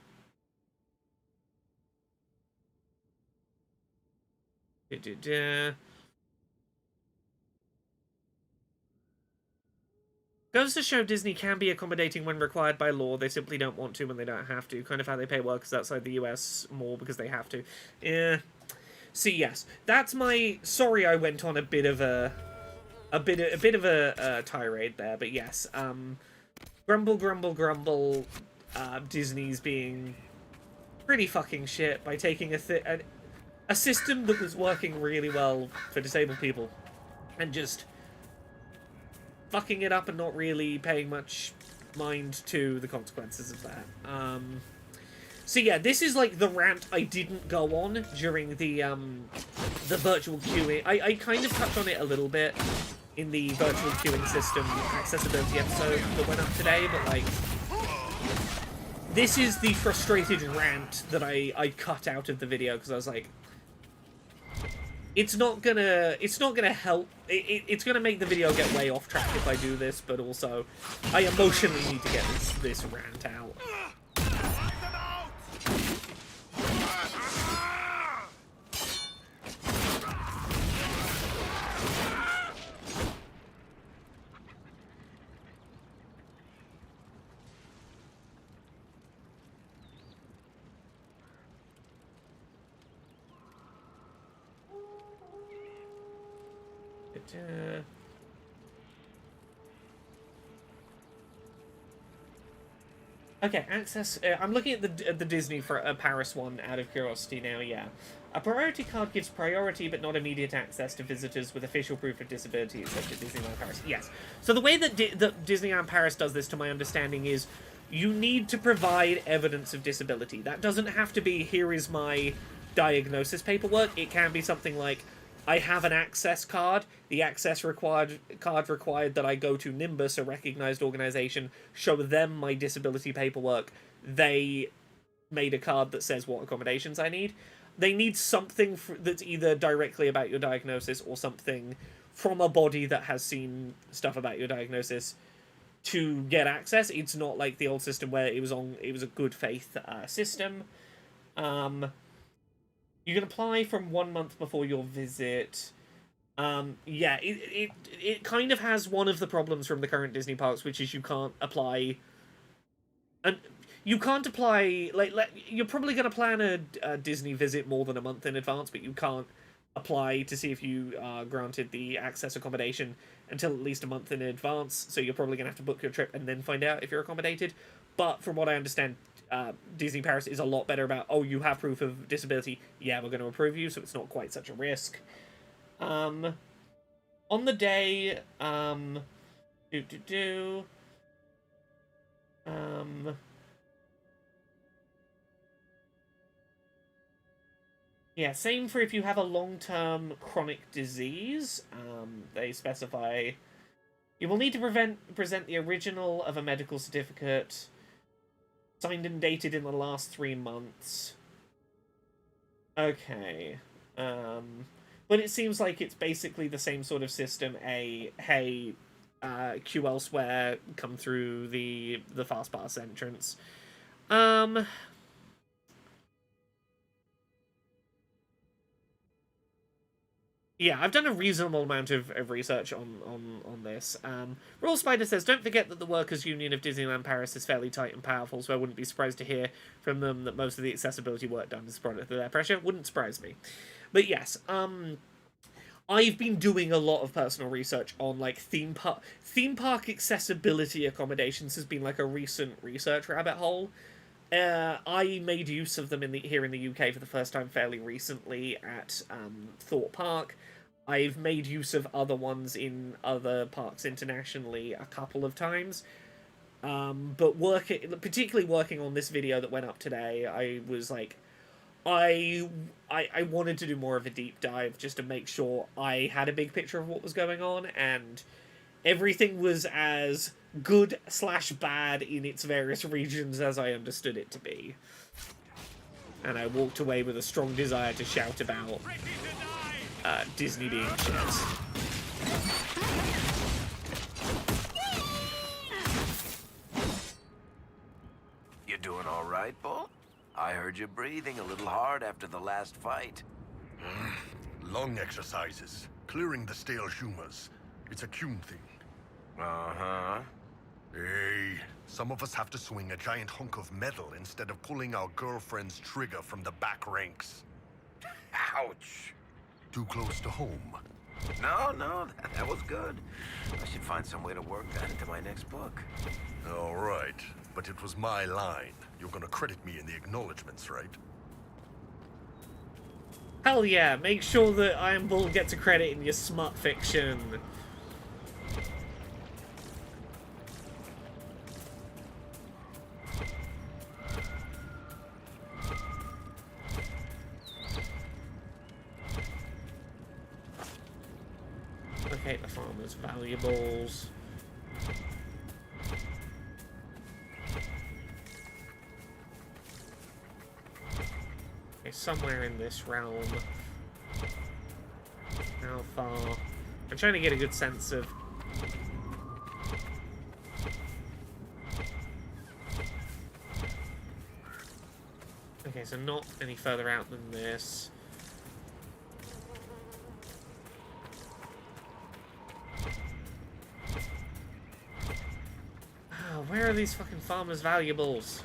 A: to show Disney can be accommodating when required by law. They simply don't want to when they don't have to. Kind of how they pay workers outside the US more because they have to. Yeah. See, yes, that's my... Sorry, I went on a bit of a tirade there, but yes. Grumble, grumble, grumble. Disney's being pretty fucking shit by taking a system that was working really well for disabled people and just fucking it up and not really paying much mind to the consequences of that. So yeah, this is like the rant I didn't go on during the virtual queuing. I kind of touched on it a little bit in the virtual queuing system accessibility episode that went up today, but like, this is the frustrated rant that I cut out of the video because I was like, it's not gonna help. It's gonna make the video get way off track if I do this, but also I emotionally need to get this rant out. Okay, access. I'm looking at the Disney for Paris one out of curiosity now. Yeah, a priority card gives priority but not immediate access to visitors with official proof of disability, such as Disneyland Paris. Yes. So the way that Disneyland Paris does this, to my understanding, is you need to provide evidence of disability. That doesn't have to be, here is my diagnosis paperwork. It can be something like, I have an access card. The access card required that I go to Nimbus, a recognized organization, show them my disability paperwork. They made a card that says what accommodations I need. They need something that's either directly about your diagnosis or something from a body that has seen stuff about your diagnosis to get access. It's not like the old system where it was a good faith system. You can apply from 1 month before your visit. Yeah, it kind of has one of the problems from the current Disney parks, which is you can't apply... And you can't apply... you're probably going to plan a Disney visit more than a month in advance, but you can't apply to see if you are granted the access accommodation until at least a month in advance, so you're probably going to have to book your trip and then find out if you're accommodated. But from what I understand, Disney Paris is a lot better about, oh, you have proof of disability, yeah, we're going to approve you, so it's not quite such a risk. On the day, yeah, same for if you have a long-term chronic disease. They specify you will need to present the original of a medical certificate signed and dated in the last 3 months. Okay. But it seems like it's basically the same sort of system. Hey, queue elsewhere, come through the fast pass entrance. yeah, I've done a reasonable amount of research on this. Raw Spider says, don't forget that the Workers' Union of Disneyland Paris is fairly tight and powerful, so I wouldn't be surprised to hear from them that most of the accessibility work done is a product of their pressure. Wouldn't surprise me. But yes, I've been doing a lot of personal research on, like, theme park accessibility accommodations has been, like, a recent research rabbit hole. I made use of them here in the UK for the first time fairly recently at Thorpe Park. I've made use of other ones in other parks internationally a couple of times. But particularly working on this video that went up today, I was like, I wanted to do more of a deep dive just to make sure I had a big picture of what was going on, and everything was as good/bad in its various regions as I understood it to be. And I walked away with a strong desire to shout about Disney being shit.
B: You doing all right, Bull? I heard you breathing a little hard after the last fight.
Q: Lung exercises. Clearing the stale humors. It's a Kuhn thing.
B: Uh-huh.
Q: Hey, some of us have to swing a giant hunk of metal instead of pulling our girlfriend's trigger from the back ranks.
B: Ouch.
Q: Too close to home.
B: No, that was good. I should find some way to work that into my next book.
Q: All right, but it was my line. You're gonna credit me in the acknowledgements, right?
A: Hell yeah, make sure that Iron Bull gets a credit in your smut fiction. Locate the farmer's valuables. Okay, somewhere in this realm. How far? I'm trying to get a good sense of... Okay, so not any further out than this. Where are these fucking farmers' valuables?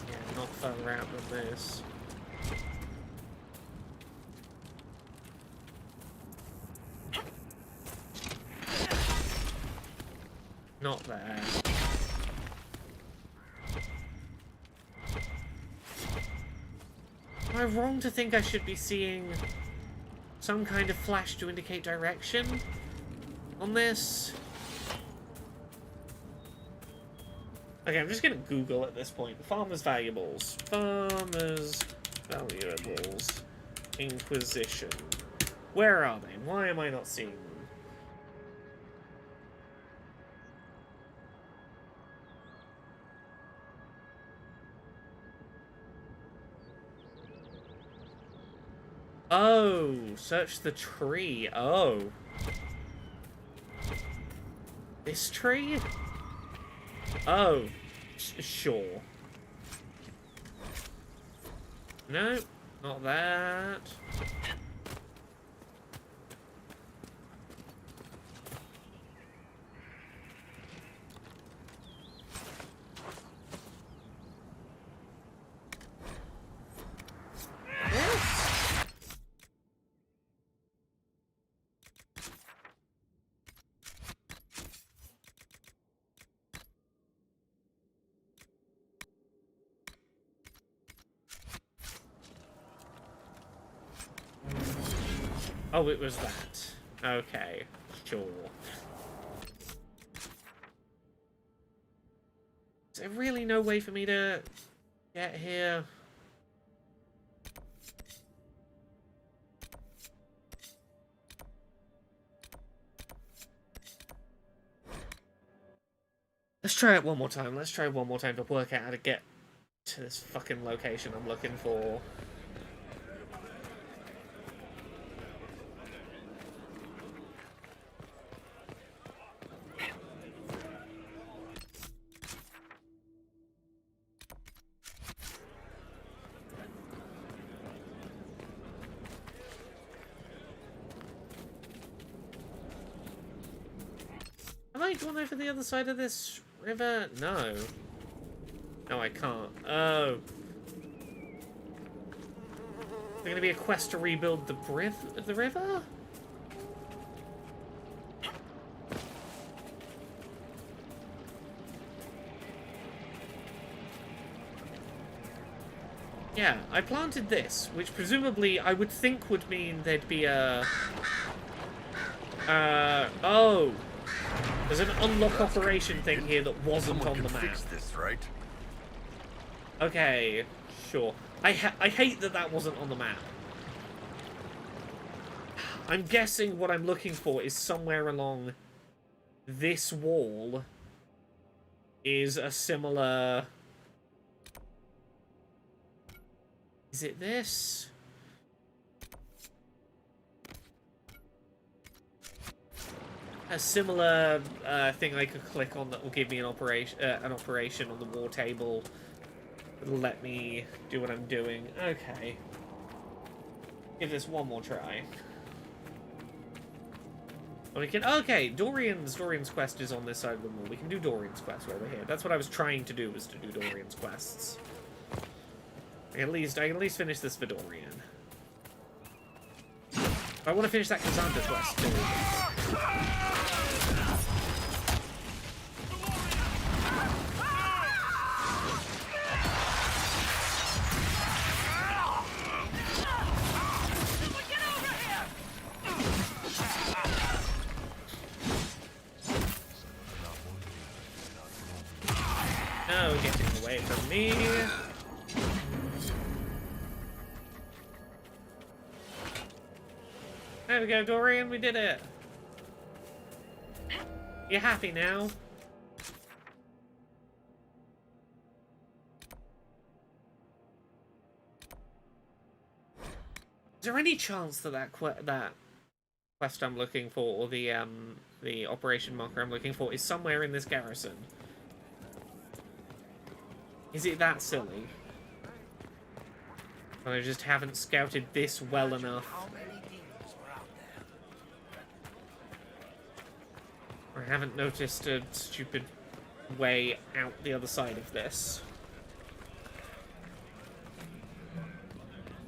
A: Yeah, not further out than this. Not there. Am I wrong to think I should be seeing some kind of flash to indicate direction on this? Okay, I'm just gonna Google at this point. Farmers' valuables. Farmers' valuables. Inquisition. Where are they? Why am I not seeing them? Oh, search the tree. Oh. This tree? Oh, sure. No, not that. Oh, it was that. Okay, sure. Is there really no way for me to get here? Let's try it one more time. Let's try one more time to work out how to get to this fucking location I'm looking for. I gone over the other side of this river? No. No, I can't. Oh. Is there going to be a quest to rebuild the river? Yeah, I planted this, which presumably I would think would mean there'd be a... oh! There's an unlock operation thing here that wasn't on the map.
Q: Fix this, right?
A: Okay, sure. I hate that that wasn't on the map. I'm guessing what I'm looking for is somewhere along this wall is a similar... Is it this? A similar thing I could click on that will give me an operation on the war table. It'll let me do what I'm doing. Okay. Give this one more try. And we can... Okay, Dorian's quest is on this side of the wall. We can do Dorian's quest while we're here. That's what I was trying to do, was to do Dorian's quests. I can at least finish this for Dorian. I want to finish that Cassandra quest too. No, getting away from me. There we go, Dorian, we did it. You happy now? Is there any chance that that quest I'm looking for, or the operation marker I'm looking for, is somewhere in this garrison? Is it that silly? And I just haven't scouted this well enough. I haven't noticed a stupid way out the other side of this.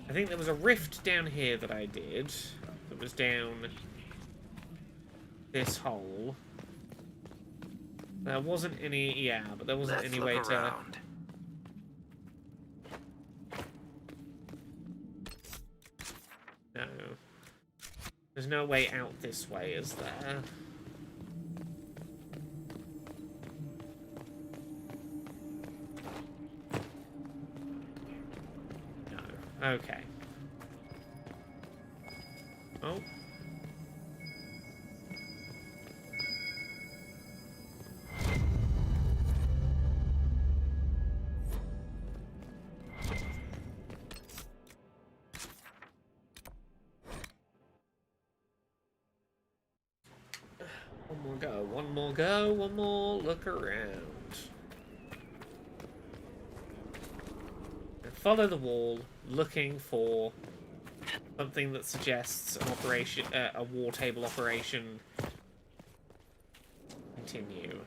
A: I think there was a rift down here that I did. That was down this hole. There wasn't any... Yeah, but there wasn't any way to... No. There's no way out this way, is there? Okay. Oh. One more go, one more go, one more look around. And follow the wall, looking for something that suggests an operation, a war table operation. Continue.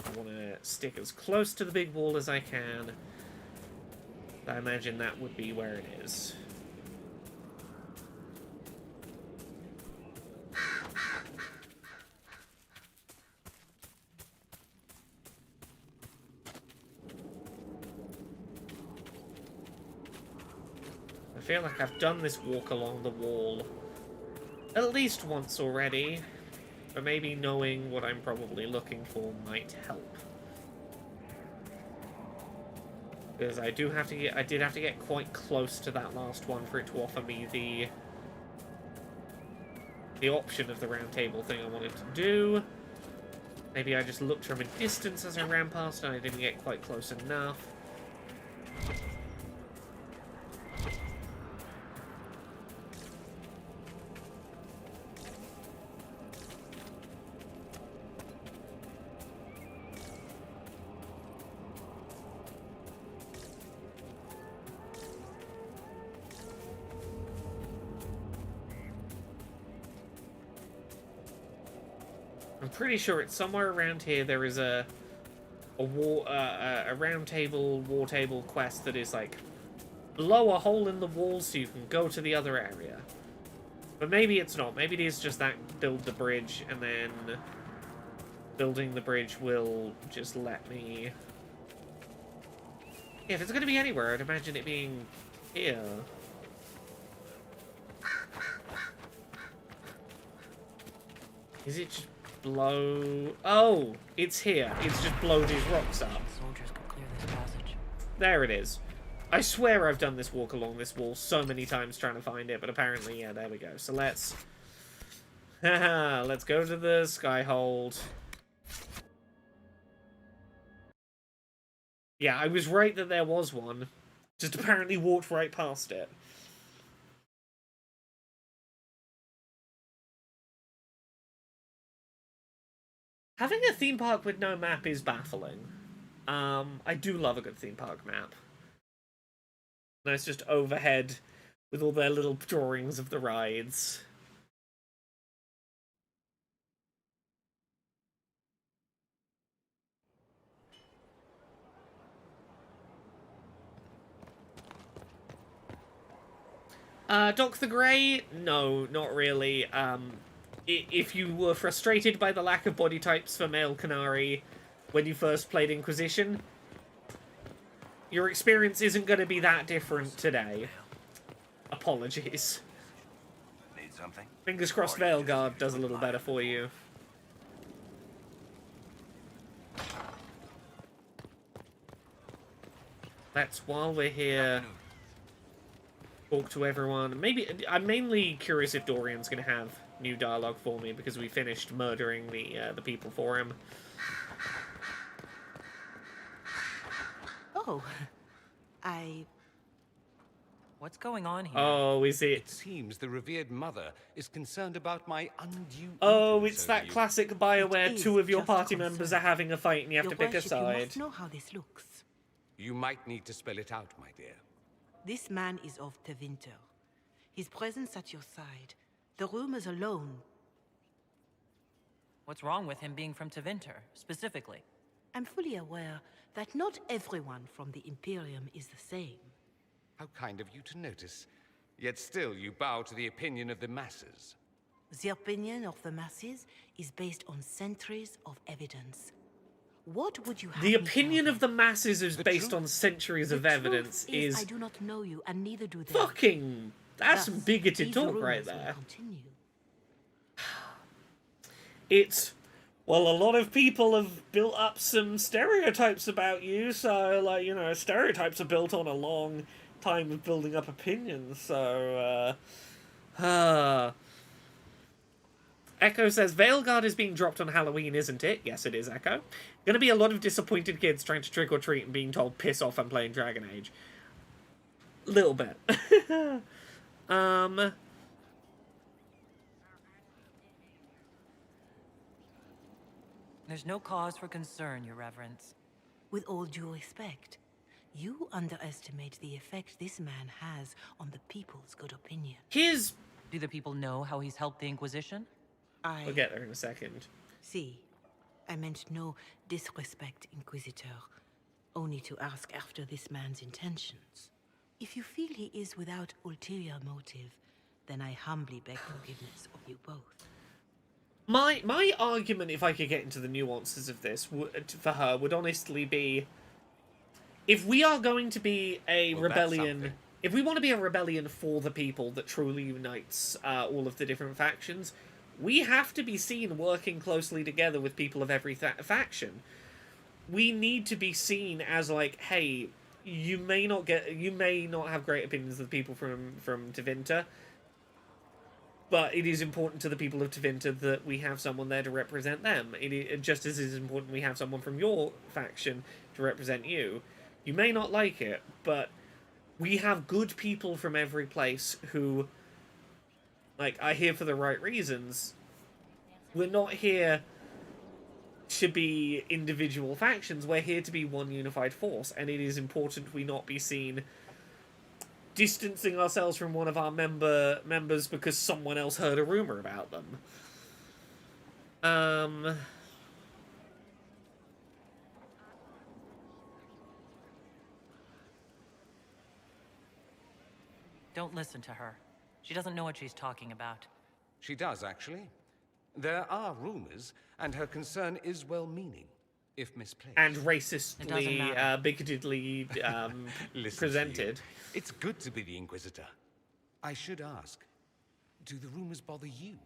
A: I want to stick as close to the big wall as I can. I imagine that would be where it is. I feel like I've done this walk along the wall at least once already, but maybe knowing what I'm probably looking for might help. Because I did have to get quite close to that last one for it to offer me the option of the round table thing I wanted to do. Maybe I just looked from a distance as I ran past and I didn't get quite close enough. I'm pretty sure it's somewhere around here. There is a round table, war table quest that is like blow a hole in the wall so you can go to the other area. But maybe it's not. Maybe it is just that build the bridge, and then building the bridge will just let me... Yeah, if it's going to be anywhere, I'd imagine it being here. Is it just blow... Oh, it's here. It's just blow these rocks up.
D: Soldiers could clear this passage.
A: There it is. I swear I've done this walk along this wall so many times trying to find it, but apparently, yeah, there we go. So let's... Haha, let's go to the Skyhold. Yeah, I was right that there was one. Just apparently walked right past it. Having a theme park with no map is baffling. I do love a good theme park map. Nice just overhead with all their little drawings of the rides. Doc the Grey? No, not really. If you were frustrated by the lack of body types for male Canary when you first played Inquisition, your experience isn't going to be that different today. Apologies.
B: Need something?
A: Fingers crossed Veilguard does a little better for you. Let's, while we're here, talk to everyone. Maybe I'm mainly curious if Dorian's going to have new dialogue for me because we finished murdering the people for him.
D: Oh, What's going on here?
A: Oh, is it?
G: It seems the revered mother is concerned about my undue.
A: Oh, it's that classic BioWare. Two of your party members are having a fight, and you have to pick a side.
R: You must know how this looks.
G: You might need to spell it out, my dear.
R: This man is of Tevinter. His presence at your side. The rumors alone.
D: What's wrong with him being from Tevinter, specifically?
R: I'm fully aware that not everyone from the Imperium is the same.
G: How kind of you to notice. Yet still you bow to the opinion of the masses.
R: The opinion of the masses is based on centuries of evidence. What would you have?
A: The opinion of the masses is based on centuries of evidence.
R: Is I do not know you, and neither do they.
A: Fucking, that's some bigoted
R: these
A: talk right
R: rumors will
A: there.
R: continue.
A: It's, well, a lot of people have built up some stereotypes about you, so, like, you know, stereotypes are built on a long time of building up opinions, so, Echo says, Veilguard is being dropped on Halloween, isn't it? Yes, it is, Echo. Gonna be a lot of disappointed kids trying to trick-or-treat and being told, piss off, I'm playing Dragon Age. Little bit.
D: There's no cause for concern, Your Reverence.
R: With all due respect, you underestimate the effect this man has on the people's good opinion.
D: Do the people know how he's helped the Inquisition?
A: We'll get there in a second.
R: See, I meant no disrespect, Inquisitor. Only to ask after this man's intentions. If you feel he is without ulterior motive, then I humbly beg forgiveness of you both.
A: My argument, if I could get into the nuances of this, for her, would honestly be, if we are going to be a rebellion, if we want to be a rebellion for the people that truly unites all of the different factions, we have to be seen working closely together with people of every faction. We need to be seen as like, hey, you may not have great opinions of the people from Tevinter, but it is important to the people of Tevinter that we have someone there to represent them. Just as it is important we have someone from your faction to represent you. You may not like it, but we have good people from every place who, like, are here for the right reasons. We're not here to be individual factions. We're here to be one unified force, and it is important we not be seen distancing ourselves from one of our members because someone else heard a rumor about them. Um...
D: Don't listen to her. She doesn't know what she's talking about.
G: She does, actually. There are rumors, and her concern is well-meaning, if misplaced.
A: And racistly, bigotedly
G: Listen
A: presented.
G: to you. It's good to be the Inquisitor. I should ask, do the rumors bother you?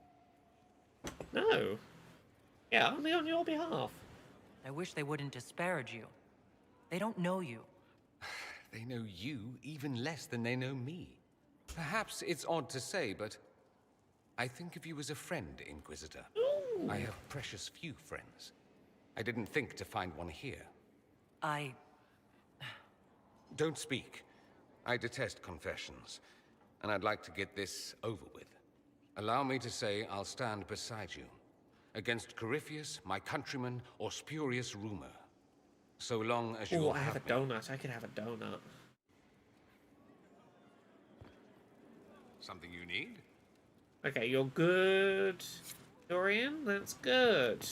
A: No. Yeah, only on your behalf.
D: I wish they wouldn't disparage you. They don't know you.
G: They know you even less than they know me. Perhaps it's odd to say, but I think of you as a friend, Inquisitor.
A: Ooh.
G: I have precious few friends. I didn't think to find one here. Don't speak. I detest confessions, and I'd like to get this over with. Allow me to say I'll stand beside you, against Corypheus, my countrymen, or spurious rumor. So long as you
A: I have a donut. I could have a donut.
G: Something you need?
A: Okay, you're good, Dorian. That's good.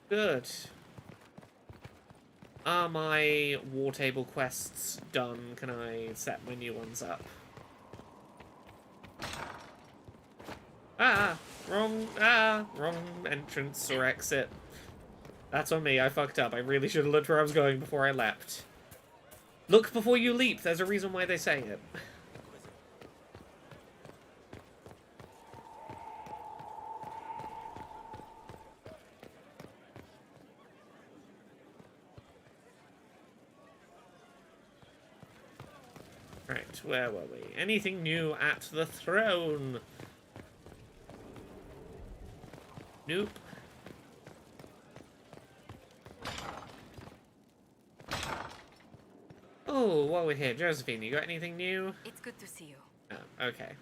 A: Good. Are my war table quests done? Can I set my new ones up? Wrong entrance or exit. That's on me, I fucked up. I really should have looked where I was going before I leapt. Look before you leap, there's a reason why they say it. Right, where were we? Anything new at the throne? Nope. Oh, while we're here, Josephine, you got anything new?
K: It's good to see you.
A: Oh, okay.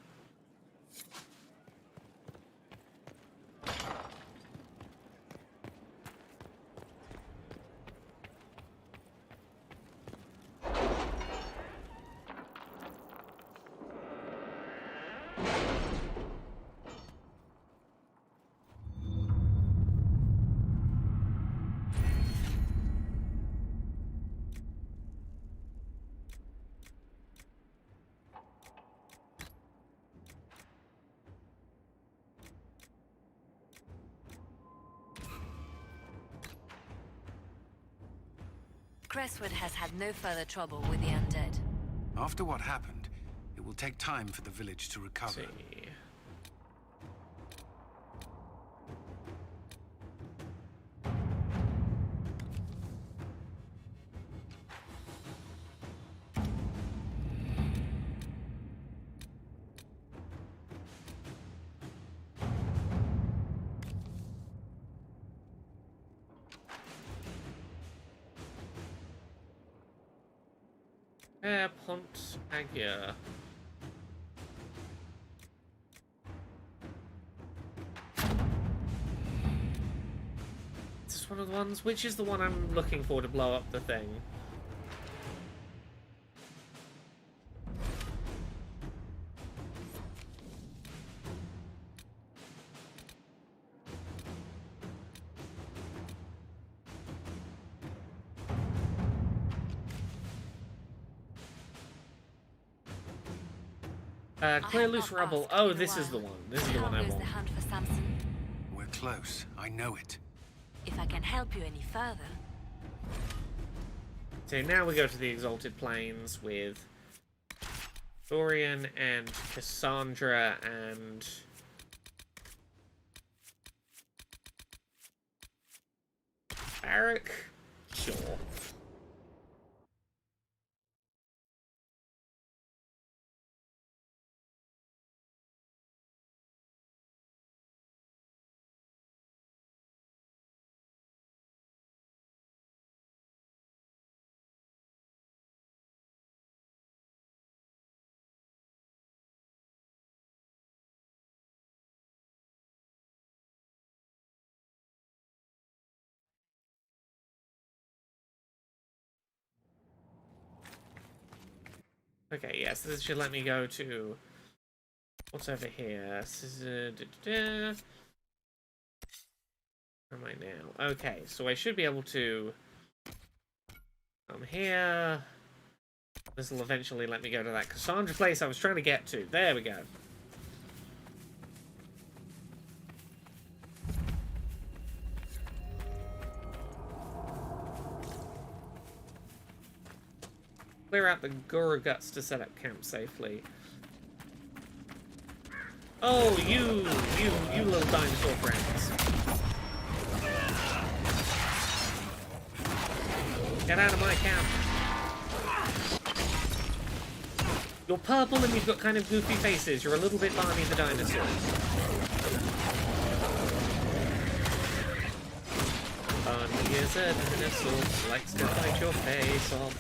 K: Crestwood has had no further trouble with the undead.
B: After what happened, it will take time for the village to recover.
A: Pont Agia. Is this one of the ones? Which is the one I'm looking for to blow up the thing? Clear loose rubble. Oh, this is the one. This is the one I want.
K: The hunt for Samson?
B: We're close. I know it.
K: If I can help you any further.
A: So now we go to the Exalted Plains with Dorian and Cassandra and Eric. Sure. Okay, yes, this should let me go to... What's over here? This is, Where am I now? Okay, so I should be able to come here. This will eventually let me go to that Cassandra place I was trying to get to. There we go. Clear out the Gura guts to set up camp safely. Oh, you little dinosaur friends. Get out of my camp. You're purple and you've got kind of goofy faces. You're a little bit Barney the dinosaur. Barney is a dinosaur, likes to bite your face off.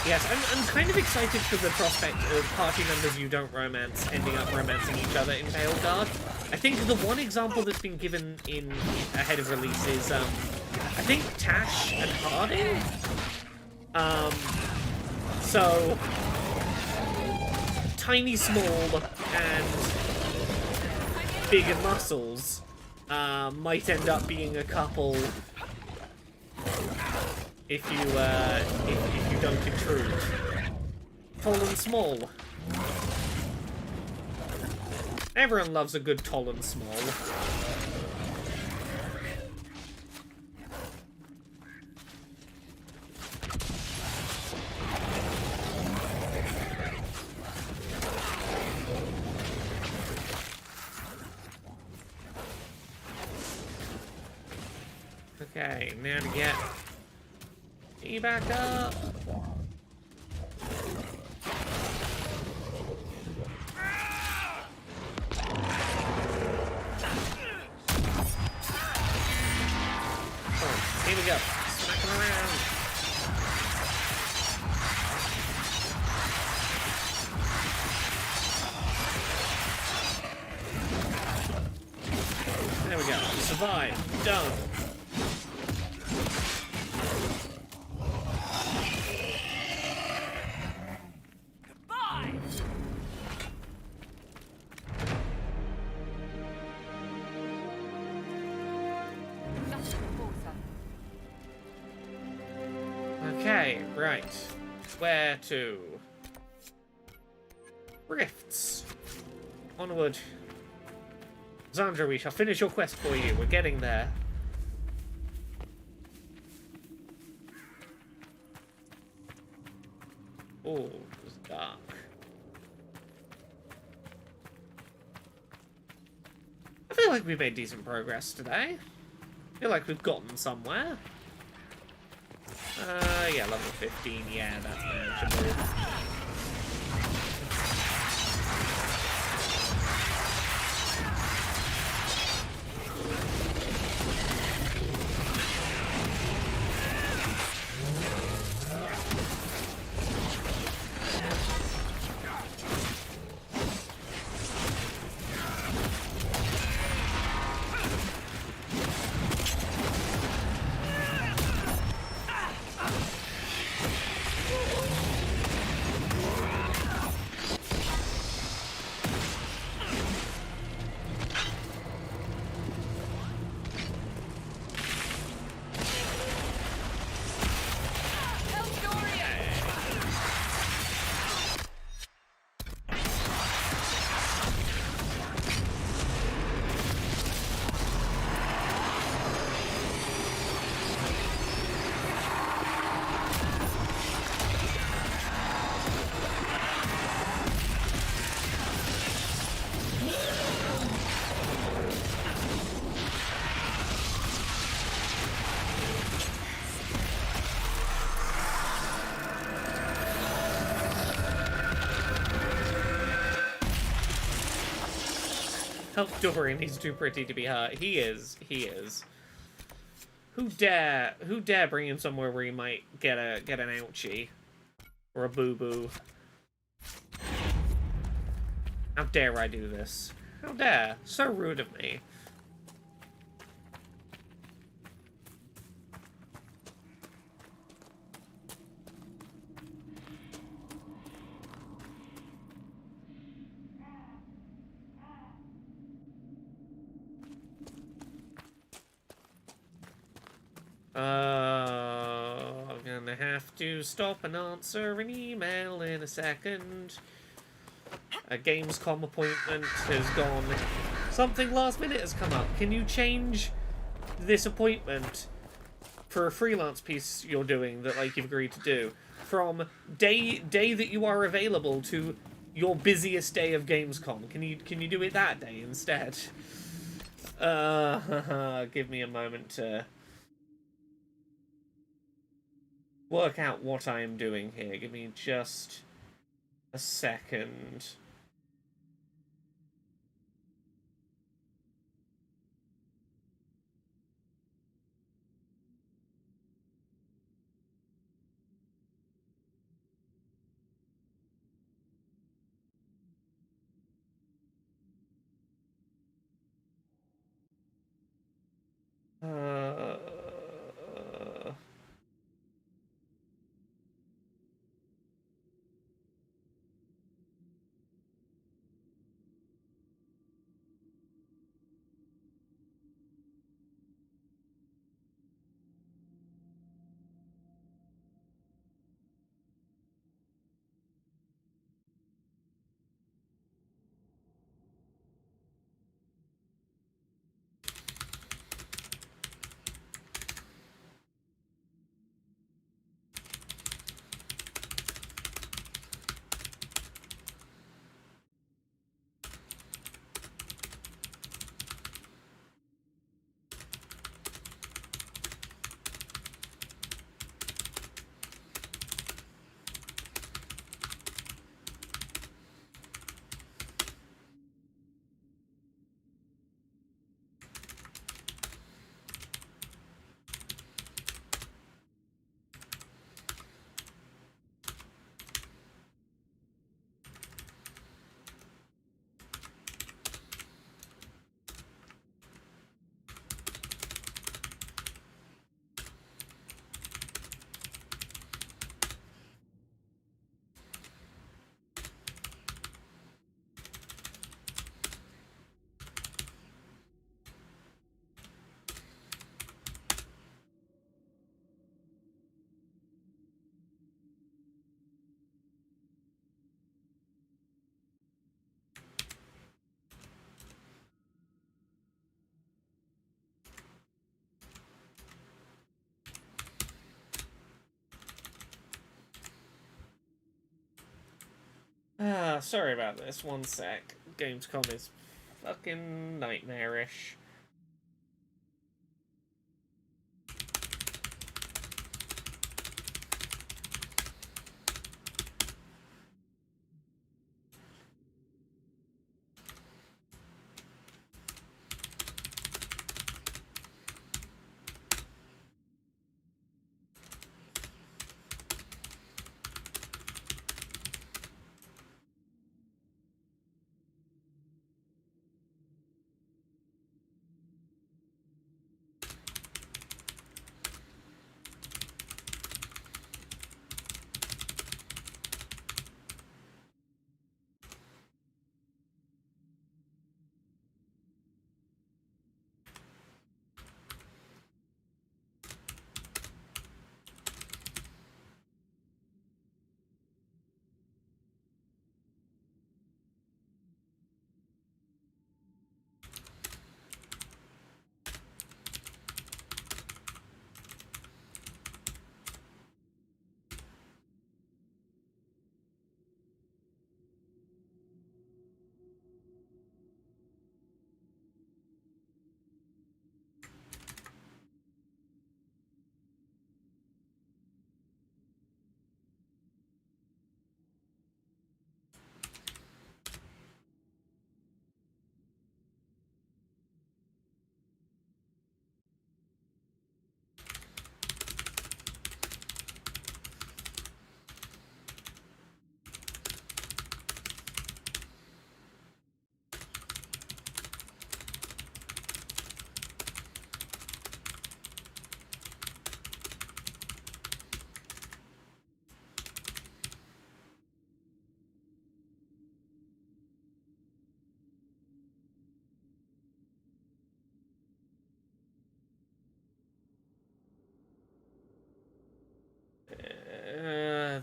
A: Yes, I'm kind of excited for the prospect of party members you don't romance ending up romancing each other in Veilguard. I think the one example that's been given in ahead of release is, I think Tash and Harding? So, Tiny Small and Big and Muscles might end up being a couple if you don't intrude. Tall and small. Everyone loves a good tall and small. Okay, now to get me back up. Here we go. Smack him around. There we go. Survive. Done. Okay, right. Where to? Rifts. Onward. Zandra, we shall finish your quest for you. We're getting there. Oh, it's dark. I feel like we've made decent progress today. I feel like we've gotten somewhere. Yeah, level 15, yeah, that's manageable. Help Dorian, he's too pretty to be hurt. He is. Who dare bring him somewhere where he might get an ouchie? Or a boo-boo. How dare I do this? How dare? So rude of me. I'm gonna have to stop and answer an email in a second. A Gamescom appointment has gone. Something last minute has come up. Can you change this appointment for a freelance piece you're doing that like you've agreed to do from day that you are available to your busiest day of Gamescom? Can you do it that day instead? Give me a moment to work out what I am doing here. Give me just a second. Sorry about this. One sec. Gamescom is fucking nightmarish.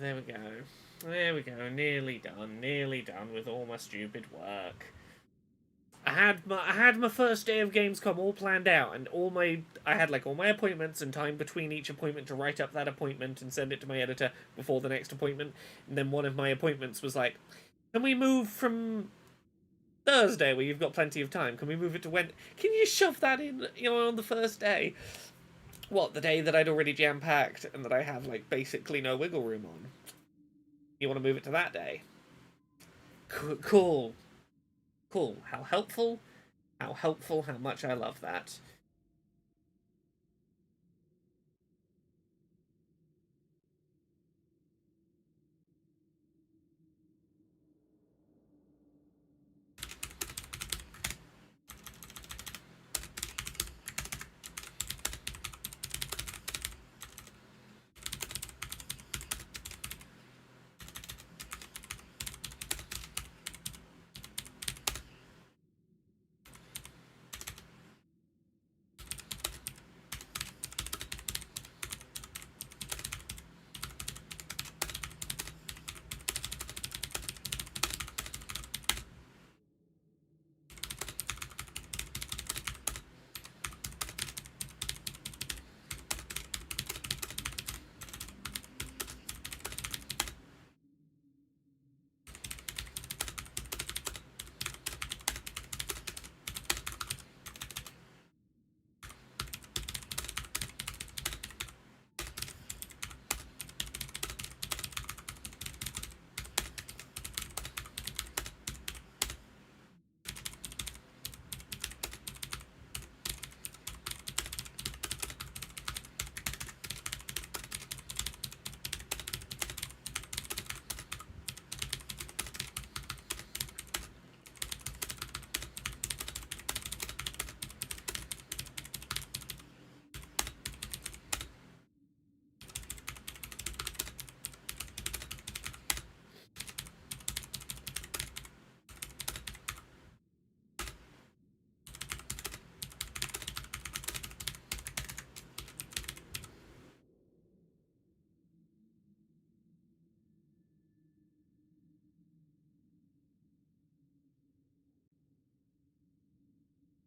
A: there we go. There we go. Nearly done. Nearly done with all my stupid work. I had my first day of Gamescom all planned out, and I had like all my appointments and time between each appointment to write up that appointment and send it to my editor before the next appointment. And then one of my appointments was like, can we move from Thursday, where you've got plenty of time? Can we move it to Wednesday? Can you shove that in, on the first day? What, the day that I'd already jam-packed and that I have, like, basically no wiggle room on? You want to move it to that day? Cool. Cool. How helpful. How helpful. How much I love that.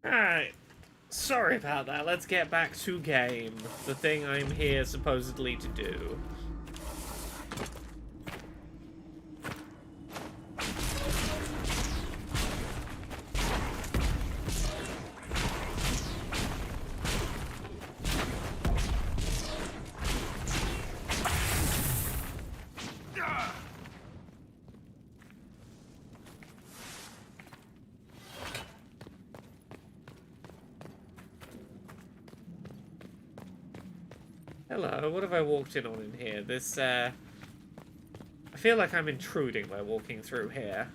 A: Alright. Sorry about that. Let's get back to game. The thing I'm here supposedly to do. Hello, what have I walked in on in here? This, I feel like I'm intruding by walking through here.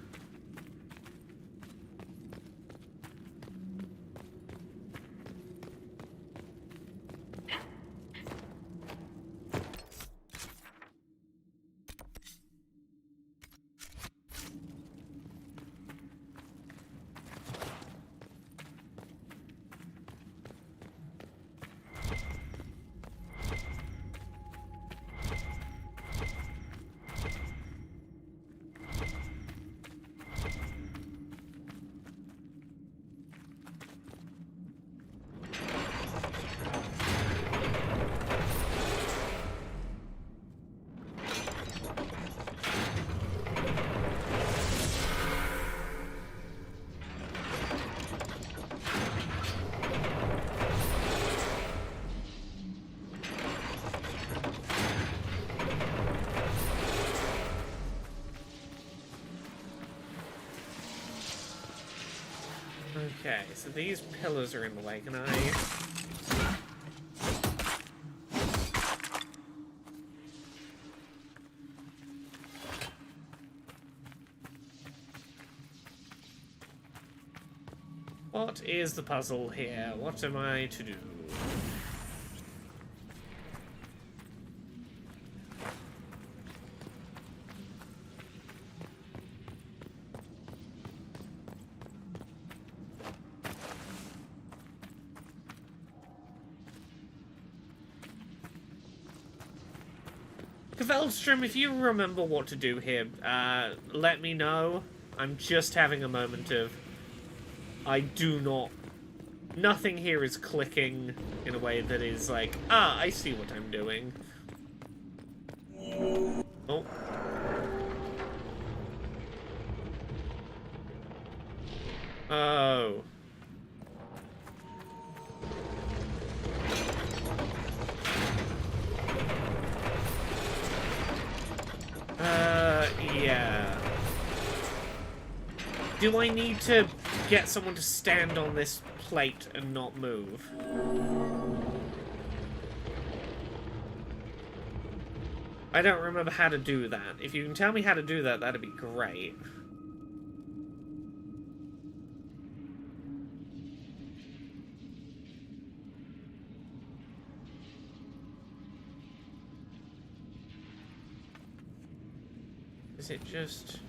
A: Okay, so these pillars are in the way. Can I... What is the puzzle here? What am I to do? Veldstrom, if you remember what to do here, let me know. I'm just having a moment of... I do not... Nothing here is clicking in a way that is like, I see what I'm doing. Oh. Oh. Yeah. Do I need to get someone to stand on this plate and not move? I don't remember how to do that. If you can tell me how to do that, that'd be great. Is it just...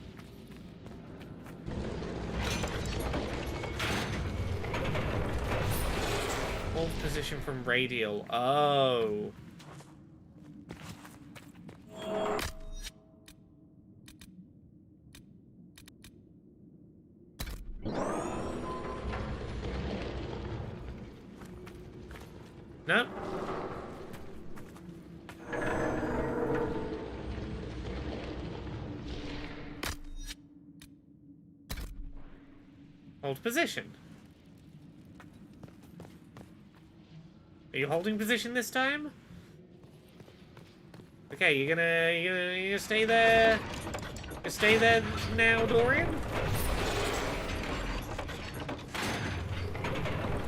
A: Hold position from radial. Oh. No. Hold position. Are you holding position this time? Okay, you're gonna stay there. You stay there now, Dorian?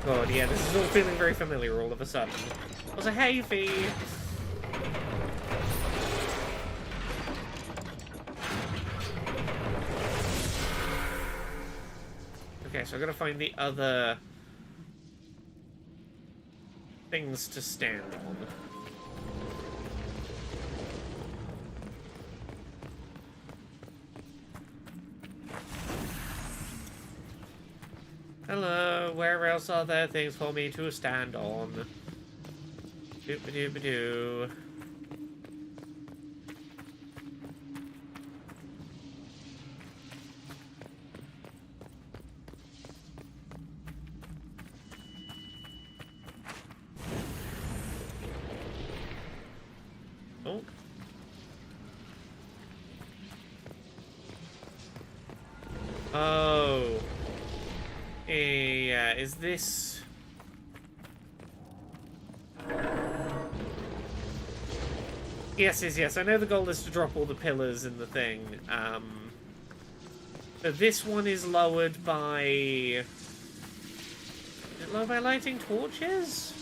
A: God, yeah, this is all feeling very familiar all of a sudden. Also, hey, Fee. Okay, so I gotta find the other things to stand on. Hello, where else are there things for me to stand on? Doop-a-doop-a-doo. Oh. Oh. Yeah, is this... Yes. I know the goal is to drop all the pillars in the thing. But this one is lowered by... Is it lowered by lighting torches?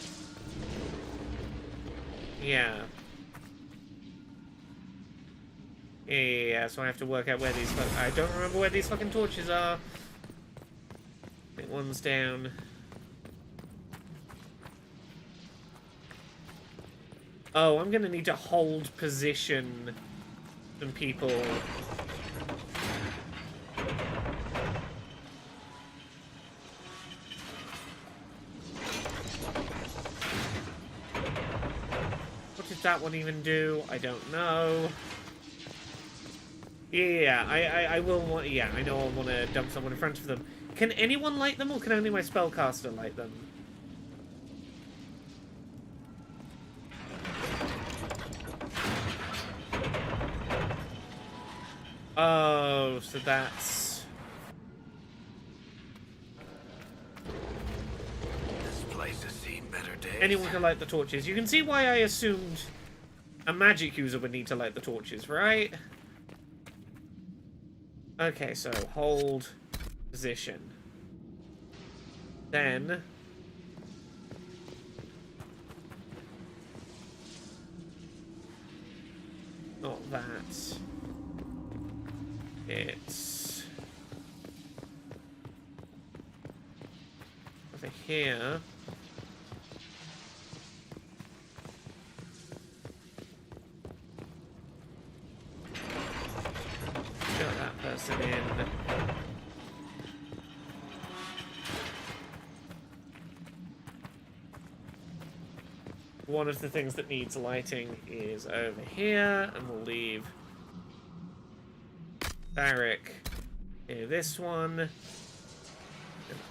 A: Yeah. Yeah, so I have to work out where these... I don't remember where these fucking torches are. I think one's down. Oh, I'm gonna need to hold position some people. What did that one even do? I don't know. Yeah, I will want... Yeah, I know I'll want to dump someone in front of them. Can anyone light them, or can only my spellcaster light them? Oh, so that's...
B: This place has seen better days.
A: Anyone can light the torches. You can see why I assumed a magic user would need to light the torches, right? Okay, so hold position. Then... Not that. It's... over here. Shut that person in. one of the things that needs lighting is over here, and we'll leave Varric near this one. And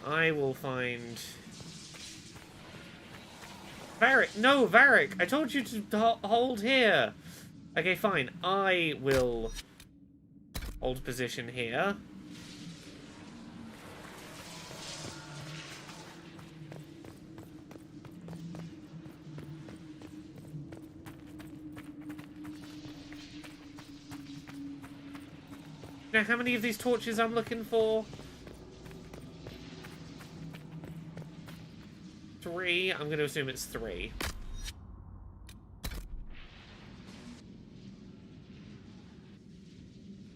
A: I will find... Varric! No, Varric! I told you to hold here! Okay, fine. I will hold position here. Now, how many of these torches I'm looking for? 3. I'm going to assume it's 3.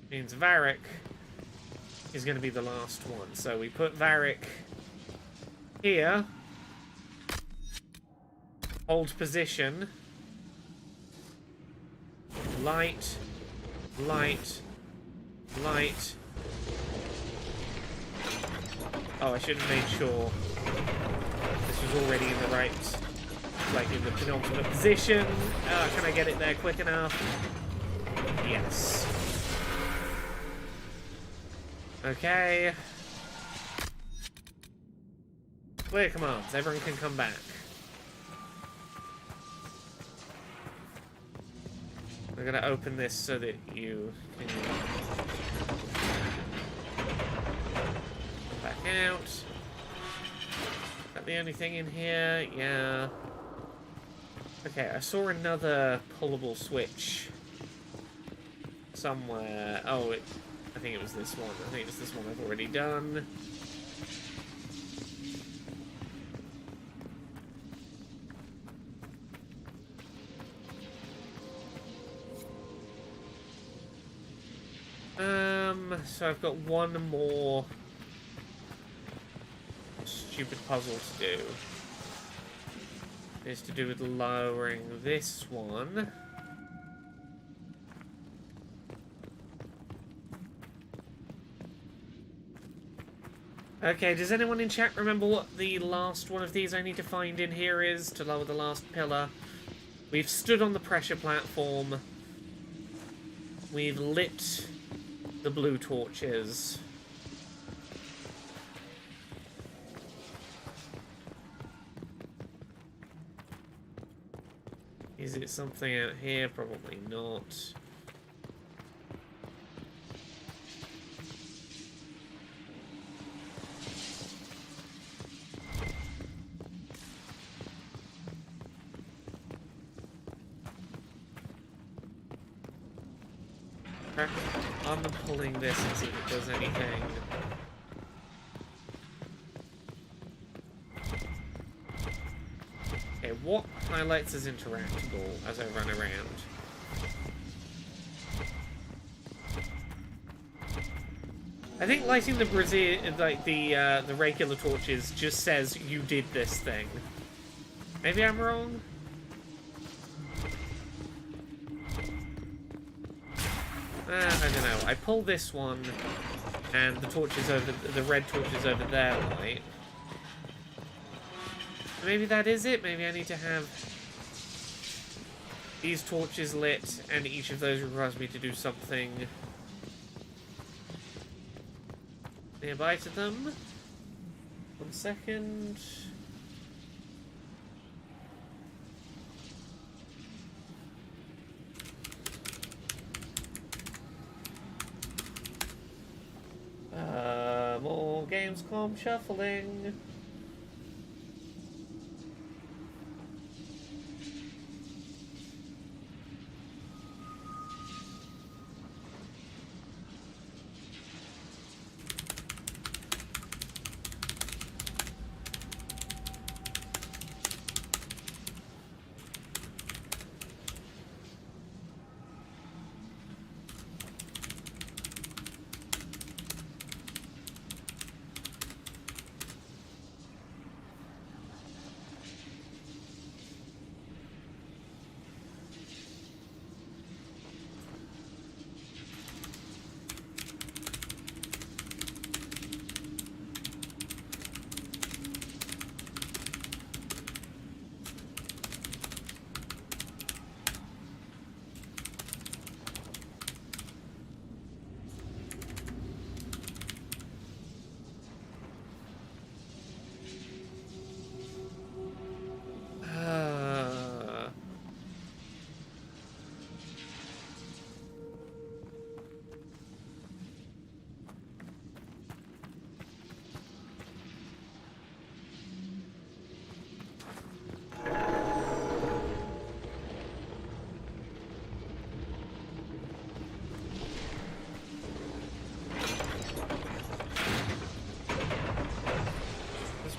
A: Means Varric is going to be the last one. So we put Varric here. Hold position. Light. Light. Light. Oh, I should have made sure this was already in the right, like in the penultimate position. Can I get it there quick enough? Yes. Okay. Clear commands. Everyone can come back. We're gonna open this so that you can come back out. Is that the only thing in here? Yeah. Okay, I saw another pullable switch somewhere. Oh, I think it was this one. I think it was this one I've already done. So I've got one more stupid puzzle to do. It's to do with lowering this one. Okay, does anyone in chat remember what the last one of these I need to find in here is to lower the last pillar? We've stood on the pressure platform. We've lit the blue torches. Is it something out here? Probably not. I'm pulling this and see if it does anything. Okay, what highlights as interactable as I run around? I think lighting the the regular torches just says you did this thing. Maybe I'm wrong? I don't know. I pull this one, and the torches over the red torches over there light. Maybe that is it. Maybe I need to have these torches lit, and each of those requires me to do something nearby to them. 1 second. More Gamescom shuffling.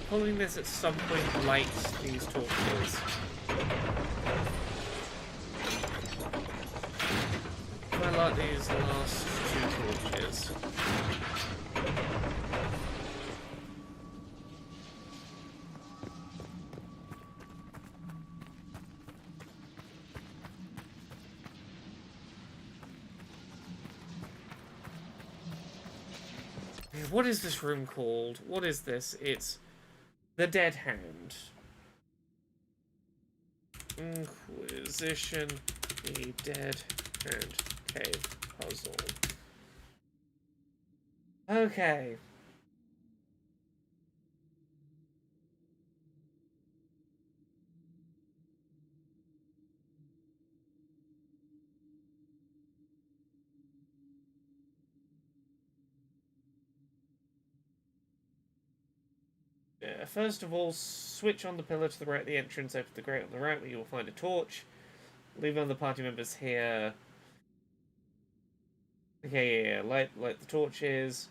A: pulling this at some point light these torches. I like these last two torches. What is this room called? What is this? It's the Dead Hand. Inquisition, the Dead Hand Cave Puzzle. Okay. First of all, switch on the pillar to the right of the entrance, open the grate on the right where you will find a torch. Leave other party members here. Okay, yeah. Light the torches.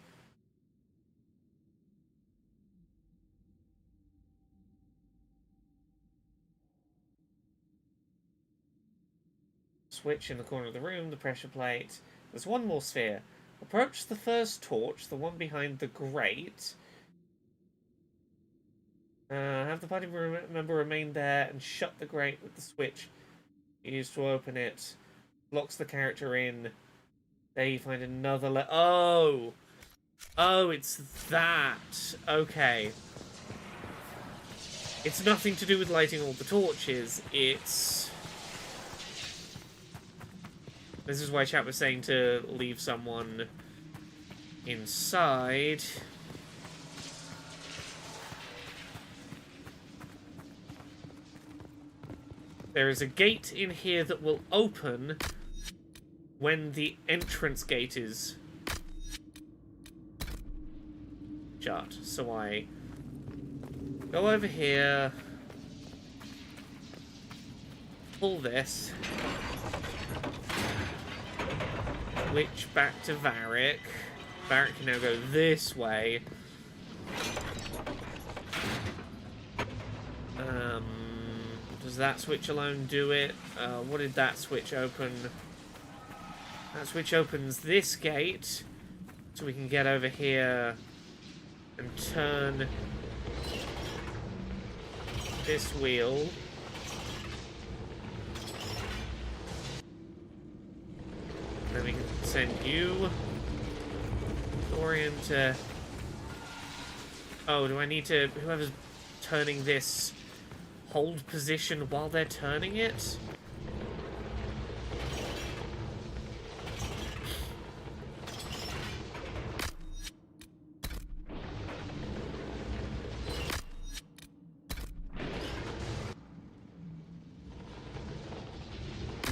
A: Switch in the corner of the room, the pressure plate. There's one more sphere. Approach the first torch, the one behind the grate. Have the party member remain there and shut the grate with the switch used to open it. Locks the character in. There you find another Oh! Oh, it's that. Okay. It's nothing to do with lighting all the torches. It's... This is why chat was saying to leave someone inside. There is a gate in here that will open when the entrance gate is shut. So I go over here, pull this, switch back to Varric. Varric can now go this way. Does that switch alone do it? What did that switch open? That switch opens this gate, so we can get over here and turn this wheel. And then we can send you, Dorian, to... Oh, do I need to... Whoever's turning this... hold position while they're turning it?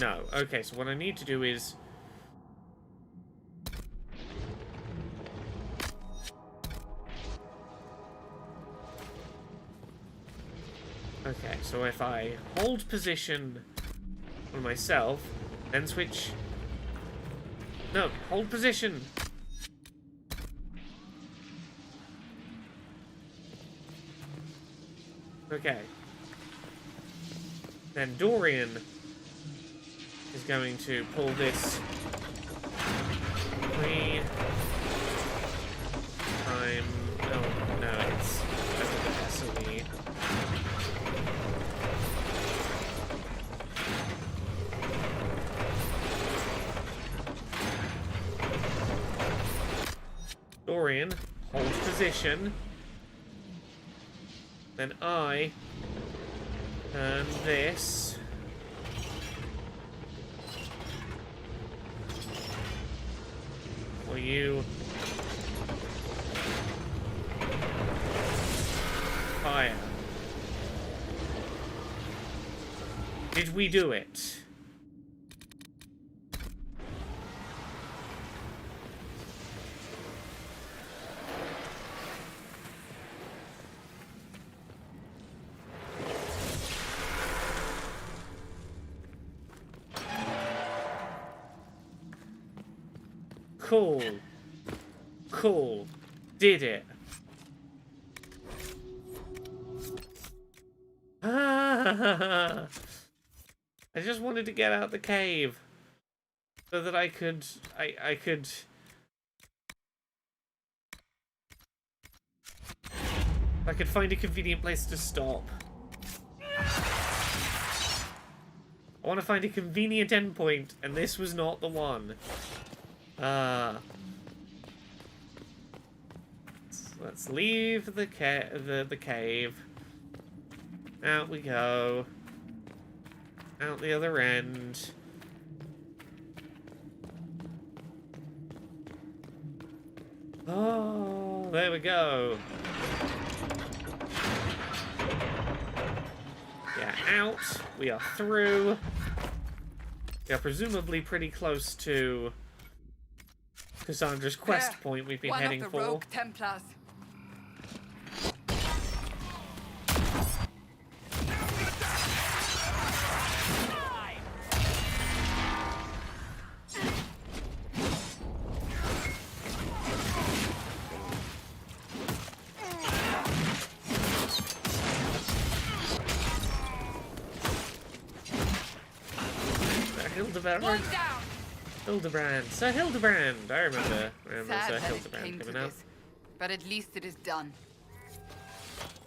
A: No. Okay, so what I need to do is... Okay, so if I hold position on myself, then switch... No, hold position! Okay. Then Dorian is going to pull this 3 time... Oh, no, it's over there, so we... Dorian, hold position. Then I turn this. Or you fire. Did we do it? Cool. Cool. Did it. Ah! I just wanted to get out the cave so that I could find a convenient place to stop. I want to find a convenient endpoint, and this was not the one. Let's leave the cave. Out we go. Out the other end. Oh, there we go. Yeah, out. We are through. We are presumably pretty close to Cassandra's quest point we've been heading for.
E: One of the rogue Templars.
A: Hildebrand. Sir Hildebrand. I remember
E: Sad
A: Sir
E: that it
A: Hildebrand
E: came to
A: coming out.
E: this, but at least it is done.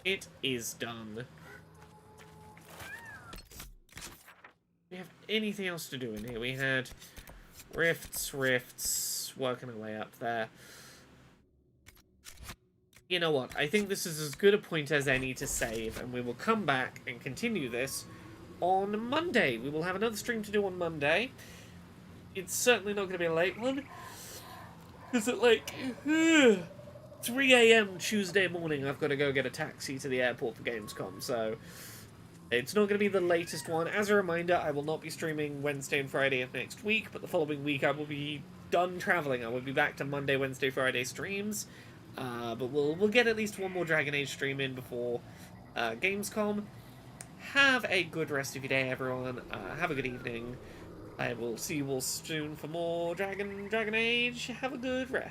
A: It is done. We have anything else to do in here? We had rifts, working our way up there. You know what? I think this is as good a point as any to save, and we will come back and continue this on Monday. We will have another stream to do on Monday. It's certainly not going to be a late one. Because at like 3 AM Tuesday morning, I've got to go get a taxi to the airport for Gamescom, so it's not going to be the latest one. As a reminder, I will not be streaming Wednesday and Friday of next week, but the following week I will be done traveling. I will be back to Monday, Wednesday, Friday streams, but we'll get at least one more Dragon Age stream in before Gamescom. Have a good rest of your day, everyone. Have a good evening. I will see you all soon for more Dragon Age. Have a good rest.